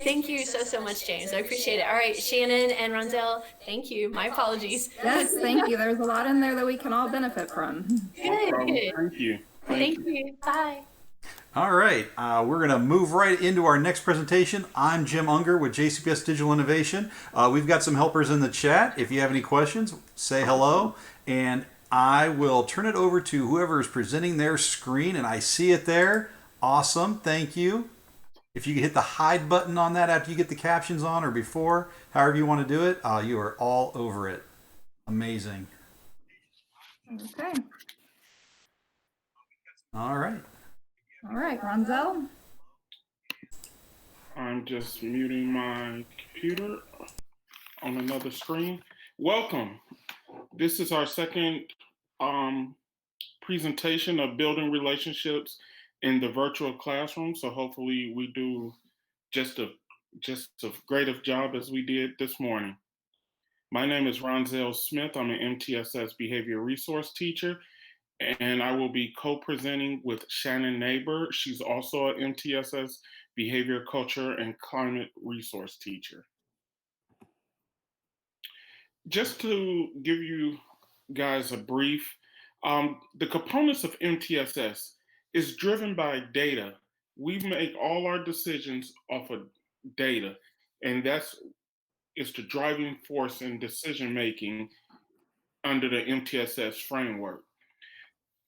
Thank you so much, James. I appreciate it. All right, Shannon and Ronzel, thank you. My apologies. Yes, thank you. There's a lot in there that we can all benefit from. Good, good. Thank you. Thank you. Bye. All right, we're going to move right into our next presentation. I'm Jim Unger with JCPS Digital Innovation. We've got some helpers in the chat. If you have any questions, say hello, and I will turn it over to whoever is presenting their screen, and I see it there. Awesome, thank you. If you could hit the hide button on that after you get the captions on or before, however you want to do it, you are all over it. Amazing. Okay. All right. All right, Ronzel. I'm just muting my computer on another screen. Welcome. This is our second presentation of building relationships in the virtual classroom. So hopefully we do just as great a job as we did this morning. My name is Ronzel Smith. I'm an MTSS behavior resource teacher, and I will be co-presenting with Shannon Neighbor. She's also an MTSS behavior, culture, and climate resource teacher. Just to give you guys a brief, the components of MTSS is driven by data. We make all our decisions off of data, and that's the driving force in decision making under the MTSS framework.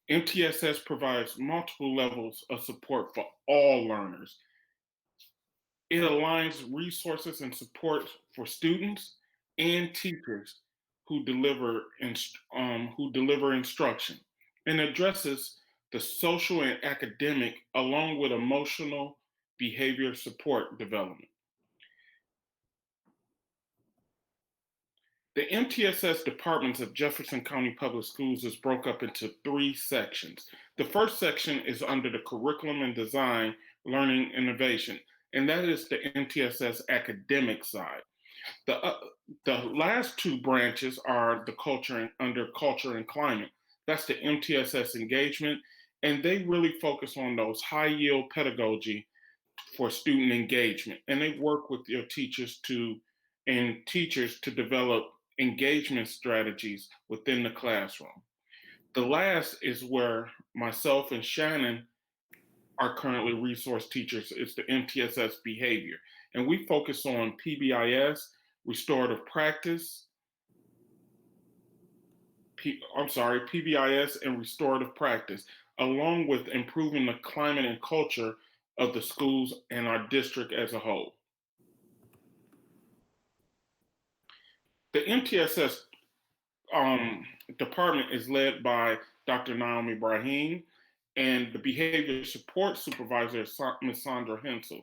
MTSS provides multiple levels of support for all learners. It aligns resources and support for students and teachers who deliver instruction, and addresses the social and academic along with emotional behavior support development. The MTSS departments of Jefferson County Public Schools is broke up into 3 sections. The first section is under the curriculum and design, learning, innovation, and that is the MTSS academic side. The last 2 branches are the under culture and climate. That's the MTSS engagement, and they really focus on those high yield pedagogy for student engagement. And they work with your teachers to develop engagement strategies within the classroom. The last is where myself and Shannon are currently resource teachers. It's the MTSS behavior. And we focus on PBIS, restorative practice, PBIS and restorative practice, along with improving the climate and culture of the schools and our district as a whole. The MTSS department is led by Dr. Naomi Brahim, and the behavior support supervisor is Ms. Sandra Hensel.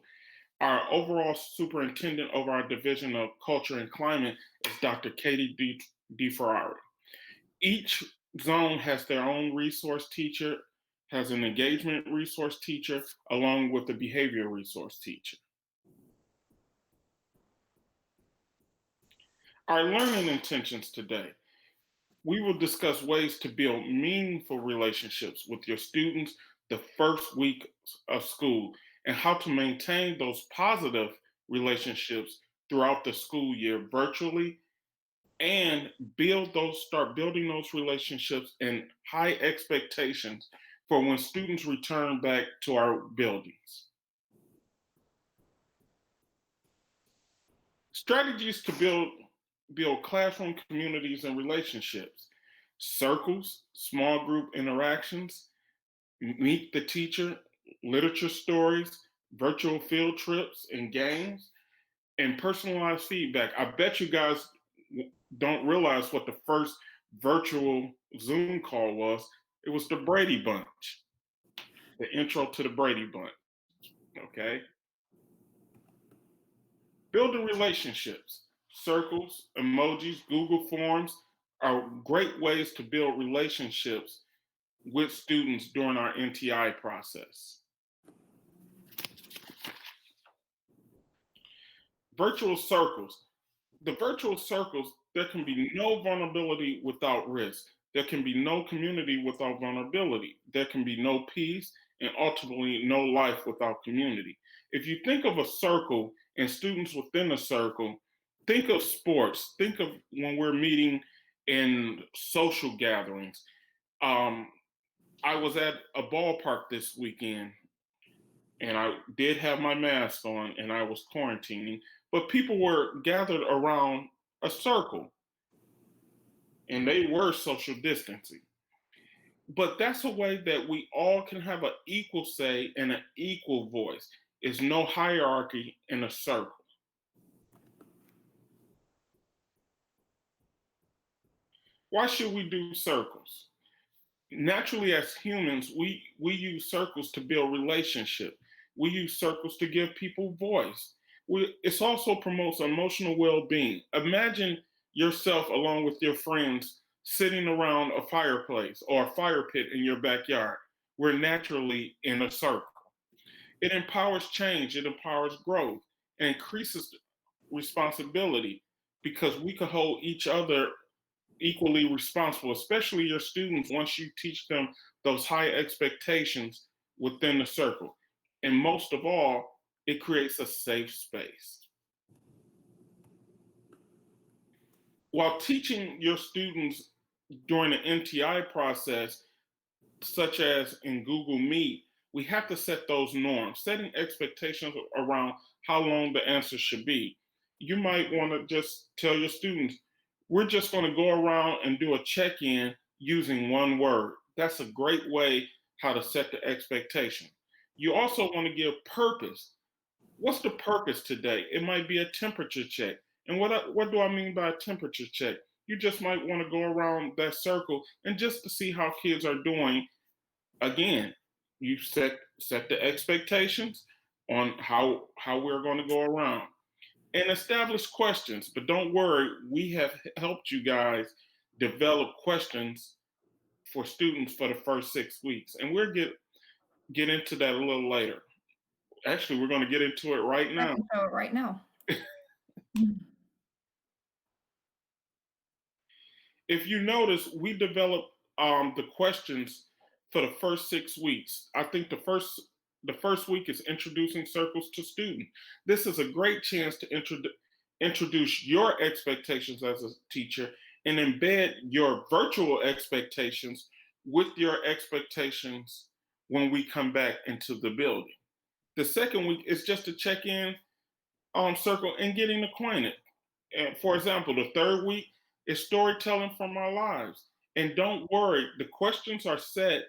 Our overall superintendent over our division of culture and climate is Dr. Katie DeFerrari. Each zone has their own resource teacher, has an engagement resource teacher, along with the behavior resource teacher. Our learning intentions today. We will discuss ways to build meaningful relationships with your students the first week of school and how to maintain those positive relationships throughout the school year virtually and start building those relationships and high expectations for when students return back to our buildings. Strategies to build classroom communities and relationships. Circles, small group interactions, meet the teacher, literature stories, virtual field trips and games, and personalized feedback. I bet you guys don't realize what the first virtual Zoom call was. It was the Brady Bunch, the intro to the Brady Bunch, okay? Building relationships. Circles, emojis, Google Forms are great ways to build relationships with students during our NTI process. Virtual circles. The virtual circles, there can be no vulnerability without risk. There can be no community without vulnerability. There can be no peace and ultimately no life without community. If you think of a circle and students within a circle, think of sports. Think of when we're meeting in social gatherings. I was at a ballpark this weekend and I did have my mask on and I was quarantining, but people were gathered around a circle and they were social distancing. But that's a way that we all can have an equal say and an equal voice. There's no hierarchy in a circle. Why should we do circles? Naturally, as humans, we use circles to build relationship. We use circles to give people voice. It also promotes emotional well-being. Imagine yourself along with your friends sitting around a fireplace or a fire pit in your backyard. We're naturally in a circle. It empowers change, it empowers growth, and increases responsibility because we can hold each other equally responsible, especially your students, once you teach them those high expectations within the circle. And most of all, it creates a safe space. While teaching your students during the NTI process, such as in Google Meet, we have to set those norms, setting expectations around how long the answer should be. You might want to just tell your students, we're just going to go around and do a check-in using one word. That's a great way how to set the expectation. You also want to give purpose. What's the purpose today? It might be a temperature check. And what do I mean by a temperature check? You just might want to go around that circle and just to see how kids are doing. Again, you set the expectations on how we're going to go around. And establish questions, but don't worry, we have helped you guys develop questions for students for the first 6 weeks. And we'll get into that a little later. Actually, we're going to get into it right now. I can show it right now. If you notice, we developed the questions for the first 6 weeks. I think the first week is introducing circles to students. This is a great chance to introduce your expectations as a teacher and embed your virtual expectations with your expectations when we come back into the building. The second week is just a check-in circle and getting acquainted. And for example, the third week is storytelling from our lives. And don't worry, the questions are set,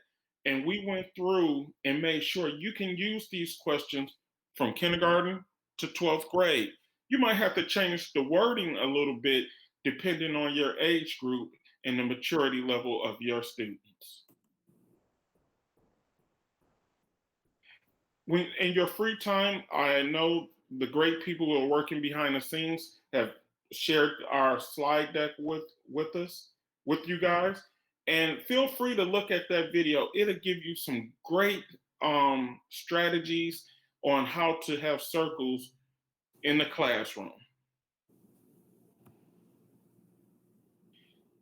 and we went through and made sure you can use these questions from kindergarten to 12th grade. You might have to change the wording a little bit depending on your age group and the maturity level of your students. When in your free time, I know the great people who are working behind the scenes have shared our slide deck with us, with you guys. And feel free to look at that video. It'll give you some great strategies on how to have circles in the classroom.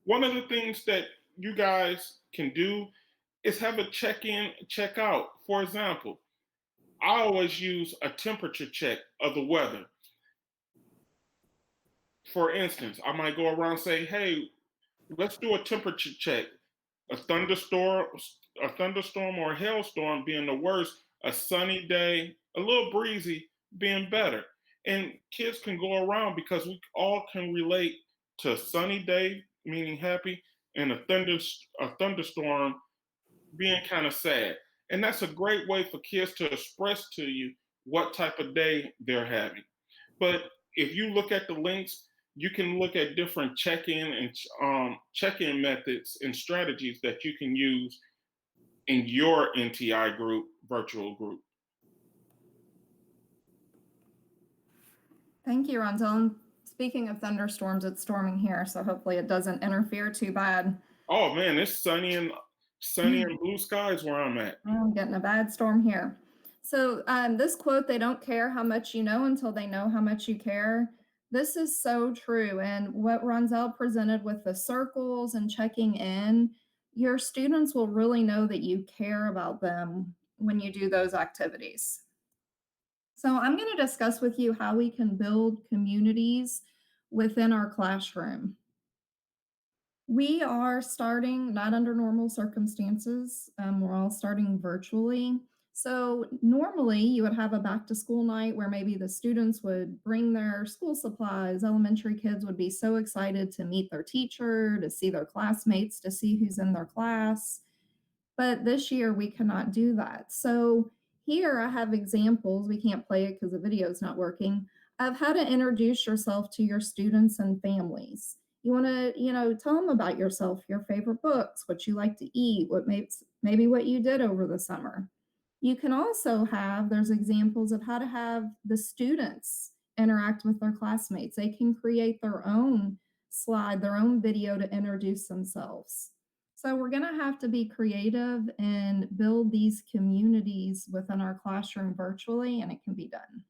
One of the things that you guys can do is have a check-in, check-out. For example, I always use a temperature check of the weather. For instance, I might go around and say, hey, let's do a temperature check. A thunderstorm or a hailstorm being the worst, a sunny day, a little breezy being better. And kids can go around because we all can relate to a sunny day, meaning happy, and a thunderstorm being kind of sad. And that's a great way for kids to express to you what type of day they're having. But if you look at the links, you can look at different check-in methods and strategies that you can use in your NTI group, virtual group. Thank you, Ronzel. And speaking of thunderstorms, it's storming here, so hopefully it doesn't interfere too bad. Oh man, it's sunny and blue skies where I'm at. I'm getting a bad storm here. So this quote, they don't care how much you know until they know how much you care. This is so true. And what Ronzel presented with the circles and checking in, your students will really know that you care about them when you do those activities. So I'm going to discuss with you how we can build communities within our classroom. We are starting not under normal circumstances. We're all starting virtually. So normally you would have a back to school night where maybe the students would bring their school supplies. Elementary kids would be so excited to meet their teacher, to see their classmates, to see who's in their class. But this year we cannot do that. So here I have examples, we can't play it because the video is not working, of how to introduce yourself to your students and families. You want to, tell them about yourself, your favorite books, what you like to eat, maybe what you did over the summer. You can also there's examples of how to have the students interact with their classmates. They can create their own slide, their own video to introduce themselves. So we're going to have to be creative and build these communities within our classroom virtually, and it can be done.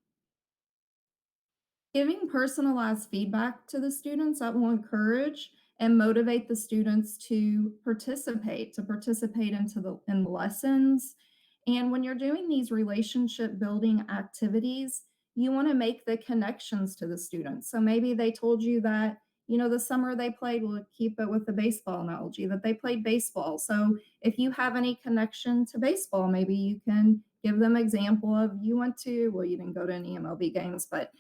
Giving personalized feedback to the students, that will encourage and motivate the students to participate in the lessons. And when you're doing these relationship building activities, you want to make the connections to the students. So maybe they told you that, the summer they played, we'll keep it with the baseball analogy, that they played baseball. So if you have any connection to baseball, maybe you can give them example of you didn't go to any MLB games, but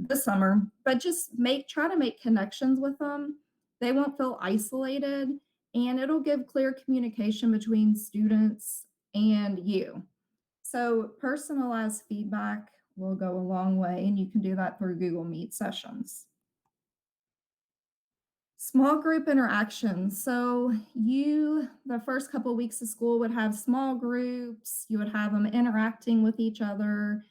this summer, but just try to make connections with them. They won't feel isolated, and it'll give clear communication between students and you. So personalized feedback will go a long way, and you can do that through Google Meet sessions. Small group interactions. So the first couple of weeks of school would have small groups. You would have them interacting with each other.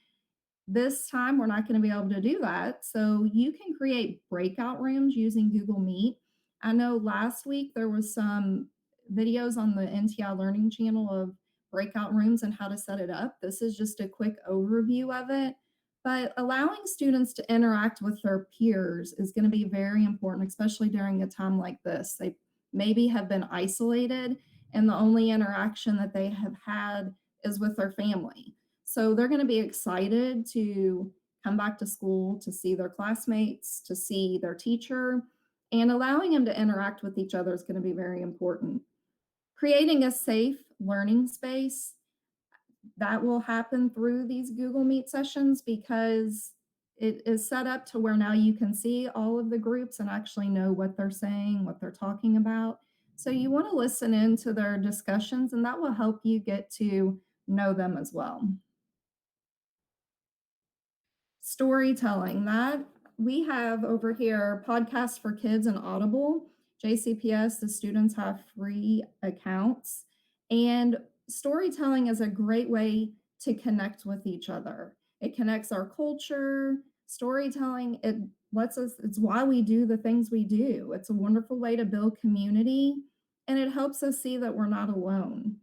This time, we're not going to be able to do that. So you can create breakout rooms using Google Meet. I know last week there was some videos on the NTI Learning channel of breakout rooms and how to set it up. This is just a quick overview of it. But allowing students to interact with their peers is going to be very important, especially during a time like this. They maybe have been isolated, and the only interaction that they have had is with their family. So they're going to be excited to come back to school, to see their classmates, to see their teacher, and allowing them to interact with each other is going to be very important. Creating a safe learning space, that will happen through these Google Meet sessions because it is set up to where now you can see all of the groups and actually know what they're saying, what they're talking about. So you want to listen in to their discussions, and that will help you get to know them as well. Storytelling, that we have over here podcasts for kids and Audible. JCPS, the students have free accounts. And storytelling is a great way to connect with each other. It connects our culture. Storytelling, it lets us, it's why we do the things we do. It's a wonderful way to build community, and it helps us see that we're not alone.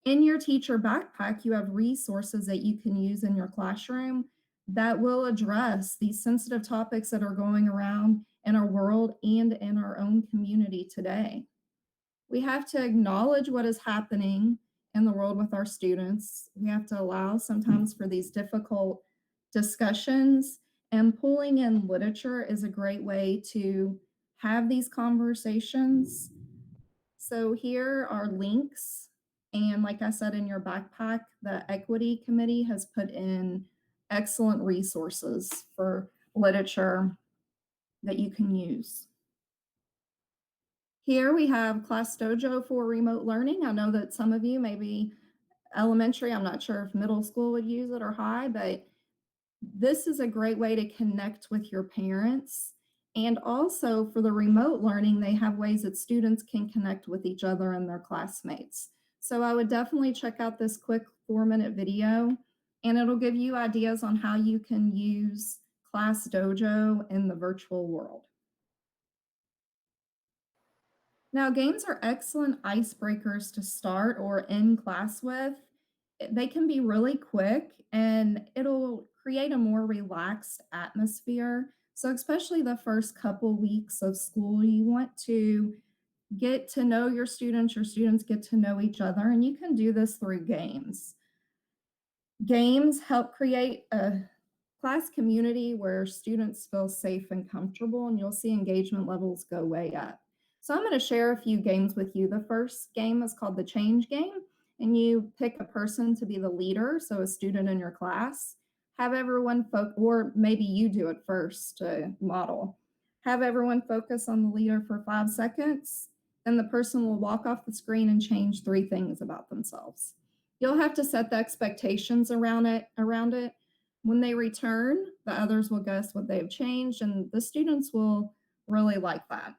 In your teacher backpack, you have resources that you can use in your classroom that will address these sensitive topics that are going around in our world and in our own community today. We have to acknowledge what is happening in the world with our students. We have to allow sometimes for these difficult discussions, and pulling in literature is a great way to have these conversations. So here are links. And like I said, in your backpack, the Equity Committee has put in excellent resources for literature that you can use. Here we have Class Dojo for remote learning. I know that some of you, maybe elementary, I'm not sure if middle school would use it or high, but this is a great way to connect with your parents. And also for the remote learning, they have ways that students can connect with each other and their classmates. So I would definitely check out this quick 4-minute video, and it'll give you ideas on how you can use Class Dojo in the virtual world. Now, games are excellent icebreakers to start or end class with. They can be really quick, and it'll create a more relaxed atmosphere. So, especially the first couple weeks of school, you want to get to know your students get to know each other, and you can do this through games. Games help create a class community where students feel safe and comfortable, and you'll see engagement levels go way up. So I'm going to share a few games with you. The first game is called the Change Game, and you pick a person to be the leader, so a student in your class. Have everyone or maybe you do it first to model. Have everyone focus on the leader for 5 seconds, then the person will walk off the screen and change 3 things about themselves. You'll have to set the expectations around it. When they return, the others will guess what they've changed, and the students will really like that.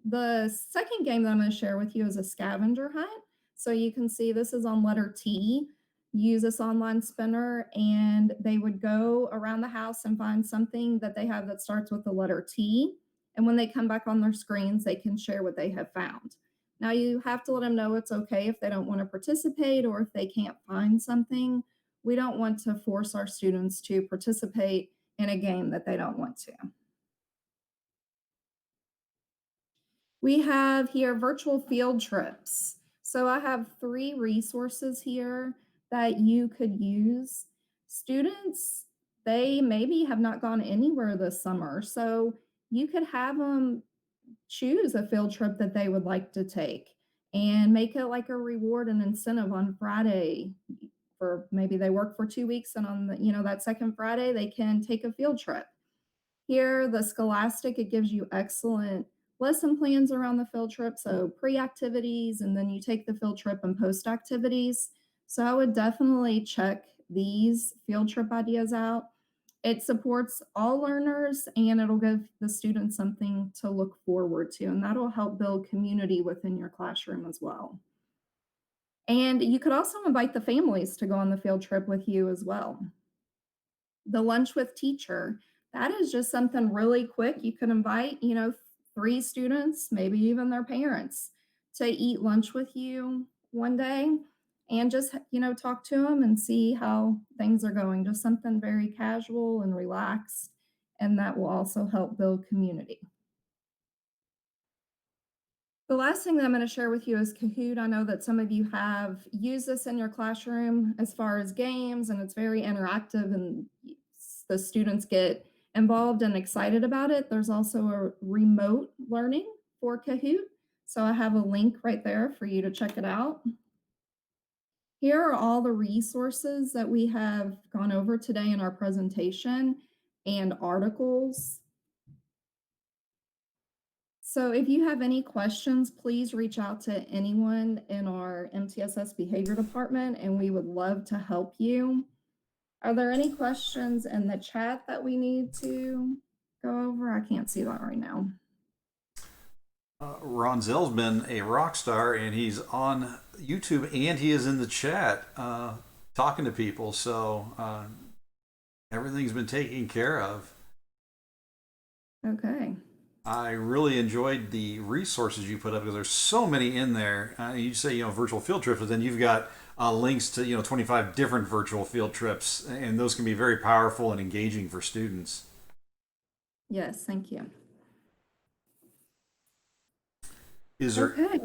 The second game that I'm going to share with you is a scavenger hunt. So you can see this is on letter T. Use this online spinner, and they would go around the house and find something that they have that starts with the letter T. And when they come back on their screens, they can share what they have found. Now you have to let them know it's okay if they don't want to participate or if they can't find something. We don't want to force our students to participate in a game that they don't want to. We have here virtual field trips. So I have 3 resources here that you could use. Students, they maybe have not gone anywhere this summer, so you could have them choose a field trip that they would like to take and make it like a reward and incentive on Friday. For maybe they work for 2 weeks, and on that second Friday they can take a field trip. Here, the Scholastic, it gives you excellent lesson plans around the field trip, so pre-activities, and then you take the field trip and post-activities. So I would definitely check these field trip ideas out. It supports all learners, and it'll give the students something to look forward to, and that'll help build community within your classroom as well. And you could also invite the families to go on the field trip with you as well. The lunch with teacher, that is just something really quick. You could invite, 3 students, maybe even their parents, to eat lunch with you one day and just, talk to them and see how things are going. Just something very casual and relaxed, and that will also help build community. The last thing that I'm going to share with you is Kahoot. I know that some of you have used this in your classroom as far as games, and it's very interactive, and the students get involved and excited about it. There's also a remote learning for Kahoot. So I have a link right there for you to check it out. Here are all the resources that we have gone over today in our presentation and articles. So if you have any questions, please reach out to anyone in our MTSS behavior department and we would love to help you. Are there any questions in the chat that we need to go over? I can't see that right now. Ronzel's been a rock star, and he's on YouTube, and he is in the chat talking to people. So everything's been taken care of. Okay. I really enjoyed the resources you put up because there's so many in there. You say, virtual field trips, but then you've got links to, 25 different virtual field trips, and those can be very powerful and engaging for students. Yes, thank you. Is there Okay.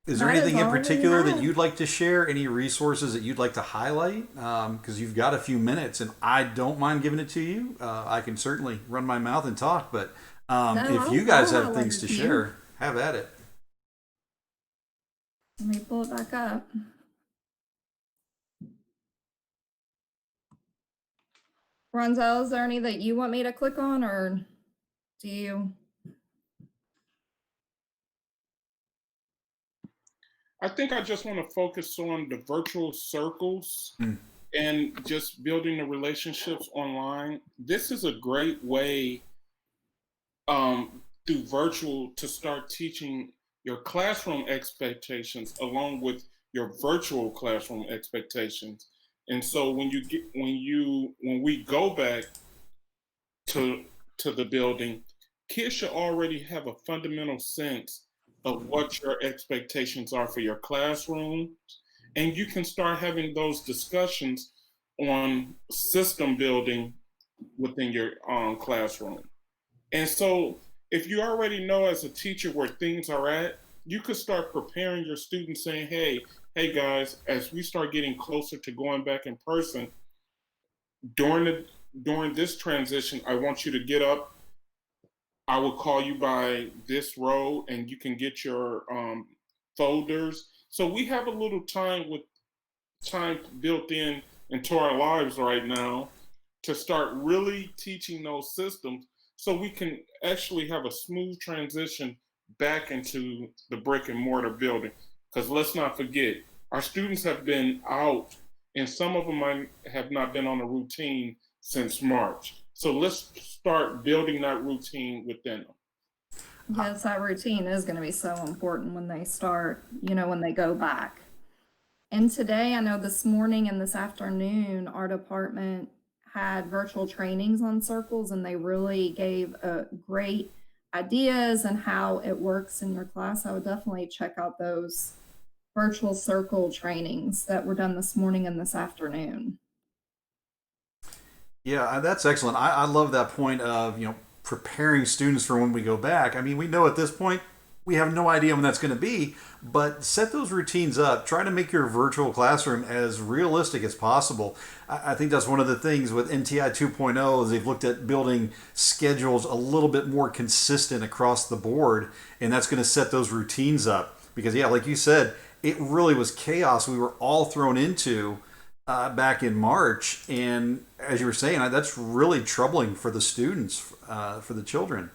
Is there That is anything in all we particular that have. you'd like to share? Any resources that you'd like to highlight? Because you've got a few minutes, and I don't mind giving it to you. I can certainly run my mouth and talk, but if you guys I'll have let things to you. share, have at it. Let me pull it back up. Ronzel, is there any that you want me to click on or do you? I think I just want to focus on the virtual circles and just building the relationships online. This is a great way through virtual to start teaching your classroom expectations along with your virtual classroom expectations. And so when we go back to the building, kids should already have a fundamental sense of what your expectations are for your classroom, and you can start having those discussions on system building within your classroom. And so if you already know as a teacher where things are at, you could start preparing your students saying, hey guys, as we start getting closer to going back in person, during this transition, I want you to get up. I will call you by this row and you can get your folders. So we have a little time built in into our lives right now to start really teaching those systems so we can actually have a smooth transition back into the brick and mortar building. Because let's not forget, our students have been out and some of them have not been on a routine since March. So let's start building that routine within them. Yes, that routine is going to be so important when they start, when they go back. And today, I know this morning and this afternoon, our department had virtual trainings on circles and they really gave great ideas and how it works in your class. I would definitely check out those virtual circle trainings that were done this morning and this afternoon. Yeah, that's excellent. I love that point of, preparing students for when we go back. I mean, we know at this point, we have no idea when that's going to be, but set those routines up. Try to make your virtual classroom as realistic as possible. I think that's one of the things with NTI 2.0 is they've looked at building schedules a little bit more consistent across the board, and that's going to set those routines up. Because, yeah, like you said, it really was chaos we were all thrown into back in March, and as you were saying, that's really troubling for the students, for the children.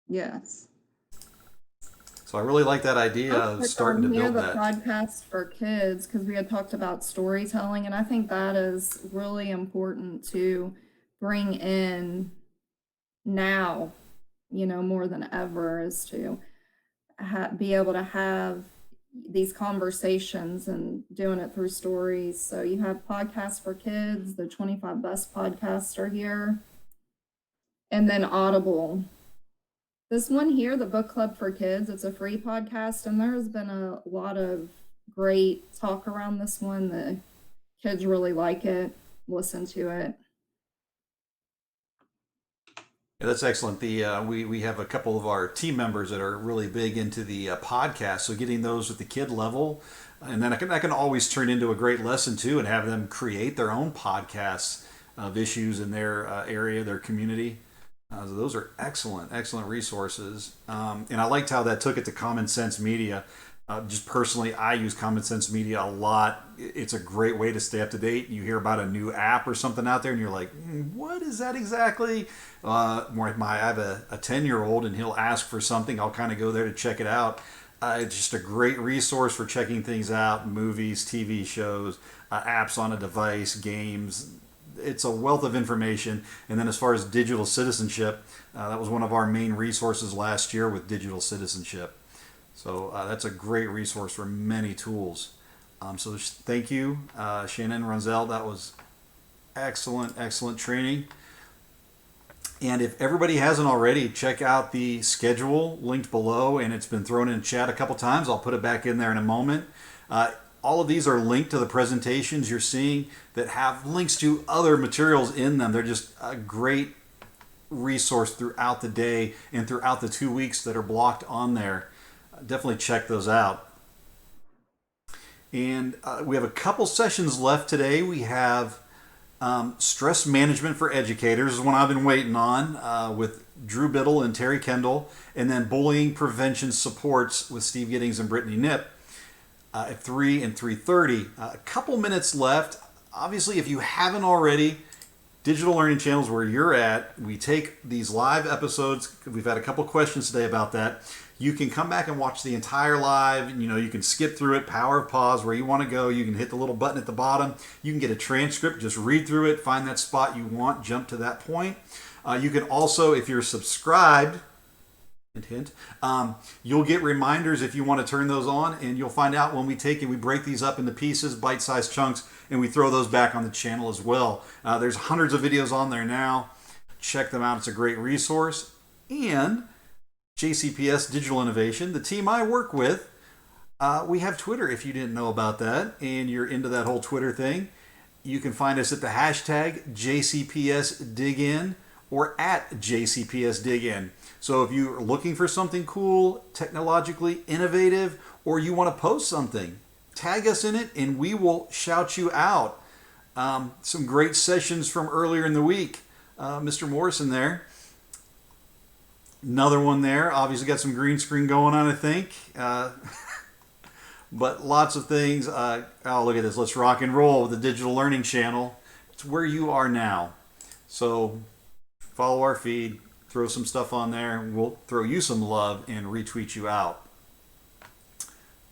Yes. So I really like that idea of starting to build the that. podcast for kids, because we had talked about storytelling, and I think that is really important to bring in now, more than ever, is to be able to have these conversations and doing it through stories. So you have podcasts for kids, the 25 best podcasts are here. And then Audible. This one here, the Book Club for Kids, it's a free podcast, and there has been a lot of great talk around this one. The kids really like it, listen to it. Yeah, that's excellent. We have a couple of our team members that are really big into the podcast, so getting those at the kid level, and then that can always turn into a great lesson too, and have them create their own podcasts of issues in their area, their community. So those are excellent resources. And I liked how that took it to Common Sense Media. Just personally, I use Common Sense Media a lot. It's a great way to stay up to date. You hear about a new app or something out there, and you're like, what is that exactly? I have a 10-year-old, and he'll ask for something. I'll kind of go there to check it out. It's just a great resource for checking things out, movies, TV shows, apps on a device, games. It's a wealth of information. And then as far as digital citizenship, that was one of our main resources last year with digital citizenship. So that's a great resource for many tools. So thank you, Shannon Runzel. That was excellent training. And if everybody hasn't already, check out the schedule linked below, and it's been thrown in chat a couple times. I'll put it back in there in a moment. All of these are linked to the presentations you're seeing that have links to other materials in them. They're just a great resource throughout the day and throughout the 2 weeks that are blocked on there. Definitely check those out. And we have a couple sessions left today. We have stress management for educators is one I've been waiting on with Drew Biddle and Terry Kendall, and then bullying prevention supports with Steve Giddings and Brittany Knipp at 3 and 3:30. A couple minutes left. Obviously, if you haven't already, Digital Learning Channels where you're at, we take these live episodes. We've had a couple questions today about that. You can come back and watch the entire live. You know, you can skip through it, power of pause, where you want to go. You can hit the little button at the bottom. You can get a transcript, just read through it, find that spot you want, jump to that point. You can also, if you're subscribed, hint, you'll get reminders if you want to turn those on, and you'll find out when we take it, we break these up into pieces, bite-sized chunks, and we throw those back on the channel as well. There's hundreds of videos on there now. Check them out. It's a great resource. And JCPS Digital Innovation, the team I work with, we have Twitter if you didn't know about that and you're into that whole Twitter thing. You can find us at the hashtag JCPSDigIn or at JCPSDigIn. So if you're looking for something cool, technologically innovative, or you want to post something, tag us in it and we will shout you out. Some great sessions from earlier in the week. Mr. Morrison there. Another one there. Obviously got some green screen going on, I think. But lots of things. Oh, look at this. Let's rock and roll with the Digital Learning Channel. It's where you are now. So follow our feed. Throw some stuff on there. We'll throw you some love and retweet you out.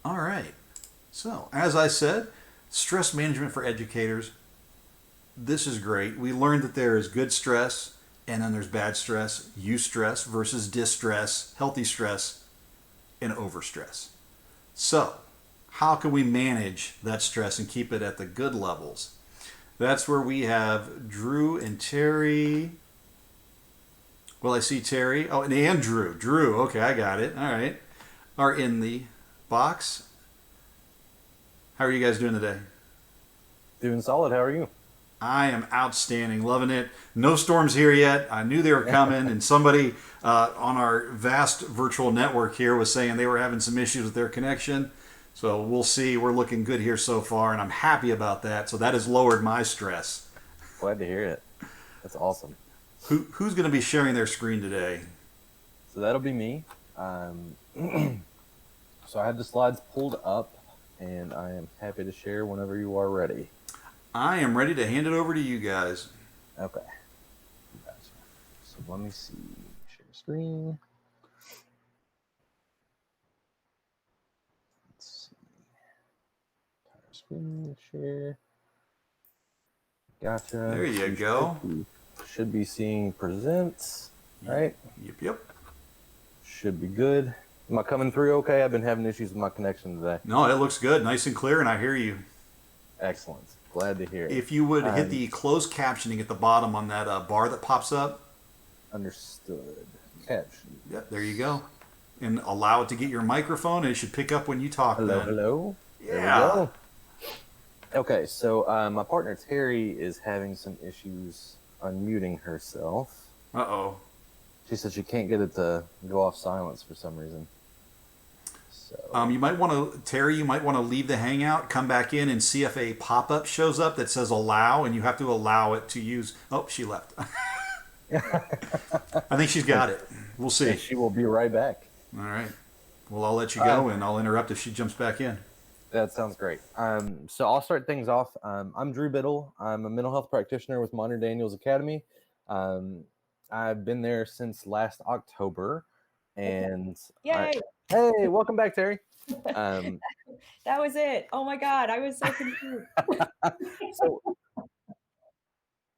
All right. So, as I said, stress management for educators. This is great. We learned that there is good stress, and then there's bad stress, eustress versus distress, healthy stress, and overstress. So, how can we manage that stress and keep it at the good levels? That's where we have Drew and Terry. Well, I see Terry. Oh, and Andrew. Drew, okay, I got it. All right. Are in the box. How are you guys doing today? Doing solid. How are you? I am outstanding, loving it. No storms here yet. I knew they were coming, and somebody on our vast virtual network here was saying they were having some issues with their connection. So we'll see. We're looking good here so far, and I'm happy about that. So that has lowered my stress. Glad to hear it. That's awesome. Who's going to be sharing their screen today? So that'll be me. So I have the slides pulled up, and I am happy to share whenever you are ready. I am ready to hand it over to you guys. Okay. Gotcha. So let me see. Share screen. Let's see. Entire screen share. Gotcha. There you go. Should be seeing presents, right? Yep. Should be good. Am I coming through okay? I've been having issues with my connection today. No, it looks good. Nice and clear, and I hear you. Excellent. Glad to hear it. If you would hit the closed captioning at the bottom on that bar that pops up. Understood. Caption. Yep, there you go. And allow it to get your microphone, and it should pick up when you talk. Hello, then. hello. Yeah. There we go. Okay, so my partner Terry is having some issues unmuting herself. Uh-oh. She said she can't get it to go off silence for some reason. So You might want to, Terry, you might want to leave the Hangout, come back in and see if a pop-up shows up that says allow, and you have to allow it to use. Oh, she left. I think she's got it. We'll see. she will be right back. All right. Well, I'll let you go, and I'll interrupt if she jumps back in. That sounds great. So I'll start things off. I'm Drew Biddle. I'm a mental health practitioner with Monter Daniels Academy. I've been there since last October, and Yay! hey, welcome back, Terry. That was it. Oh my God, I was so confused. So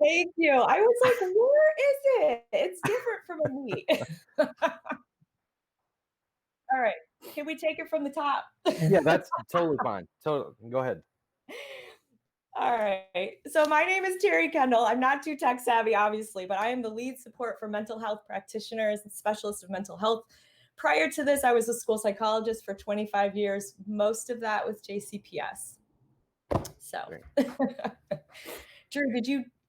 Thank you. I was like, where is it? It's different from a me. All right. Can we take it from the top? yeah, that's totally fine. Totally, go ahead. All right. So my name is Terry Kendall. I'm not too tech savvy, obviously, but I am the lead support for mental health practitioners and specialists of mental health. Prior to this, I was a school psychologist for 25 years, most of that with JCPS. So, Drew,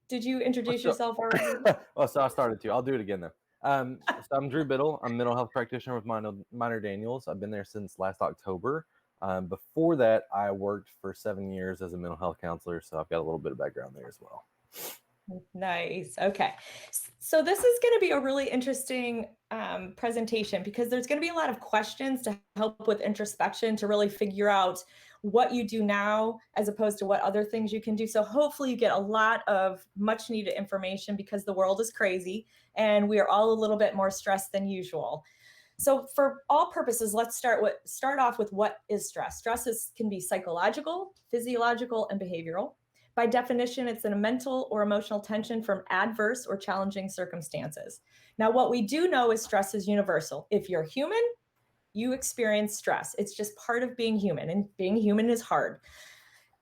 did you introduce yourself already? Well, so I started to. I'll do it again though. So I'm Drew Biddle. I'm a mental health practitioner with Monter Daniels. I've been there since last October. Before that, I worked for 7 years as a mental health counselor, so I've got a little bit of background there as well. Nice. Okay. So this is going to be a really interesting presentation because there's going to be a lot of questions to help with introspection to really figure out what you do now as opposed to what other things you can do. So hopefully you get a lot of much needed information because the world is crazy and we are all a little bit more stressed than usual. So for all purposes, let's start off with what is stress. Stress can be psychological, physiological, and behavioral. By definition, it's a mental or emotional tension from adverse or challenging circumstances. Now, what we do know is stress is universal. If you're human, you experience stress. It's just part of being human, and being human is hard.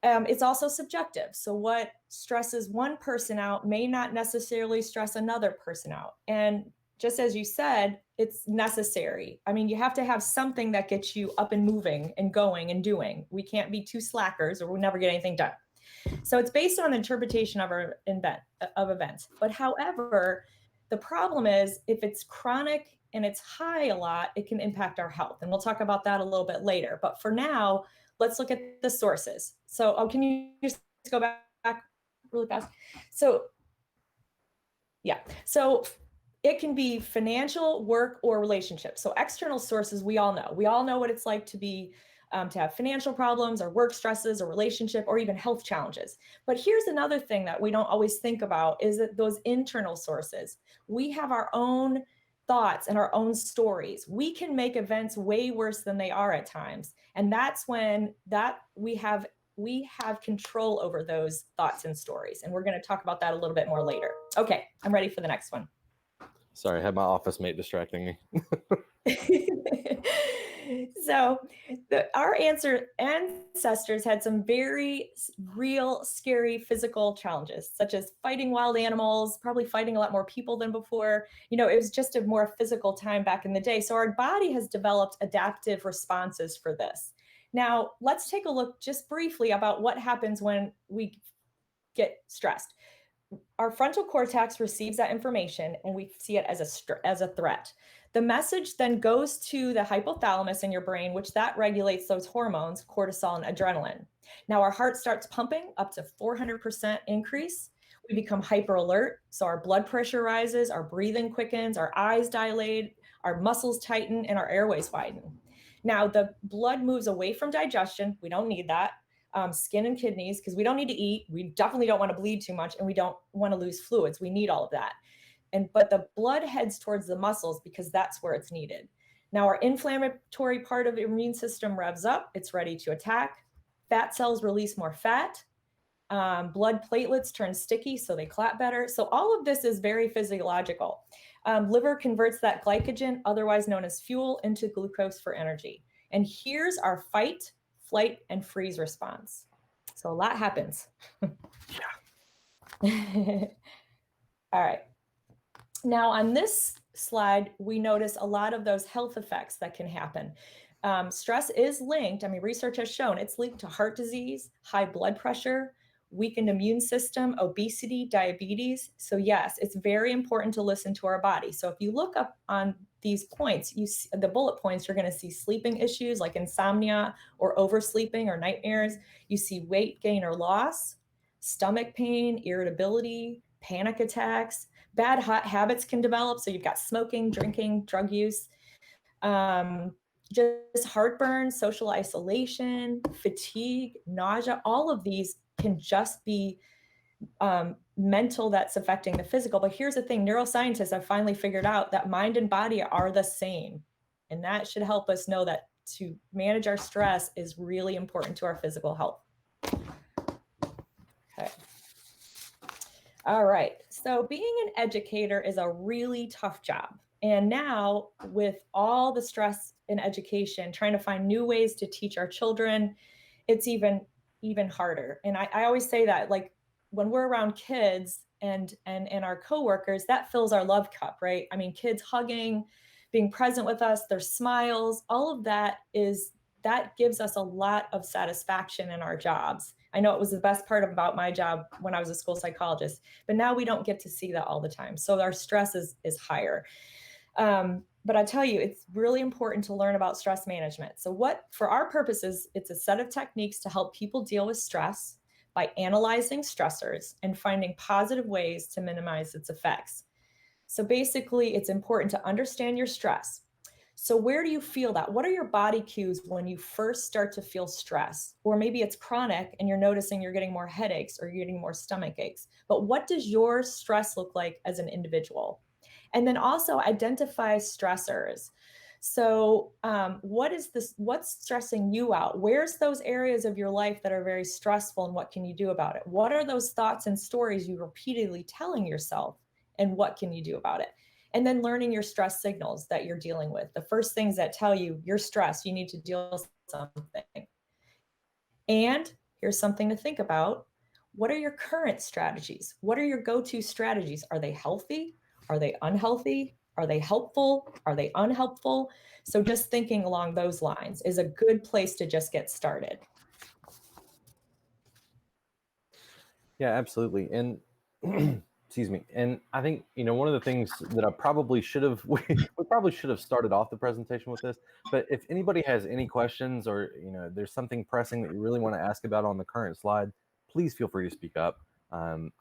It's also subjective. So what stresses one person out may not necessarily stress another person out. And just as you said, it's necessary. I mean, you have to have something that gets you up and moving and going and doing. We can't be too slackers or we'll never get anything done. So it's based on interpretation of events. But however, the problem is if it's chronic and it's high a lot, it can impact our health. And we'll talk about that a little bit later. But for now, let's look at the sources. So can you just go back really fast? So yeah, so it can be financial, work, or relationships. So external sources, we all know. We all know what it's like to have financial problems or work stresses or relationship or even health challenges. But here's another thing that we don't always think about is that those internal sources, we have our own thoughts and our own stories. We can make events way worse than they are at times. And that's when we have control over those thoughts and stories. And we're going to talk about that a little bit more later. Okay, I'm ready for the next one. Sorry, I had my office mate distracting me. So our ancestors had some very real, scary physical challenges, such as fighting wild animals, probably fighting a lot more people than before. You know, it was just a more physical time back in the day. So our body has developed adaptive responses for this. Now, let's take a look just briefly about what happens when we get stressed. Our frontal cortex receives that information and we see it as a threat. The message then goes to the hypothalamus in your brain, which that regulates those hormones, cortisol and adrenaline. Now our heart starts pumping up to 400% increase. We become hyper alert. So our blood pressure rises, our breathing quickens, our eyes dilate, our muscles tighten, and our airways widen. Now the blood moves away from digestion. We don't need that. Skin and kidneys, because we don't need to eat. We definitely don't want to bleed too much, and we don't want to lose fluids. We need all of that. But the blood heads towards the muscles because that's where it's needed. Now our inflammatory part of the immune system revs up. It's ready to attack. Fat cells release more fat. Blood platelets turn sticky, so they clot better. So all of this is very physiological. Liver converts that glycogen, otherwise known as fuel, into glucose for energy. And here's our fight, flight, and freeze response. So a lot happens. Yeah. All right. Now on this slide, we notice a lot of those health effects that can happen. Stress is linked. I mean, research has shown it's linked to heart disease, high blood pressure, weakened immune system, obesity, diabetes. So yes, it's very important to listen to our body. So if you look up on these points, you see the bullet points, you're going to see sleeping issues like insomnia or oversleeping or nightmares. You see weight gain or loss, stomach pain, irritability, panic attacks. Bad habits can develop. So you've got smoking, drinking, drug use. just heartburn, social isolation, fatigue, nausea, all of these can just be mental that's affecting the physical. But here's the thing, neuroscientists have finally figured out that mind and body are the same. And that should help us know that to manage our stress is really important to our physical health. Okay. All right. So being an educator is a really tough job. And now with all the stress in education, trying to find new ways to teach our children, it's even harder. And I always say that, like, when we're around kids and our coworkers, that fills our love cup, right? I mean, kids hugging, being present with us, their smiles, all of that gives us a lot of satisfaction in our jobs. I know it was the best part about my job when I was a school psychologist, but now we don't get to see that all the time. So our stress is higher. But I tell you, it's really important to learn about stress management. So for our purposes, it's a set of techniques to help people deal with stress by analyzing stressors and finding positive ways to minimize its effects. So basically, it's important to understand your stress. So where do you feel that? What are your body cues when you first start to feel stress? Or maybe it's chronic and you're noticing you're getting more headaches or you're getting more stomach aches. But what does your stress look like as an individual? And then also identify stressors. So what's stressing you out? Where's those areas of your life that are very stressful and what can you do about it? What are those thoughts and stories you're repeatedly telling yourself and what can you do about it? And then learning your stress signals that you're dealing with. The first things that tell you you're stressed, you need to deal with something. And here's something to think about. What are your current strategies? What are your go-to strategies? Are they healthy? Are they unhealthy? Are they helpful? Are they unhelpful? So just thinking along those lines is a good place to just get started. Yeah, absolutely. And excuse me. And I think, one of the things that I probably should have, we probably should have started off the presentation with this, but if anybody has any questions or, there's something pressing that you really want to ask about on the current slide, please feel free to speak up.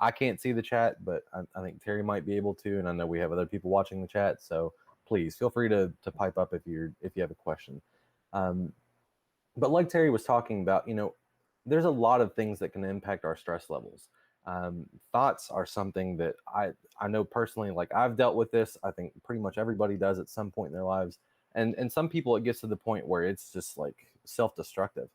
I can't see the chat, but I think Terry might be able to, and I know we have other people watching the chat, so please feel free to pipe up if you have a question. But like Terry was talking about, there's a lot of things that can impact our stress levels. Thoughts are something that I know personally, like I've dealt with this. I think pretty much everybody does at some point in their lives. And some people, it gets to the point where it's just like self-destructive.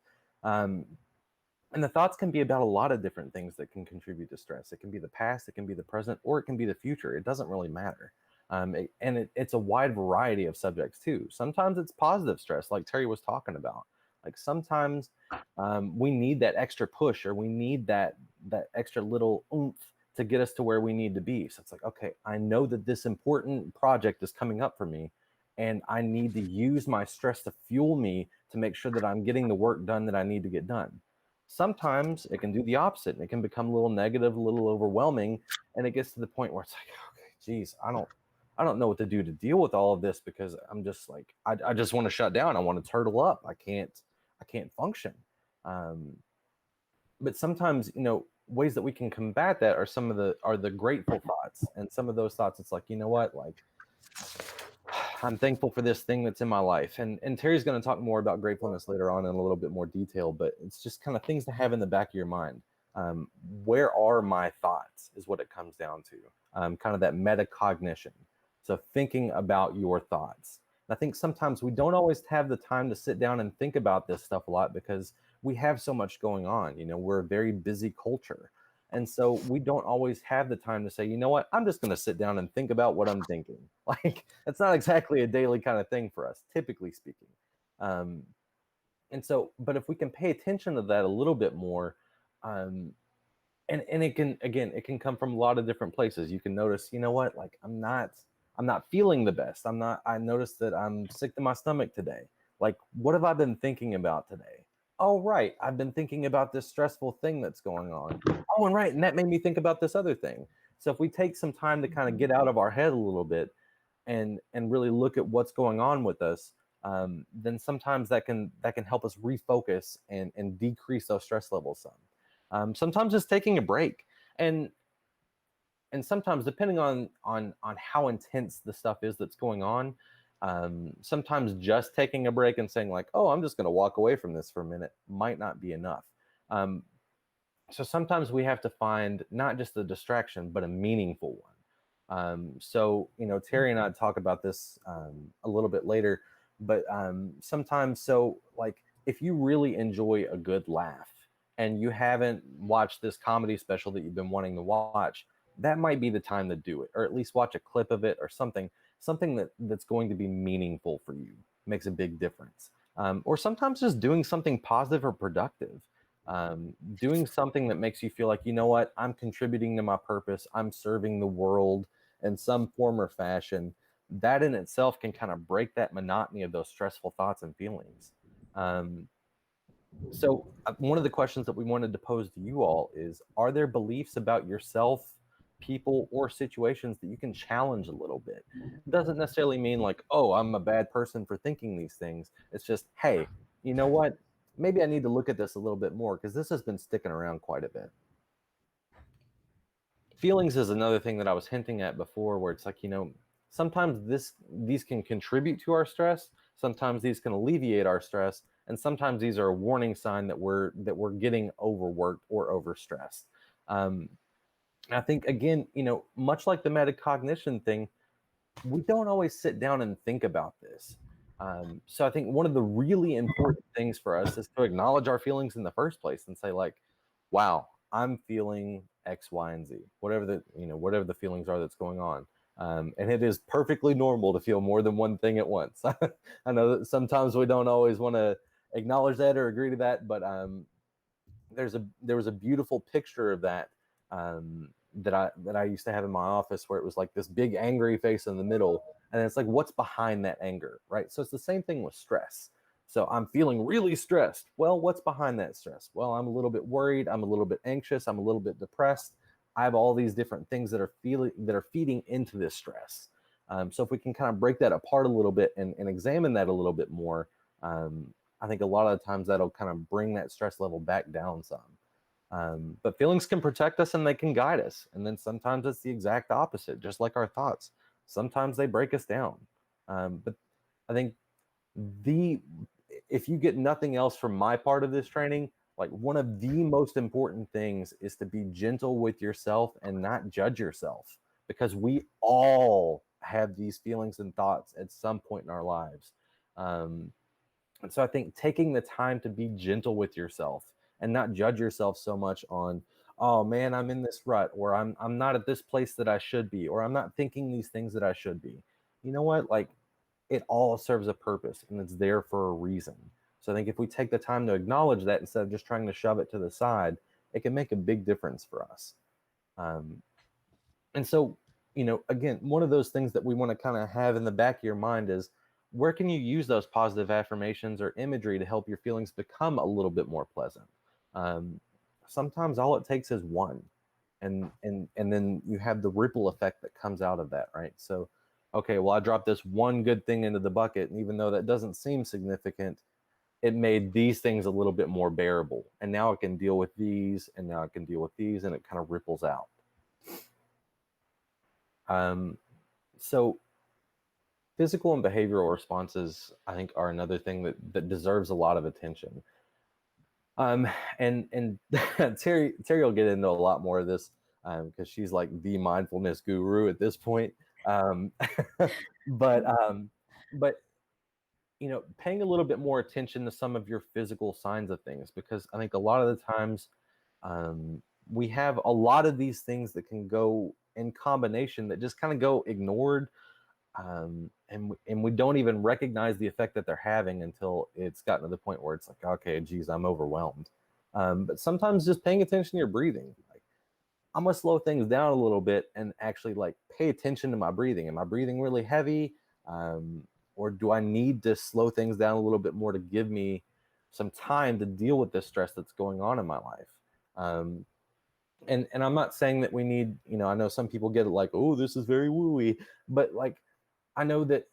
And the thoughts can be about a lot of different things that can contribute to stress. It can be the past, it can be the present, or it can be the future. It doesn't really matter. It's a wide variety of subjects too. Sometimes it's positive stress, like Terry was talking about. Like sometimes we need that extra push, or we need that extra little oomph to get us to where we need to be. So it's like, okay, I know that this important project is coming up for me, and I need to use my stress to fuel me to make sure that I'm getting the work done that I need to get done. Sometimes it can do the opposite, and it can become a little negative, a little overwhelming, and it gets to the point where it's like, okay, geez, I don't know what to do to deal with all of this, because I'm just like, I just want to shut down. I want to turtle up. I can't function. But sometimes, ways that we can combat that are the grateful thoughts. And some of those thoughts, it's like, you know what, like, I'm thankful for this thing that's in my life. And Terry's going to talk more about gratefulness later on in a little bit more detail, but it's just kind of things to have in the back of your mind. Where are my thoughts is what it comes down to. Kind of that metacognition. So thinking about your thoughts. And I think sometimes we don't always have the time to sit down and think about this stuff a lot because we have so much going on. We're a very busy culture. And so we don't always have the time to say, you know what, I'm just going to sit down and think about what I'm thinking. Like, that's not exactly a daily kind of thing for us, typically speaking. And so, but if we can pay attention to that a little bit more, and it can come from a lot of different places. You can notice, you know what, like, I'm not feeling the best. I noticed that I'm sick to my stomach today. Like, what have I been thinking about today? Oh, right, I've been thinking about this stressful thing that's going on. Oh, and right, and that made me think about this other thing. So if we take some time to kind of get out of our head a little bit and really look at what's going on with us, then sometimes that can help us refocus and decrease those stress levels some. Sometimes just taking a break, and sometimes depending on how intense the stuff is that's going on, Sometimes just taking a break and saying like, oh, I'm just going to walk away from this for a minute might not be enough. So sometimes we have to find not just a distraction, but a meaningful one. So, Terry and I talk about this a little bit later, but sometimes, so like if you really enjoy a good laugh and you haven't watched this comedy special that you've been wanting to watch, that might be the time to do it, or at least watch a clip of it or something that's going to be meaningful for you. Makes a big difference. Or sometimes just doing something positive or productive. Doing something that makes you feel like, you know what, I'm contributing to my purpose, I'm serving the world in some form or fashion. That in itself can kind of break that monotony of those stressful thoughts and feelings. So one of the questions that we wanted to pose to you all is, are there beliefs about yourself, people, or situations that you can challenge a little bit? It doesn't necessarily mean like, oh, I'm a bad person for thinking these things. It's just, hey, you know what? Maybe I need to look at this a little bit more because this has been sticking around quite a bit. Feelings is another thing that I was hinting at before, where it's like, sometimes these can contribute to our stress. Sometimes these can alleviate our stress. And sometimes these are a warning sign that we're getting overworked or overstressed. I think, again, much like the metacognition thing, we don't always sit down and think about this. So I think one of the really important things for us is to acknowledge our feelings in the first place and say like, wow, I'm feeling X, Y, and Z, whatever the feelings are that's going on. And it is perfectly normal to feel more than one thing at once. I know that sometimes we don't always want to acknowledge that or agree to that, but there was a beautiful picture of that that I used to have in my office, where it was like this big angry face in the middle, and it's like, what's behind that anger, right? So it's the same thing with stress. So I'm feeling really stressed. Well, what's behind that stress? Well, I'm a little bit worried, I'm a little bit anxious, I'm a little bit depressed. I have all these different things that are feeding into this stress. So if we can kind of break that apart a little bit and examine that a little bit more, I think a lot of the times that'll kind of bring that stress level back down some. But feelings can protect us and they can guide us. And then sometimes it's the exact opposite, just like our thoughts. Sometimes they break us down. But I think if you get nothing else from my part of this training, like one of the most important things is to be gentle with yourself and not judge yourself, because we all have these feelings and thoughts at some point in our lives. And so I think taking the time to be gentle with yourself and not judge yourself so much on, oh man, I'm in this rut, or I'm not at this place that I should be, or I'm not thinking these things that I should be. You know what? Like, it all serves a purpose and it's there for a reason. So I think if we take the time to acknowledge that instead of just trying to shove it to the side, it can make a big difference for us. And so, again, one of those things that we want to kind of have in the back of your mind is, where can you use those positive affirmations or imagery to help your feelings become a little bit more pleasant? Sometimes all it takes is one, and then you have the ripple effect that comes out of that, right? So, okay, well, I dropped this one good thing into the bucket, and even though that doesn't seem significant, it made these things a little bit more bearable. And now I can deal with these, and now I can deal with these, and it kind of ripples out. So physical and behavioral responses, I think, are another thing that deserves a lot of attention. And Terry will get into a lot more of this because she's like the mindfulness guru at this point. But paying a little bit more attention to some of your physical signs of things, because I think a lot of the times we have a lot of these things that can go in combination that just kind of go ignored. And we don't even recognize the effect that they're having until it's gotten to the point where it's like, okay, geez, I'm overwhelmed. But sometimes just paying attention to your breathing, like, I'm gonna slow things down a little bit and actually like pay attention to my breathing. Am I breathing really heavy? Or do I need to slow things down a little bit more to give me some time to deal with the stress that's going on in my life? And I'm not saying that we need, I know some people get it like, oh, this is very wooey, but like, I know that,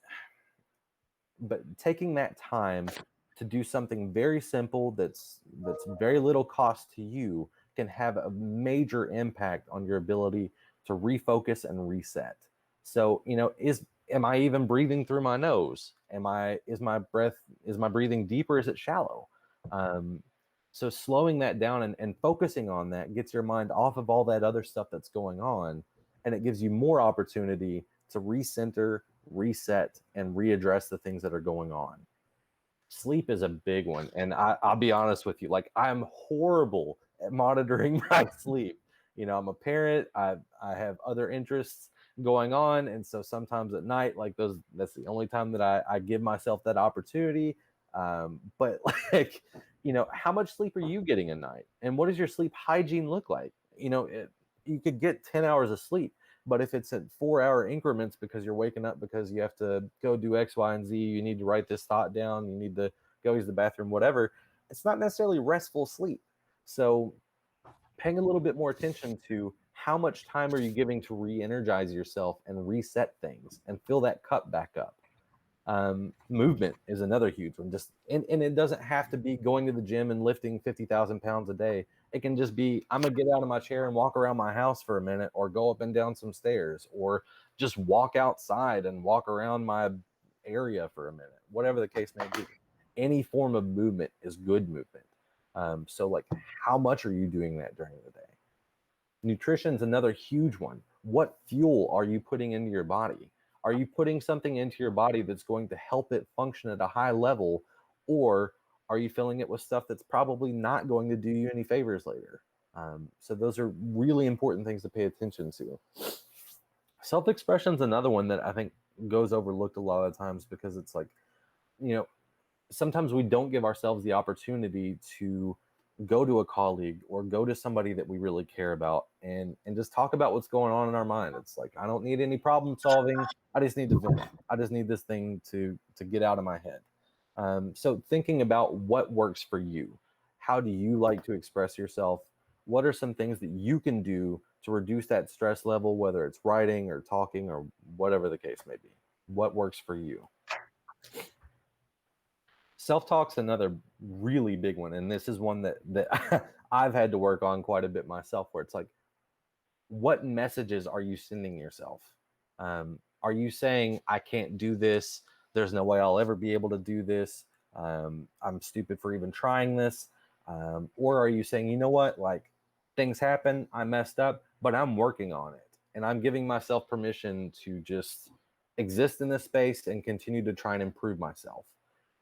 but taking that time to do something very simple that's very little cost to you can have a major impact on your ability to refocus and reset. So, am I even breathing through my nose? Is my breathing deep or is it shallow? So slowing that down and focusing on that gets your mind off of all that other stuff that's going on, and it gives you more opportunity to recenter, reset, and readdress the things that are going on. Sleep is a big one, and I'll be honest with you, like, I'm horrible at monitoring my sleep. I'm a parent. I have other interests going on, and so sometimes at night, like, that's the only time that I give myself that opportunity. But like, how much sleep are you getting a night, and what does your sleep hygiene look like? You could get 10 hours of sleep, but if it's at 4-hour increments because you're waking up because you have to go do X, Y, and Z, you need to write this thought down, you need to go use the bathroom, whatever, it's not necessarily restful sleep. So paying a little bit more attention to how much time are you giving to re-energize yourself and reset things and fill that cup back up. Movement is another huge one. And it doesn't have to be going to the gym and lifting 50,000 pounds a day. It can just be, I'm gonna get out of my chair and walk around my house for a minute, or go up and down some stairs, or just walk outside and walk around my area for a minute, whatever the case may be. Any form of movement is good movement. So like, how much are you doing that during the day? Nutrition's another huge one. What fuel are you putting into your body? Are you putting something into your body that's going to help it function at a high level, or are you filling it with stuff that's probably not going to do you any favors later? So those are really important things to pay attention to. Self-expression is another one that I think goes overlooked a lot of times, because it's like, sometimes we don't give ourselves the opportunity to go to a colleague or go to somebody that we really care about and just talk about what's going on in our mind. It's like, I don't need any problem solving. I just need to vent. I just need this thing to get out of my head. So thinking about what works for you. How do you like to express yourself? What are some things that you can do to reduce that stress level, whether it's writing or talking or whatever the case may be? What works for you? Self-talk's another really big one, and this is one that I've had to work on quite a bit myself, where it's like, what messages are you sending yourself? Are you saying, I can't do this, there's no way I'll ever be able to do this, I'm stupid for even trying this? Or are you saying, you know what, like, things happen, I messed up, but I'm working on it, and I'm giving myself permission to just exist in this space and continue to try and improve myself?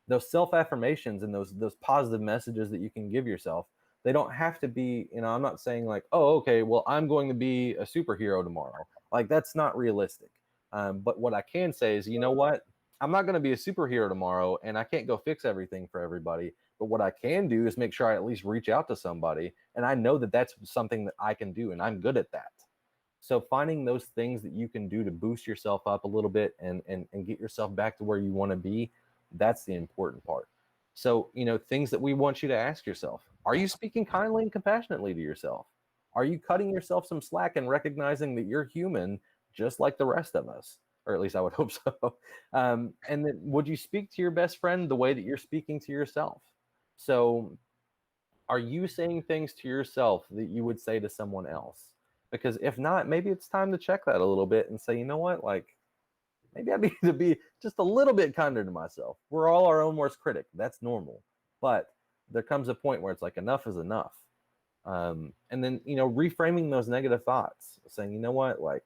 Those self-affirmations and those positive messages that you can give yourself, they don't have to be, I'm not saying like, oh, okay, well, I'm going to be a superhero tomorrow. Like, that's not realistic. But what I can say is, you know what? I'm not going to be a superhero tomorrow, and I can't go fix everything for everybody. But what I can do is make sure I at least reach out to somebody, and I know that that's something that I can do, and I'm good at that. So finding those things that you can do to boost yourself up a little bit and get yourself back to where you want to be, that's the important part. So, things that we want you to ask yourself: are you speaking kindly and compassionately to yourself? Are you cutting yourself some slack and recognizing that you're human just like the rest of us? Or at least I would hope so. And then, would you speak to your best friend the way that you're speaking to yourself? So are you saying things to yourself that you would say to someone else? Because if not, maybe it's time to check that a little bit and say, you know what, like, maybe I need to be just a little bit kinder to myself. We're all our own worst critic. That's normal. But there comes a point where it's like, enough is enough. And then, reframing those negative thoughts, saying, you know what, like,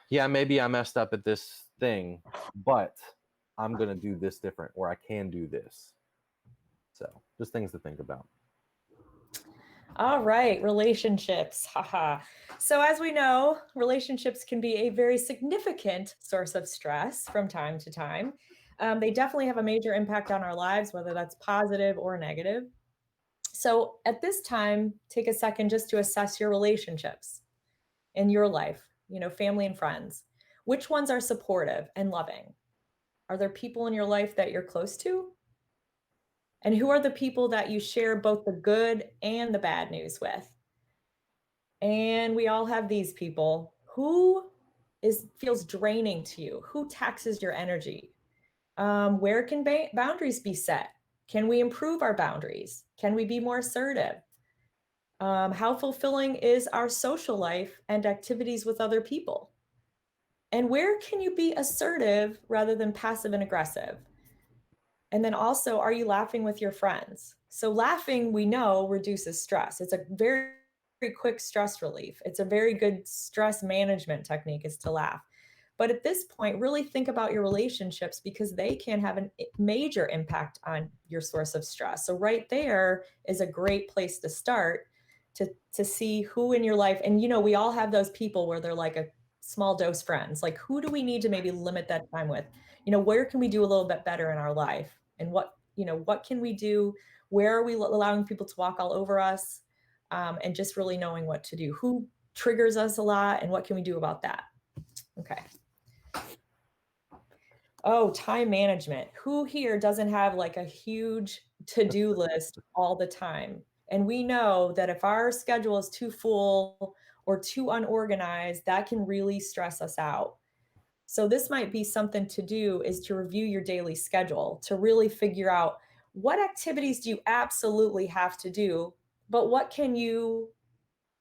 yeah, maybe I messed up at this thing, but I'm going to do this different, or I can do this. So just things to think about. All right, relationships. Haha. So as we know, relationships can be a very significant source of stress from time to time. They definitely have a major impact on our lives, whether that's positive or negative. So at this time, take a second just to assess your relationships in your life, family and friends. Which ones are supportive and loving? Are there people in your life that you're close to? And who are the people that you share both the good and the bad news with? And we all have these people. Who feels draining to you? Who taxes your energy? Where can boundaries be set? Can we improve our boundaries? Can we be more assertive? How fulfilling is our social life and activities with other people? And where can you be assertive rather than passive and aggressive? And then also, are you laughing with your friends? So laughing, we know, reduces stress. It's a very, very quick stress relief. It's a very good stress management technique is to laugh. But at this point, really think about your relationships because they can have a major impact on your source of stress. So right there is a great place to start to see who in your life, and we all have those people where they're like a small dose friends. Like, who do we need to maybe limit that time with? Where can we do a little bit better in our life? And what can we do? Where are we allowing people to walk all over us? And just really knowing what to do. Who triggers us a lot and what can we do about that? Okay. Oh, time management. Who here doesn't have like a huge to-do list all the time? And we know that if our schedule is too full or too unorganized, that can really stress us out. So this might be something to do, is to review your daily schedule to really figure out what activities do you absolutely have to do, but what can you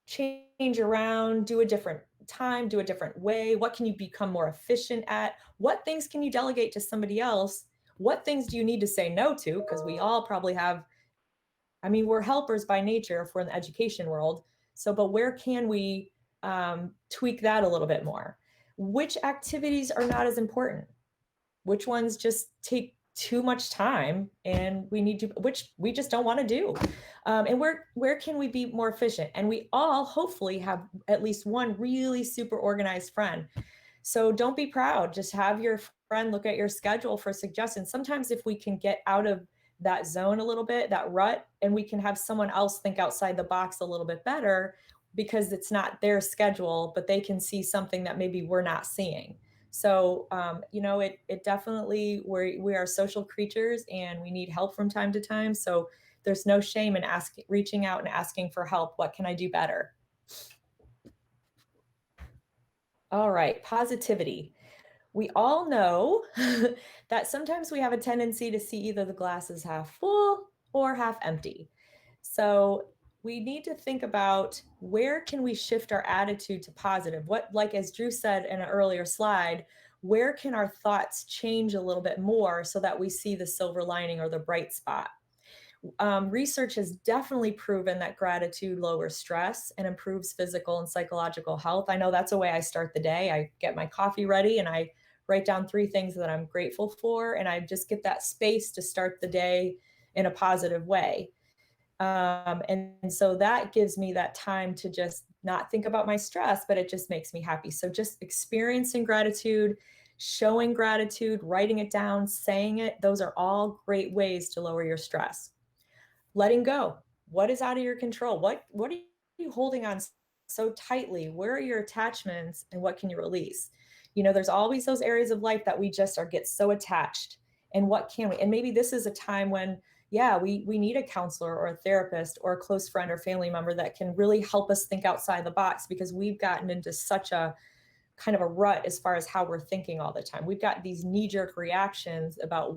change around, do a different time, do a different way? What can you become more efficient at? What things can you delegate to somebody else? What things do you need to say no to? Because we all probably have, we're helpers by nature if we're in the education world. So, but where can we tweak that a little bit more? Which activities are not as important? Which ones just take too much time and which we just don't want to do? And where can we be more efficient? And we all hopefully have at least one really super organized friend. So don't be proud. Just have your friend look at your schedule for suggestions. Sometimes if we can get out of that zone a little bit, that rut, and we can have someone else think outside the box a little bit better because it's not their schedule, but they can see something that maybe we're not seeing. So, it definitely, we are social creatures and we need help from time to time. So there's no shame in reaching out and asking for help. What can I do better? All right, positivity. We all know that sometimes we have a tendency to see either the glass is half full or half empty. So we need to think about where can we shift our attitude to positive? Like as Drew said in an earlier slide, where can our thoughts change a little bit more so that we see the silver lining or the bright spot? Research has definitely proven that gratitude lowers stress and improves physical and psychological health. I know that's a way I start the day. I get my coffee ready and I write down 3 things that I'm grateful for, and I just get that space to start the day in a positive way. And so that gives me that time to just not think about my stress, but it just makes me happy. So just experiencing gratitude, showing gratitude, writing it down, saying it, those are all great ways to lower your stress. Letting go. What is out of your control? What are you holding on so tightly? Where are your attachments and what can you release? There's always those areas of life that we just get so attached. And what can we? And maybe this is a time when, we need a counselor or a therapist or a close friend or family member that can really help us think outside the box, because we've gotten into such a kind of a rut as far as how we're thinking all the time. We've got these knee-jerk reactions about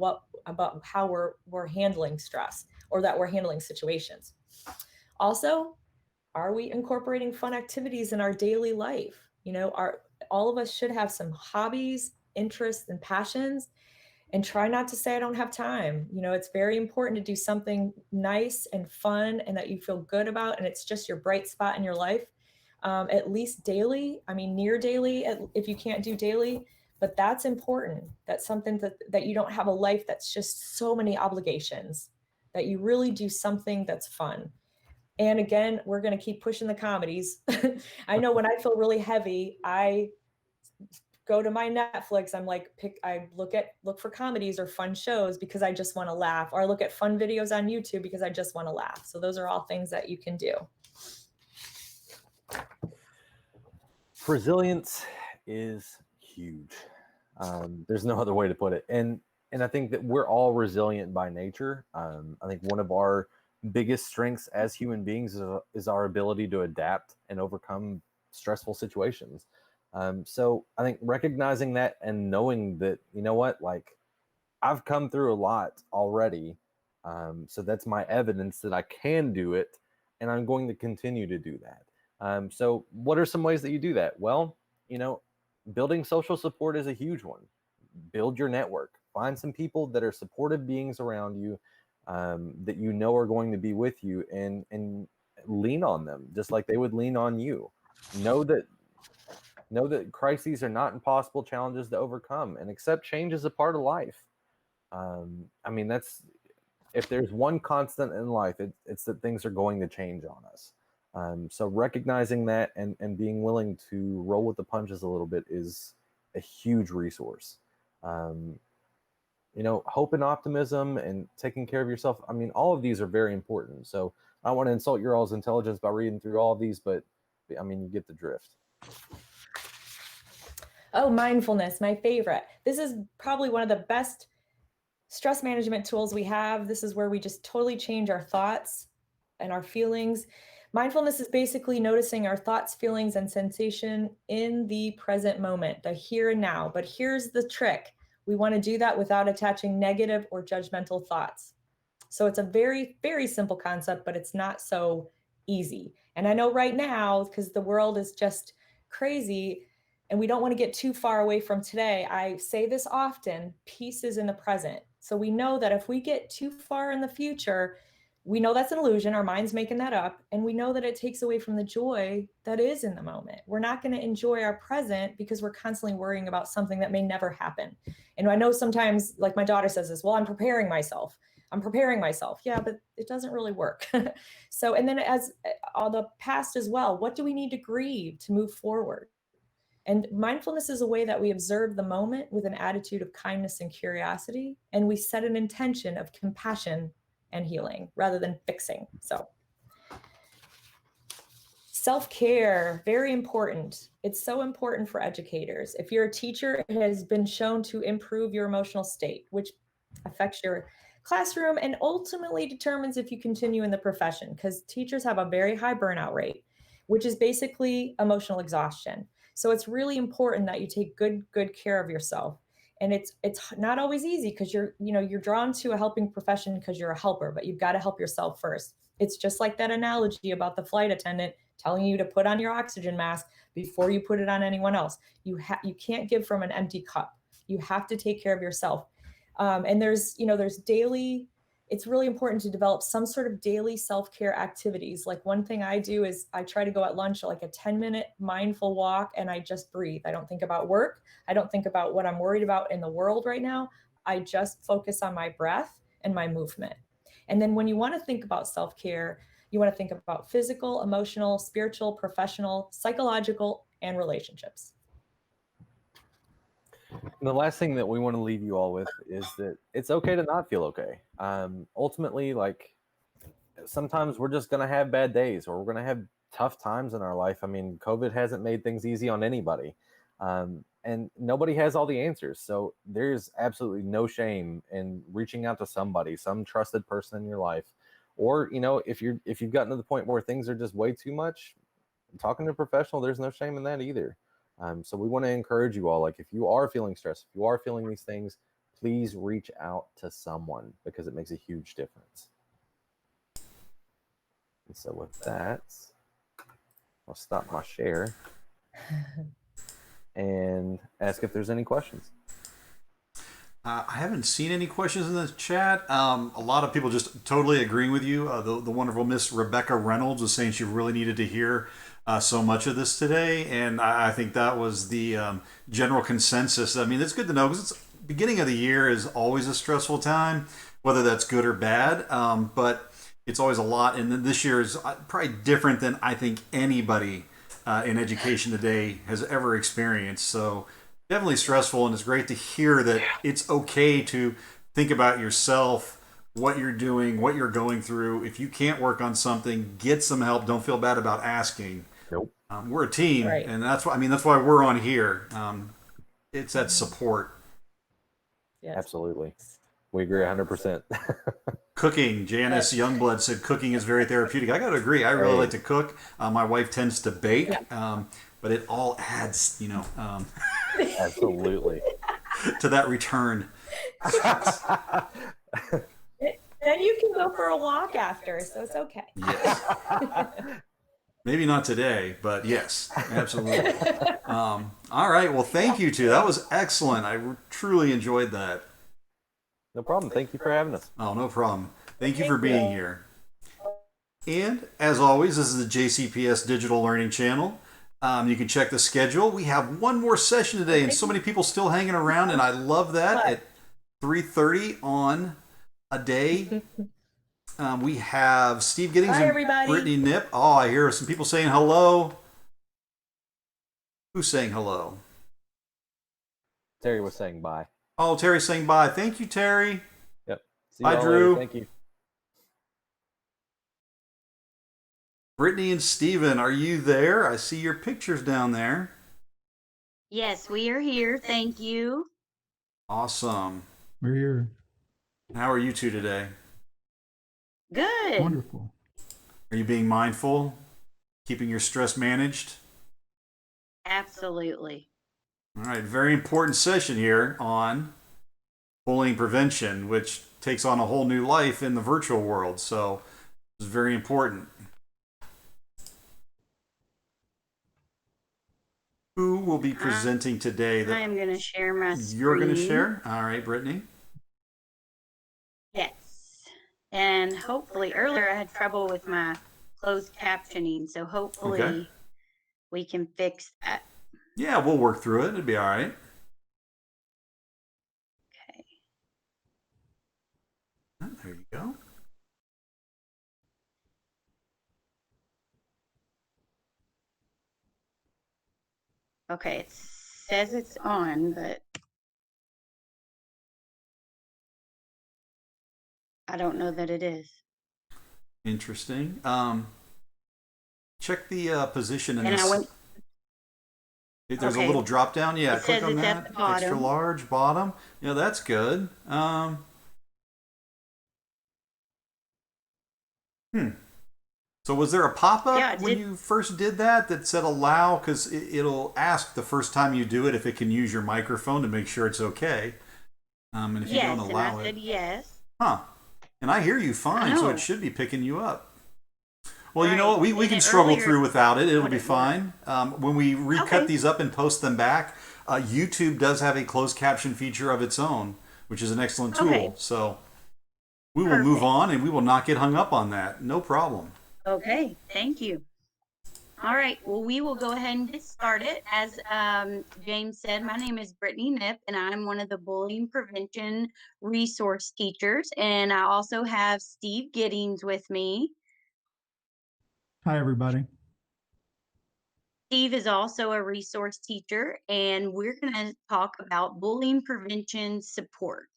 how we're handling stress or that we're handling situations. Also, are we incorporating fun activities in our daily life? All of us should have some hobbies, interests, and passions, and try not to say I don't have time. It's very important to do something nice and fun and that you feel good about, and it's just your bright spot in your life. At least daily, near daily, if you can't do daily, but that's important. That's something that you don't have a life that's just so many obligations, that you really do something that's fun. And again, we're going to keep pushing the comedies. I know when I feel really heavy, I go to my Netflix. I'm like, I look for comedies or fun shows because I just want to laugh, or I look at fun videos on YouTube because I just want to laugh. So those are all things that you can do. Resilience is huge. There's no other way to put it. And I think that we're all resilient by nature. I think one of our biggest strengths as human beings is our ability to adapt and overcome stressful situations. So I think recognizing that and knowing that, I've come through a lot already. So that's my evidence that I can do it, and I'm going to continue to do that. So what are some ways that you do that? Well, building social support is a huge one. Build your network. Find some people that are supportive beings around you, that you know are going to be with you, and lean on them just like they would lean on you. Know that crises are not impossible challenges to overcome, and accept change as a part of life. I mean, that's, if there's one constant in life, it's that things are going to change on us. So recognizing that and being willing to roll with the punches a little bit is a huge resource. You know, hope and optimism and taking care of yourself. I mean, all of these are very important. So I don't want to insult your all's intelligence by reading through all of these, but I mean, you get the drift. Oh, mindfulness, my favorite. This is probably one of the best stress management tools we have. This is where we just totally change our thoughts and our feelings. Mindfulness is basically noticing our thoughts, feelings, and sensation in the present moment, the here and now. But here's the trick. We want to do that without attaching negative or judgmental thoughts. So it's a very, very simple concept, but it's not so easy. And I know right now, because the world is just crazy and we don't want to get too far away from today, I say this often, peace is in the present. So we know that if we get too far in the future, we know that's an illusion. Our mind's making that up. And we know that it takes away from the joy that is in the moment. We're not going to enjoy our present because we're constantly worrying about something that may never happen. And I know sometimes, like my daughter says this, well, I'm preparing myself. Yeah, but it doesn't really work. So, and then as all the past as well, what do we need to grieve to move forward? And mindfulness is a way that we observe the moment with an attitude of kindness and curiosity. And we set an intention of compassion and healing rather than fixing. So self-care, very important. It's so important for educators. If you're a teacher, it has been shown to improve your emotional state, which affects your classroom and ultimately determines if you continue in the profession, because teachers have a very high burnout rate, which is basically emotional exhaustion. So it's really important that you take good care of yourself. And it's not always easy because you're drawn to a helping profession because you're a helper, but you've got to help yourself first. It's just like that analogy about the flight attendant telling you to put on your oxygen mask before you put it on anyone else. You can't give from an empty cup. You have to take care of yourself. And there's daily, it's really important to develop some sort of daily self-care activities. Like one thing I do is I try to go at lunch, like a 10-minute mindful walk, and I just breathe. I don't think about work. I don't think about what I'm worried about in the world right now. I just focus on my breath and my movement. And then when you want to think about self-care, you want to think about physical, emotional, spiritual, professional, psychological, and relationships. And the last thing that we want to leave you all with is that it's okay to not feel okay. Ultimately, like, sometimes we're just going to have bad days, or we're going to have tough times in our life. I mean, COVID hasn't made things easy on anybody. And nobody has all the answers. So there's absolutely no shame in reaching out to somebody, some trusted person in your life. Or, if you've gotten to the point where things are just way too much, talking to a professional, there's no shame in that either. So we want to encourage you all, like, if you are feeling stressed, if you are feeling these things, please reach out to someone, because it makes a huge difference. And so with that, I'll stop my share and ask if there's any questions. I haven't seen any questions in the chat. A lot of people just totally agreeing with you. The wonderful Miss Rebecca Reynolds was saying she really needed to hear so much of this today, and I think that was the general consensus. I mean, it's good to know, because it's beginning of the year is always a stressful time, whether that's good or bad, but it's always a lot, and this year is probably different than I think anybody in education today has ever experienced. So definitely stressful, and it's great to hear that it's okay to think about yourself, what you're doing, what you're going through. If you can't work on something, get some help. Don't feel bad about asking. Nope. We're a team, Right. and that's why we're on here. It's that support. Yes. Absolutely. We agree 100%. Cooking. Janice Youngblood said cooking is very therapeutic. I got to agree. I really like to cook. My wife tends to bake, but it all adds, Absolutely. to that return. Then you can go for a walk after, so it's okay. Yes. Maybe not today, but yes, absolutely. All right. Well, thank you two. That was excellent. I truly enjoyed that. No problem. Thank you for having us. Oh, no problem. Thank you for being here. And as always, this is the JCPS Digital Learning Channel. You can check the schedule. We have one more session today, and so many people still hanging around, and I love that. At 3:30 on a day, we have Steve Giddings Bye, and everybody. Brittany Nip. Oh, I hear some people saying hello. Who's saying hello? Terry was saying bye. Oh, Terry's saying bye. Thank you, Terry. Yep. See Bye, y'all later. Drew. Thank you. Brittany and Steven, are you there? I see your pictures down there. Yes, we are here. Thank you. Awesome. We're here. How are you two today? Good. Wonderful. Are you being mindful? Keeping your stress managed? Absolutely. All right, very important session here on bullying prevention, which takes on a whole new life in the virtual world. So it's very important. Who will be presenting today? I am going to share my screen. You're going to share? All right, Brittany. Yes. And hopefully, earlier I had trouble with my closed captioning, so hopefully Okay. we can fix that. Yeah, we'll work through it. It'll be all right. Okay. There you go. Okay, it says it's on, but I don't know that it is. Interesting. Check the position in And I this. went. There's a Okay. little drop down. Yeah, It click says on it's at that. the bottom. Extra large bottom. Yeah, that's good. So was there a pop-up Yeah, it when did. you first did that said allow? Because it'll ask the first time you do it if it can use your microphone to make sure it's okay. And if you Yes, don't and allow I it, said yes. huh? And I hear you fine, so know. it should be picking you up. Well, you know Right. what? We And can it struggle earlier through without it. It'll be wouldn't fine. When we recut Okay. these up and post them back, YouTube does have a closed caption feature of its own, which is an excellent tool. Okay. So we will move Perfect. on and we will not get hung up on that. No problem. Okay, thank you. All right, well, we will go ahead and get started. As James said, my name is Brittany Nip, and I'm one of the bullying prevention resource teachers. And I also have Steve Giddings with me. Hi, everybody. Steve is also a resource teacher, and we're going to talk about bullying prevention support.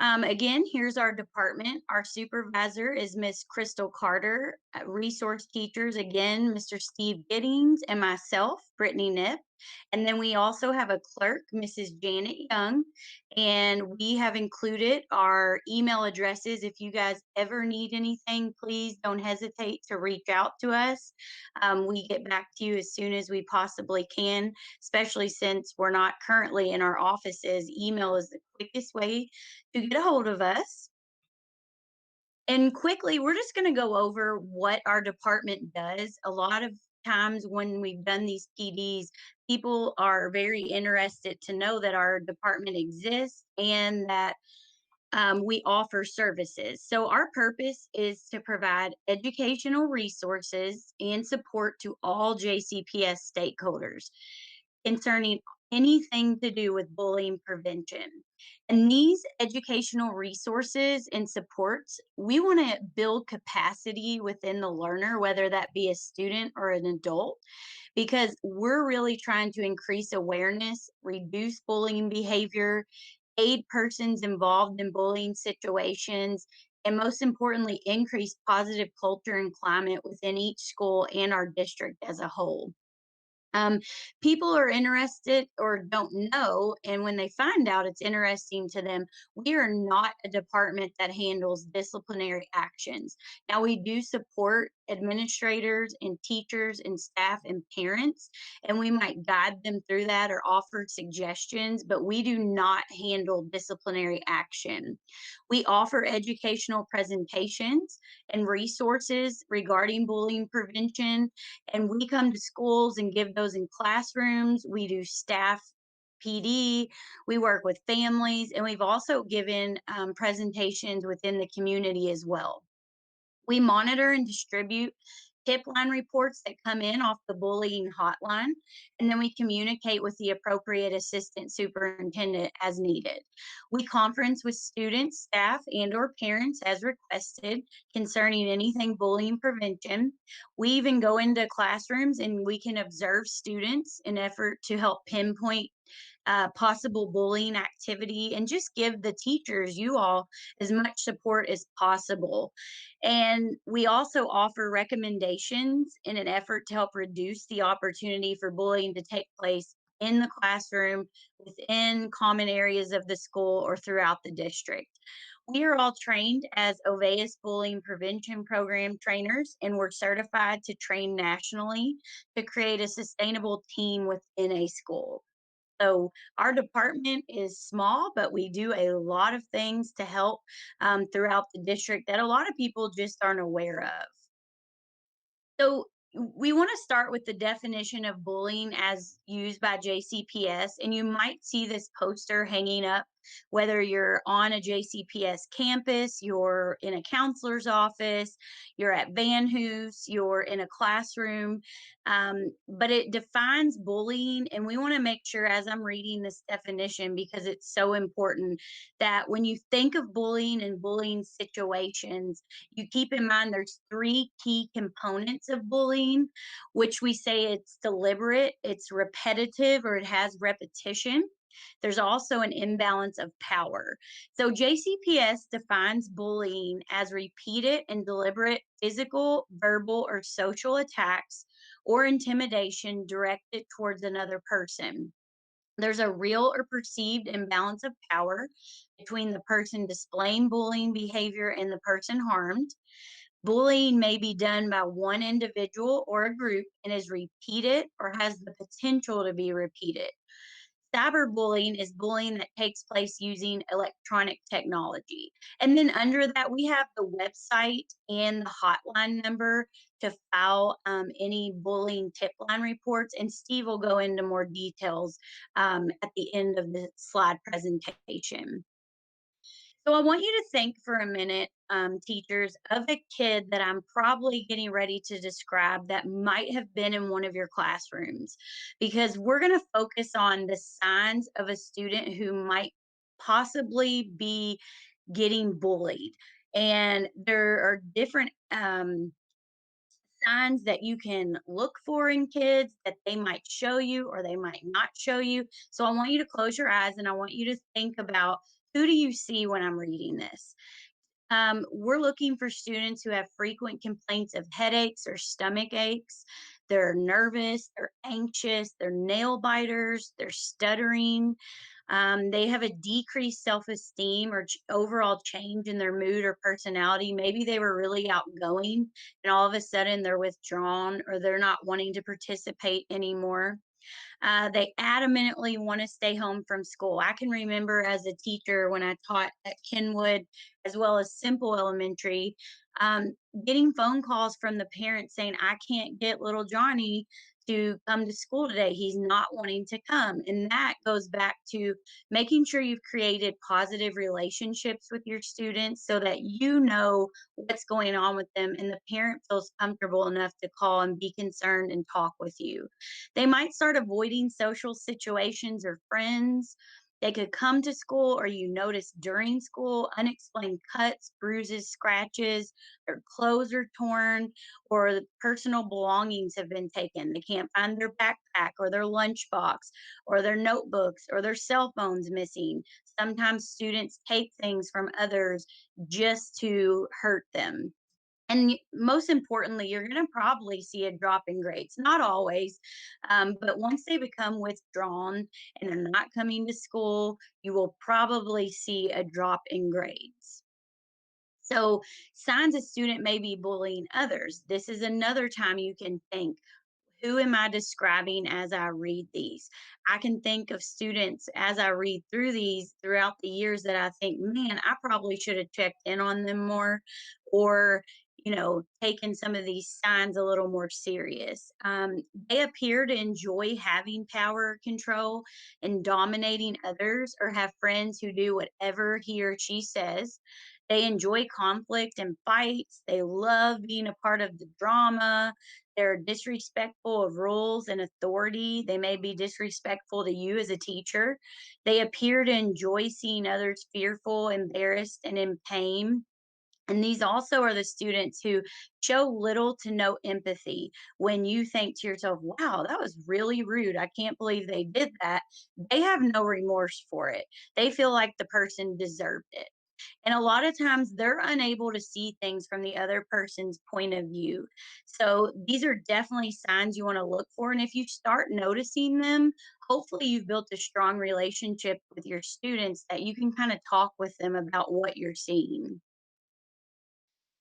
Again, here's our department. Our supervisor is Miss Crystal Carter. Resource teachers, again, Mr. Steve Giddings, and myself, Brittany Nip. And then we also have a clerk, Mrs. Janet Young. And we have included our email addresses. If you guys ever need anything, please don't hesitate to reach out to us. We get back to you as soon as we possibly can, especially since we're not currently in our offices. Email is the quickest way to get a hold of us. And quickly, we're just going to go over what our department does. A lot of times when we've done these PDs, people are very interested to know that our department exists and that we offer services. So our purpose is to provide educational resources and support to all JCPS stakeholders concerning anything to do with bullying prevention. And these educational resources and supports, we want to build capacity within the learner, whether that be a student or an adult, because we're really trying to increase awareness, reduce bullying behavior, aid persons involved in bullying situations, and most importantly, increase positive culture and climate within each school and our district as a whole. People are interested or don't know, and when they find out it's interesting to them, we are not a department that handles disciplinary actions. Now, we do support administrators and teachers and staff and parents, and we might guide them through that or offer suggestions, but we do not handle disciplinary action. We offer educational presentations and resources regarding bullying prevention, and we come to schools and give those in classrooms. We do staff PD, we work with families, and we've also given presentations within the community as well. We monitor and distribute tip line reports that come in off the bullying hotline, and then we communicate with the appropriate assistant superintendent as needed. We conference with students, staff, and or parents as requested concerning anything bullying prevention. We even go into classrooms and we can observe students in effort to help pinpoint possible bullying activity and just give the teachers, you all, as much support as possible. And we also offer recommendations in an effort to help reduce the opportunity for bullying to take place in the classroom, within common areas of the school, or throughout the district. We are all trained as OVEAS Bullying Prevention Program trainers, and we're certified to train nationally to create a sustainable team within a school. So our department is small, but we do a lot of things to help throughout the district that a lot of people just aren't aware of. So we want to start with the definition of bullying as used by JCPS, and you might see this poster hanging up whether you're on a JCPS campus, you're in a counselor's office, you're at Van Hoos, you're in a classroom, but it defines bullying, and we want to make sure as I'm reading this definition, because it's so important, that when you think of bullying and bullying situations, you keep in mind there's three key components of bullying, which we say it's deliberate, it's repetitive, or it has repetition. There's also an imbalance of power. So JCPS defines bullying as repeated and deliberate physical, verbal, or social attacks or intimidation directed towards another person. There's a real or perceived imbalance of power between the person displaying bullying behavior and the person harmed. Bullying may be done by one individual or a group and is repeated or has the potential to be repeated. Cyberbullying is bullying that takes place using electronic technology. And then under that, we have the website and the hotline number to file any bullying tip line reports. And Steve will go into more details at the end of the slide presentation. So I want you to think for a minute, teachers, of a kid that I'm probably getting ready to describe that might have been in one of your classrooms, because we're going to focus on the signs of a student who might possibly be getting bullied. And there are different signs that you can look for in kids that they might show you or they might not show you. So I want you to close your eyes and I want you to think about, who do you see when I'm reading this? We're looking for students who have frequent complaints of headaches or stomach aches. They're nervous, they're anxious, they're nail biters, they're stuttering. They have a decreased self-esteem or overall change in their mood or personality. Maybe they were really outgoing and all of a sudden they're withdrawn or they're not wanting to participate anymore. They adamantly want to stay home from school. I can remember as a teacher when I taught at Kenwood as well as Simple Elementary, getting phone calls from the parents saying, I can't get little Johnny to come to school today. He's not wanting to come. And that goes back to making sure you've created positive relationships with your students so that you know what's going on with them and the parent feels comfortable enough to call and be concerned and talk with you. They might start avoiding social situations or friends. They could come to school or you notice during school unexplained cuts, bruises, scratches, their clothes are torn, or the personal belongings have been taken. They can't find their backpack or their lunchbox or their notebooks or their cell phones missing. Sometimes students take things from others just to hurt them. And most importantly, you're going to probably see a drop in grades. Not always, but once they become withdrawn and they're not coming to school, you will probably see a drop in grades. So, signs a student may be bullying others. This is another time you can think, who am I describing as I read these? I can think of students as I read through these throughout the years that I think, man, I probably should have checked in on them more, or taken some of these signs a little more serious. They appear to enjoy having power, control, and dominating others, or have friends who do whatever he or she says. They enjoy conflict and fights. They love being a part of the drama. They're disrespectful of rules and authority. They may be disrespectful to you as a teacher. They appear to enjoy seeing others fearful, embarrassed, and in pain. And these also are the students who show little to no empathy. When you think to yourself, wow, that was really rude. I can't believe they did that. They have no remorse for it. They feel like the person deserved it. And a lot of times they're unable to see things from the other person's point of view. So these are definitely signs you want to look for. And if you start noticing them, hopefully you've built a strong relationship with your students that you can kind of talk with them about what you're seeing.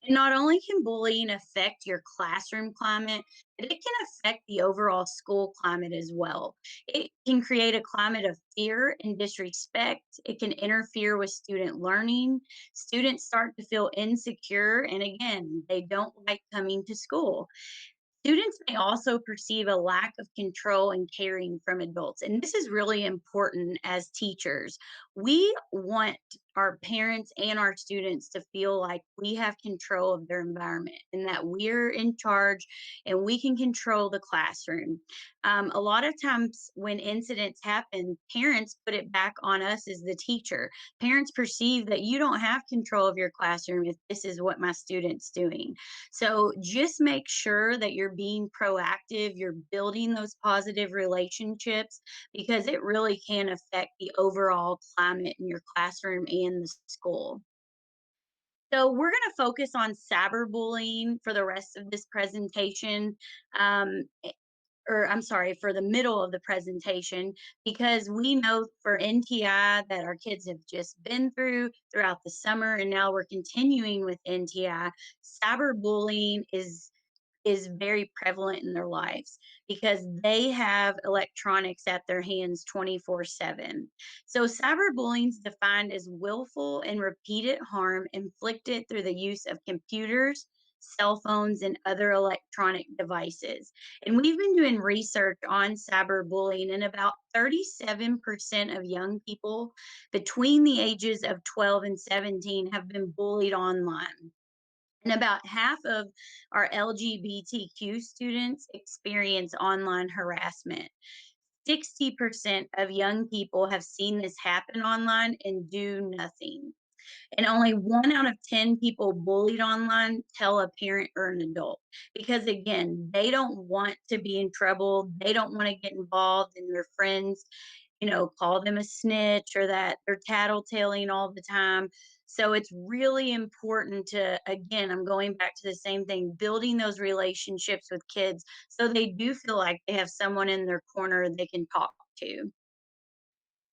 And not only can bullying affect your classroom climate, but it can affect the overall school climate as well. It can create a climate of fear and disrespect. It can interfere with student learning. Students start to feel insecure, and again, they don't like coming to school. Students may also perceive a lack of control and caring from adults. And this is really important as teachers. We want our parents and our students to feel like we have control of their environment and that we're in charge and we can control the classroom. A lot of times when incidents happen, parents put it back on us as the teacher. Parents perceive that you don't have control of your classroom if this is what my student's doing. So just make sure that you're being proactive, you're building those positive relationships, because it really can affect the overall climate in your classroom and the school. So we're going to focus on cyberbullying for the rest of this presentation. Um, or I'm sorry, for the middle of the presentation, because we know for NTI that our kids have just been through throughout the summer, and now we're continuing with NTI. Cyberbullying is very prevalent in their lives because they have electronics at their hands 24/7. So cyberbullying is defined as willful and repeated harm inflicted through the use of computers, cell phones, and other electronic devices. And we've been doing research on cyberbullying, and about 37% of young people between the ages of 12 and 17 have been bullied online. And about half of our LGBTQ students experience online harassment. 60% of young people have seen this happen online and do nothing. And only 1 out of 10 people bullied online tell a parent or an adult because, again, they don't want to be in trouble. They don't want to get involved, and their friends, call them a snitch or that they're tattletaling all the time. So it's really important to, again, I'm going back to the same thing, building those relationships with kids so they do feel like they have someone in their corner they can talk to.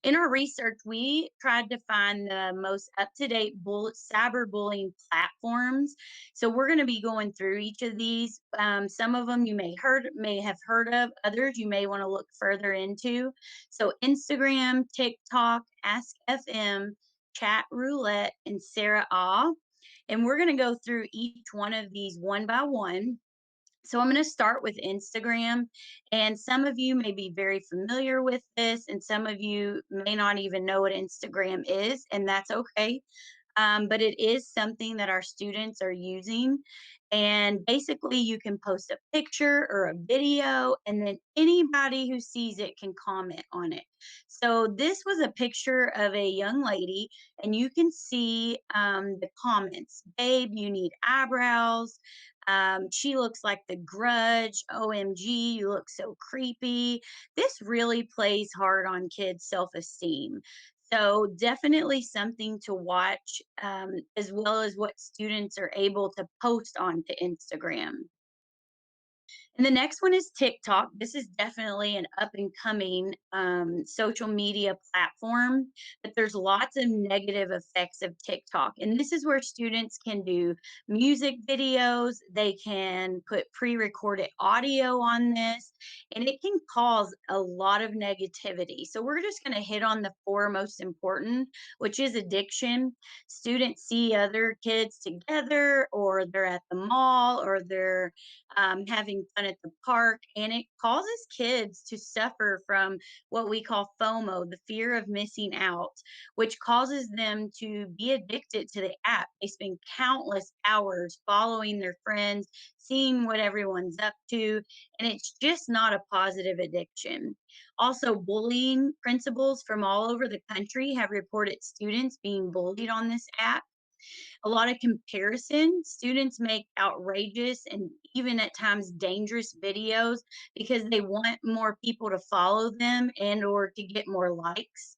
In our research, we tried to find the most up-to-date cyberbullying platforms. So we're going to be going through each of these. Some of them you may have heard of. Others you may want to look further into. So Instagram, TikTok, Ask FM, Chat Roulette, and Sarah Ah. And we're going to go through each one of these one by one. So I'm going to start with Instagram, and some of you may be very familiar with this, and some of you may not even know what Instagram is, and that's okay. But it is something that our students are using. And basically, you can post a picture or a video, and then anybody who sees it can comment on it. So, this was a picture of a young lady, and you can see the comments. Babe, you need eyebrows. She looks like the grudge. OMG, you look so creepy. This really plays hard on kids' self esteem. So definitely something to watch, as well as what students are able to post onto Instagram. And the next one is TikTok. This is definitely an up and coming social media platform, but there's lots of negative effects of TikTok. And this is where students can do music videos, they can put pre recorded audio on this, and it can cause a lot of negativity. So we're just going to hit on the four most important, which is addiction. Students see other kids together, or they're at the mall, or they're having fun at the park, and it causes kids to suffer from what we call FOMO, the fear of missing out, which causes them to be addicted to the app. They spend countless hours following their friends, seeing what everyone's up to, and it's just not a positive addiction. Also, bullying principals from all over the country have reported students being bullied on this app. A lot of comparison. Students make outrageous and even at times dangerous videos because they want more people to follow them and or to get more likes.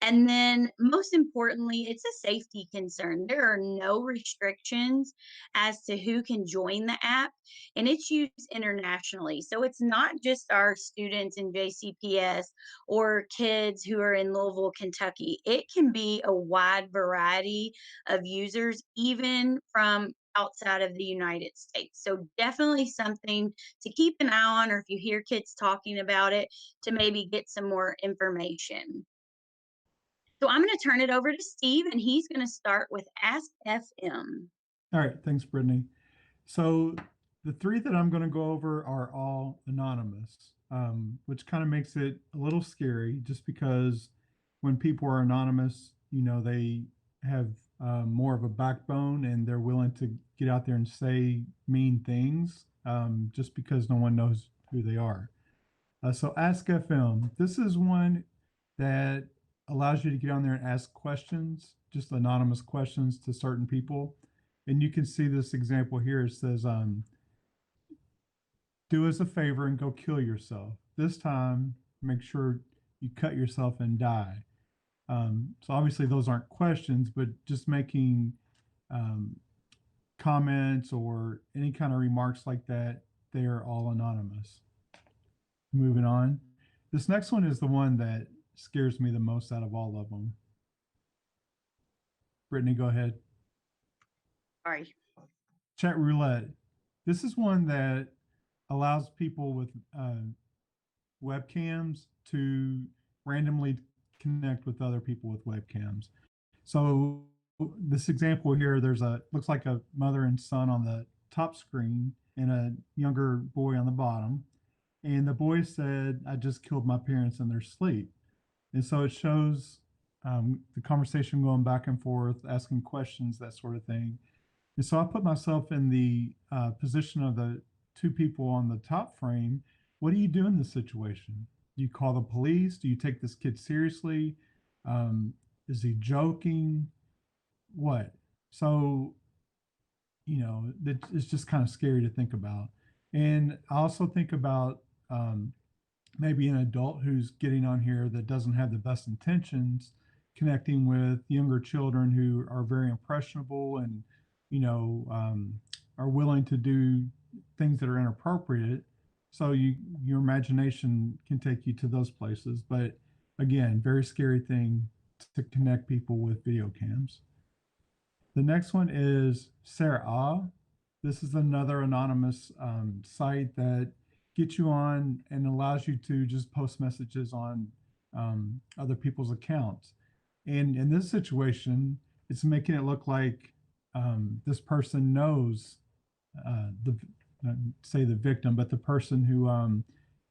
And then most importantly, it's a safety concern. There are no restrictions as to who can join the app, and it's used internationally. So it's not just our students in JCPS or kids who are in Louisville, Kentucky. It can be a wide variety of users, even from outside of the United States. So definitely something to keep an eye on, or if you hear kids talking about it, to maybe get some more information. So I'm going to turn it over to Steve, and he's going to start with Ask FM. All right, thanks, Brittany. So the three that I'm going to go over are all anonymous, which kind of makes it a little scary just because when people are anonymous, you know, they have more of a backbone and they're willing to get out there and say mean things just because no one knows who they are. So Ask FM, this is one that allows you to get on there and ask questions, just anonymous questions to certain people. And you can see this example here. It says, do us a favor and go kill yourself. This time, make sure you cut yourself and die. So obviously those aren't questions, but just making comments or any kind of remarks like that, they are all anonymous. Moving on. This next one is the one that scares me the most out of all of them. Brittany, go ahead. Sorry. Chat roulette. This is one that allows people with webcams to randomly connect with other people with webcams. So this example here, looks like a mother and son on the top screen and a younger boy on the bottom. And the boy said, I just killed my parents in their sleep. And so it shows the conversation going back and forth, asking questions, that sort of thing. And so I put myself in the position of the two people on the top frame. What do you do in this situation? Do you call the police? Do you take this kid seriously? Is he joking? What? So, you know, it's just kind of scary to think about. And I also think about maybe an adult who's getting on here that doesn't have the best intentions, connecting with younger children who are very impressionable and, you know, are willing to do things that are inappropriate. So your imagination can take you to those places. But again, very scary thing to connect people with video cams. The next one is Sarah. This is another anonymous site that gets you on and allows you to just post messages on other people's accounts. And in this situation, it's making it look like this person knows say the victim, but the person who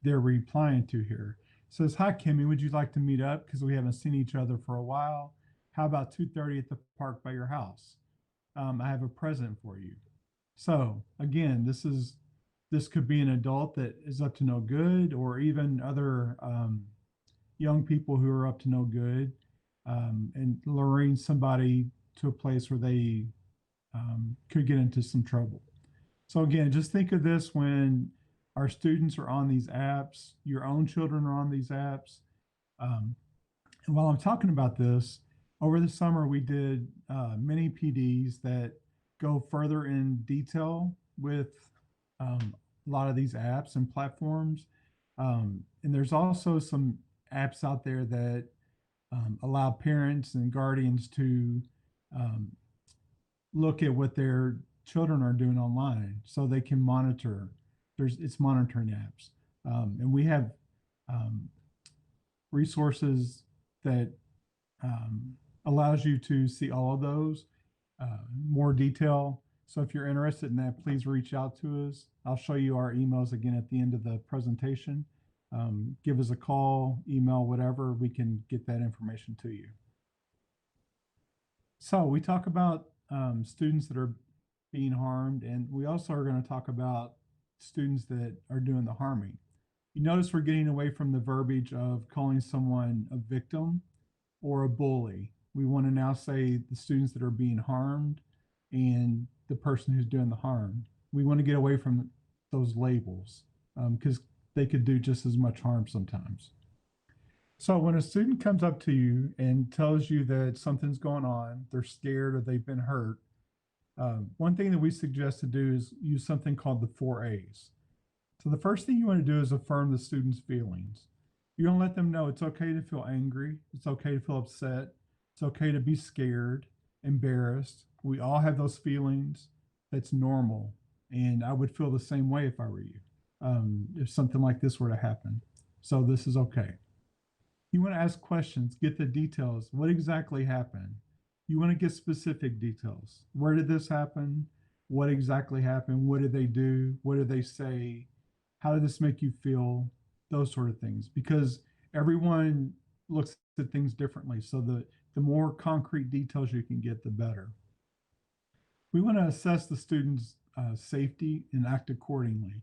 they're replying to here. Says, hi, Kimmy, would you like to meet up? Because we haven't seen each other for a while. How about 2:30 at the park by your house? I have a present for you. So again, this could be an adult that is up to no good, or even other young people who are up to no good, and luring somebody to a place where they could get into some trouble. So again, just think of this when our students are on these apps, your own children are on these apps. And while I'm talking about this, over the summer, we did mini PDs that go further in detail with a lot of these apps and platforms. And there's also some apps out there that allow parents and guardians to look at what their children are doing online so they can monitor. It's monitoring apps. And we have resources that allows you to see all of those, more detail. So if you're interested in that, please reach out to us. I'll show you our emails again at the end of the presentation. Give us a call, email, whatever, we can get that information to you. So we talk about students that are being harmed, and we also are going to talk about students that are doing the harming. You notice we're getting away from the verbiage of calling someone a victim or a bully. We want to now say the students that are being harmed and the person who's doing the harm. We want to get away from those labels because they could do just as much harm sometimes. So when a student comes up to you and tells you that something's going on, they're scared or they've been hurt, one thing that we suggest to do is use something called the 4 A's. So the first thing you want to do is affirm the student's feelings. You're going to let them know it's okay to feel angry. It's okay to feel upset. It's okay to be scared, embarrassed. We all have those feelings. That's normal. And I would feel the same way if I were you, if something like this were to happen. So this is okay. You want to ask questions, get the details. What exactly happened? You want to get specific details. Where did this happen? What exactly happened? What did they do? What did they say? How did this make you feel? Those sort of things, because everyone looks at things differently. So the more concrete details you can get, the better. We want to assess the student's safety and act accordingly.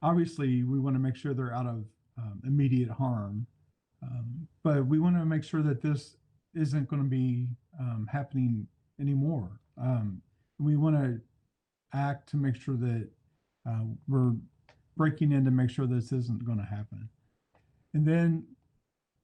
Obviously, we want to make sure they're out of immediate harm, but we want to make sure that this isn't going to be happening anymore. We want to act to make sure that we're breaking in to make sure this isn't going to happen. And then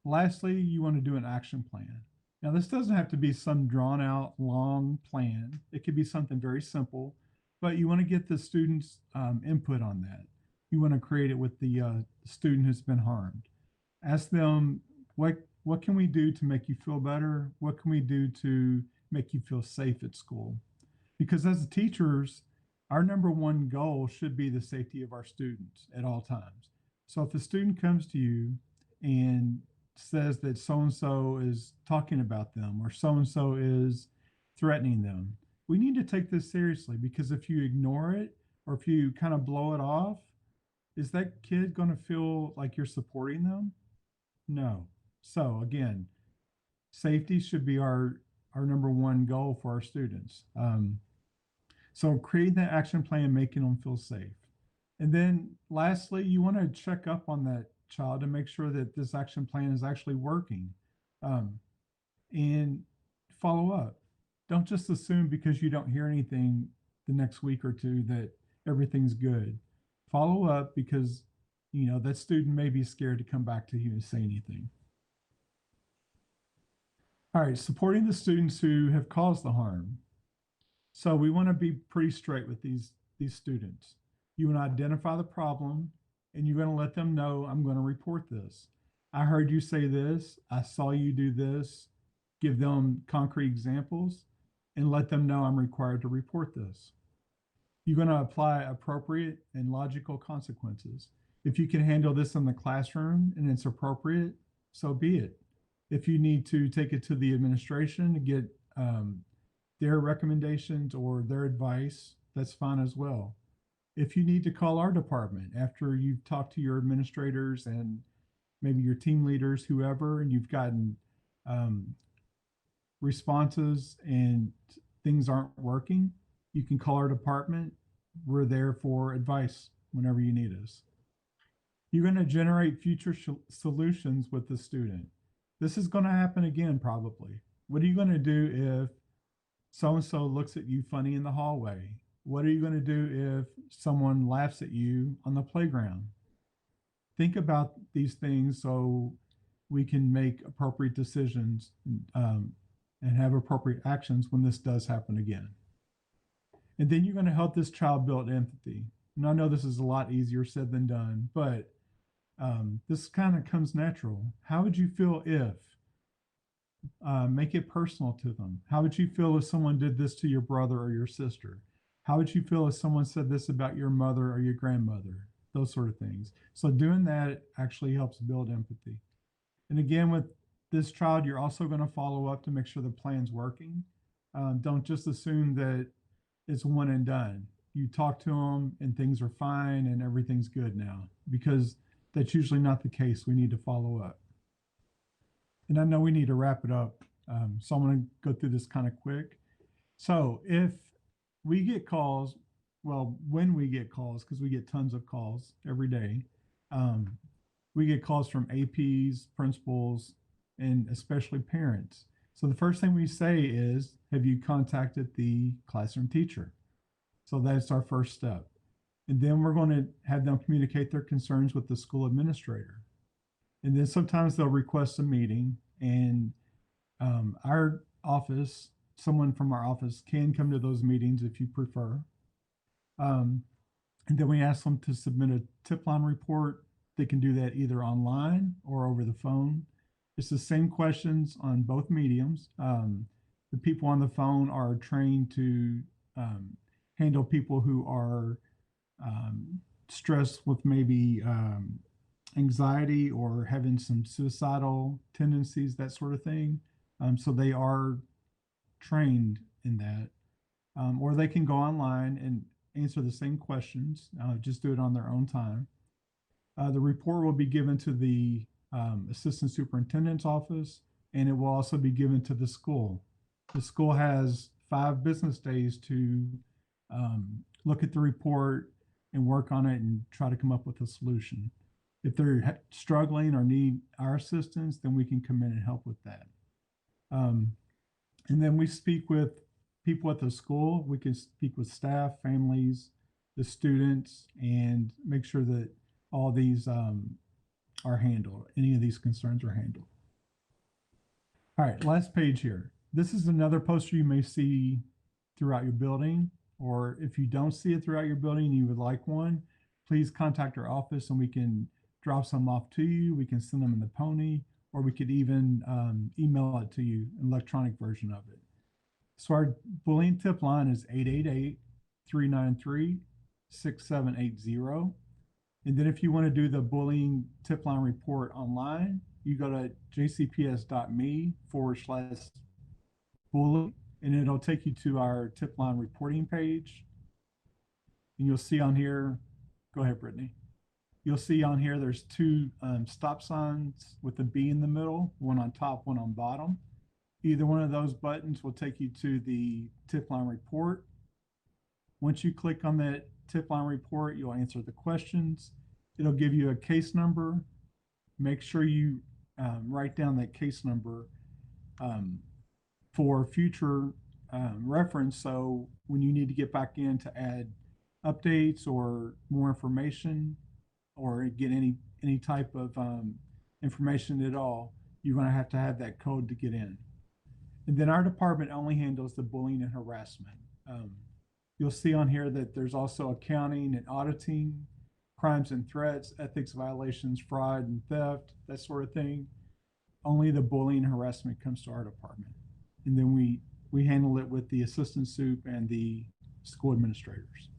lastly, you want to do an action plan. Now, this doesn't have to be some drawn out long plan. It could be something very simple, but you want to get the students' input on that. You want to create it with the student who's been harmed. Ask them, what can we do to make you feel better? What can we do to make you feel safe at school? Because as teachers, our number one goal should be the safety of our students at all times. So if a student comes to you and says that so-and-so is talking about them or so-and-so is threatening them, we need to take this seriously, because if you ignore it or if you kind of blow it off, is that kid going to feel like you're supporting them? No. So again, safety should be our number one goal for our students. So create that action plan, making them feel safe. And then lastly, you want to check up on that child to make sure that this action plan is actually working, and follow up. Don't just assume because you don't hear anything the next week or two that everything's good. Follow up, because that student may be scared to come back to you and say anything. All right, supporting the students who have caused the harm. So we want to be pretty straight with these students. You want to identify the problem, and you're going to let them know, I'm going to report this. I heard you say this. I saw you do this. Give them concrete examples and let them know I'm required to report this. You're going to apply appropriate and logical consequences. If you can handle this in the classroom and it's appropriate, so be it. If you need to take it to the administration to get their recommendations or their advice, that's fine as well. If you need to call our department after you've talked to your administrators and maybe your team leaders, whoever, and you've gotten responses and things aren't working, you can call our department. We're there for advice whenever you need us. You're going to generate future solutions with the student. This is going to happen again, probably. What are you going to do if so-and-so looks at you funny in the hallway? What are you going to do if someone laughs at you on the playground? Think about these things so we can make appropriate decisions and have appropriate actions when this does happen again. And then you're going to help this child build empathy. And I know this is a lot easier said than done, but this kind of comes natural. How would you feel if, make it personal to them? How would you feel if someone did this to your brother or your sister? How would you feel if someone said this about your mother or your grandmother? Those sort of things. So doing that actually helps build empathy. And again, with this child, you're also going to follow up to make sure the plan's working. Don't just assume that it's one and done. You talk to them and things are fine and everything's good now, because that's usually not the case. We need to follow up. And I know we need to wrap it up. So I'm going to go through this kind of quick. So if we get calls, well, when we get calls, because we get tons of calls every day, we get calls from APs, principals, and especially parents. So the first thing we say is, have you contacted the classroom teacher? So that's our first step. And then we're going to have them communicate their concerns with the school administrator. And then sometimes they'll request a meeting, and our office, someone from our office can come to those meetings if you prefer. And then we ask them to submit a tip line report. They can do that either online or over the phone. It's the same questions on both mediums. The people on the phone are trained to handle people who are stressed with maybe anxiety or having some suicidal tendencies, that sort of thing. So they are trained in that. Or they can go online and answer the same questions, just do it on their own time. The report will be given to the assistant superintendent's office, and it will also be given to the school. The school has 5 business days to look at the report and work on it and try to come up with a solution. If they're struggling or need our assistance, then we can come in and help with that. And then we speak with people at the school. We can speak with staff, families, the students, and make sure that all these are handled. Any of these concerns are handled. All right, last page here. This is another poster you may see throughout your building, or if you don't see it throughout your building and you would like one, please contact our office and we can drop some off to you. We can send them in the pony, or we could even email it to you, an electronic version of it. So our bullying tip line is 888-393-6780. And then if you want to do the bullying tip line report online, you go to jcps.me/bully, and it'll take you to our tip line reporting page. And you'll see on here, go ahead, Brittany. You'll see on here, there's 2 stop signs with a B in the middle, one on top, one on bottom. Either one of those buttons will take you to the tip line report. Once you click on that tip line report, you'll answer the questions. It'll give you a case number. Make sure you write down that case number for future reference. So when you need to get back in to add updates or more information, or get any type of information at all, you're going to have that code to get in. And then our department only handles the bullying and harassment. You'll see on here that there's also accounting and auditing, crimes and threats, ethics violations, fraud and theft, that sort of thing. Only the bullying and harassment comes to our department. And then we handle it with the assistant sup and the school administrators.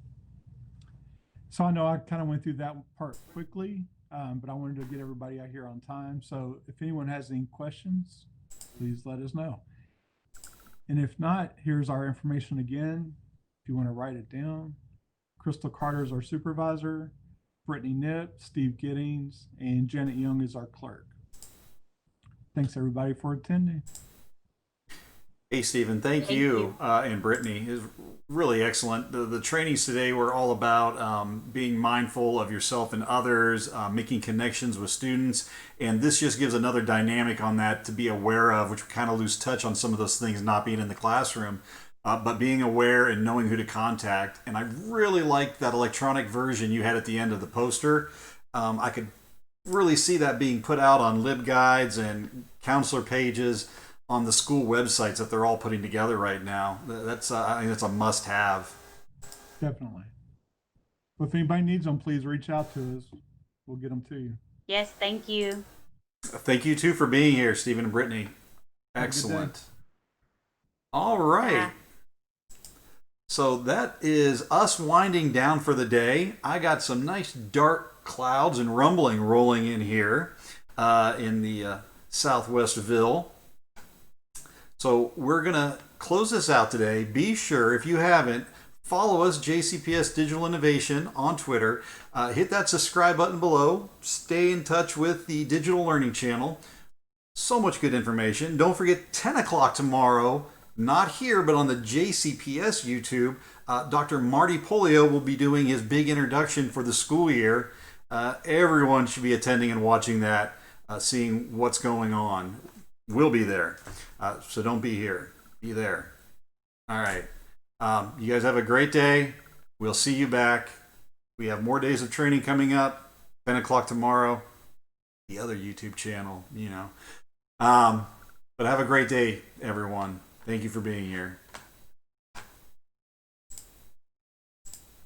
So I know I kind of went through that part quickly, but I wanted to get everybody out here on time. So if anyone has any questions, please let us know. And if not, here's our information again. If you want to write it down, Crystal Carter is our supervisor, Brittany Knipp, Steve Giddings, and Janet Young is our clerk. Thanks everybody for attending. Hey, Stephen, thank you. And Brittany is really excellent. The trainings today were all about being mindful of yourself and others, making connections with students. And this just gives another dynamic on that to be aware of, which we kind of lose touch on some of those things not being in the classroom, but being aware and knowing who to contact. And I really liked that electronic version you had at the end of the poster. I could really see that being put out on LibGuides and counselor pages on the school websites that they're all putting together right now. That's I think that's a must-have. Definitely. But if anybody needs them, please reach out to us. We'll get them to you. Yes, thank you. Thank you too for being here, Stephen and Brittany. Have a good day. Excellent. All right. Yeah. So that is us winding down for the day. I got some nice dark clouds and rumbling rolling in here in the Southwestville. So we're going to close this out today. Be sure, if you haven't, follow us, JCPS Digital Innovation, on Twitter. Hit that subscribe button below. Stay in touch with the Digital Learning Channel. So much good information. Don't forget, 10 o'clock tomorrow, not here, but on the JCPS YouTube, Dr. Marty Polio will be doing his big introduction for the school year. Everyone should be attending and watching that, seeing what's going on. We'll be there. So don't be here. Be there. All right. You guys have a great day. We'll see you back. We have more days of training coming up. 10 o'clock tomorrow. The other YouTube channel, you know. But have a great day, everyone. Thank you for being here.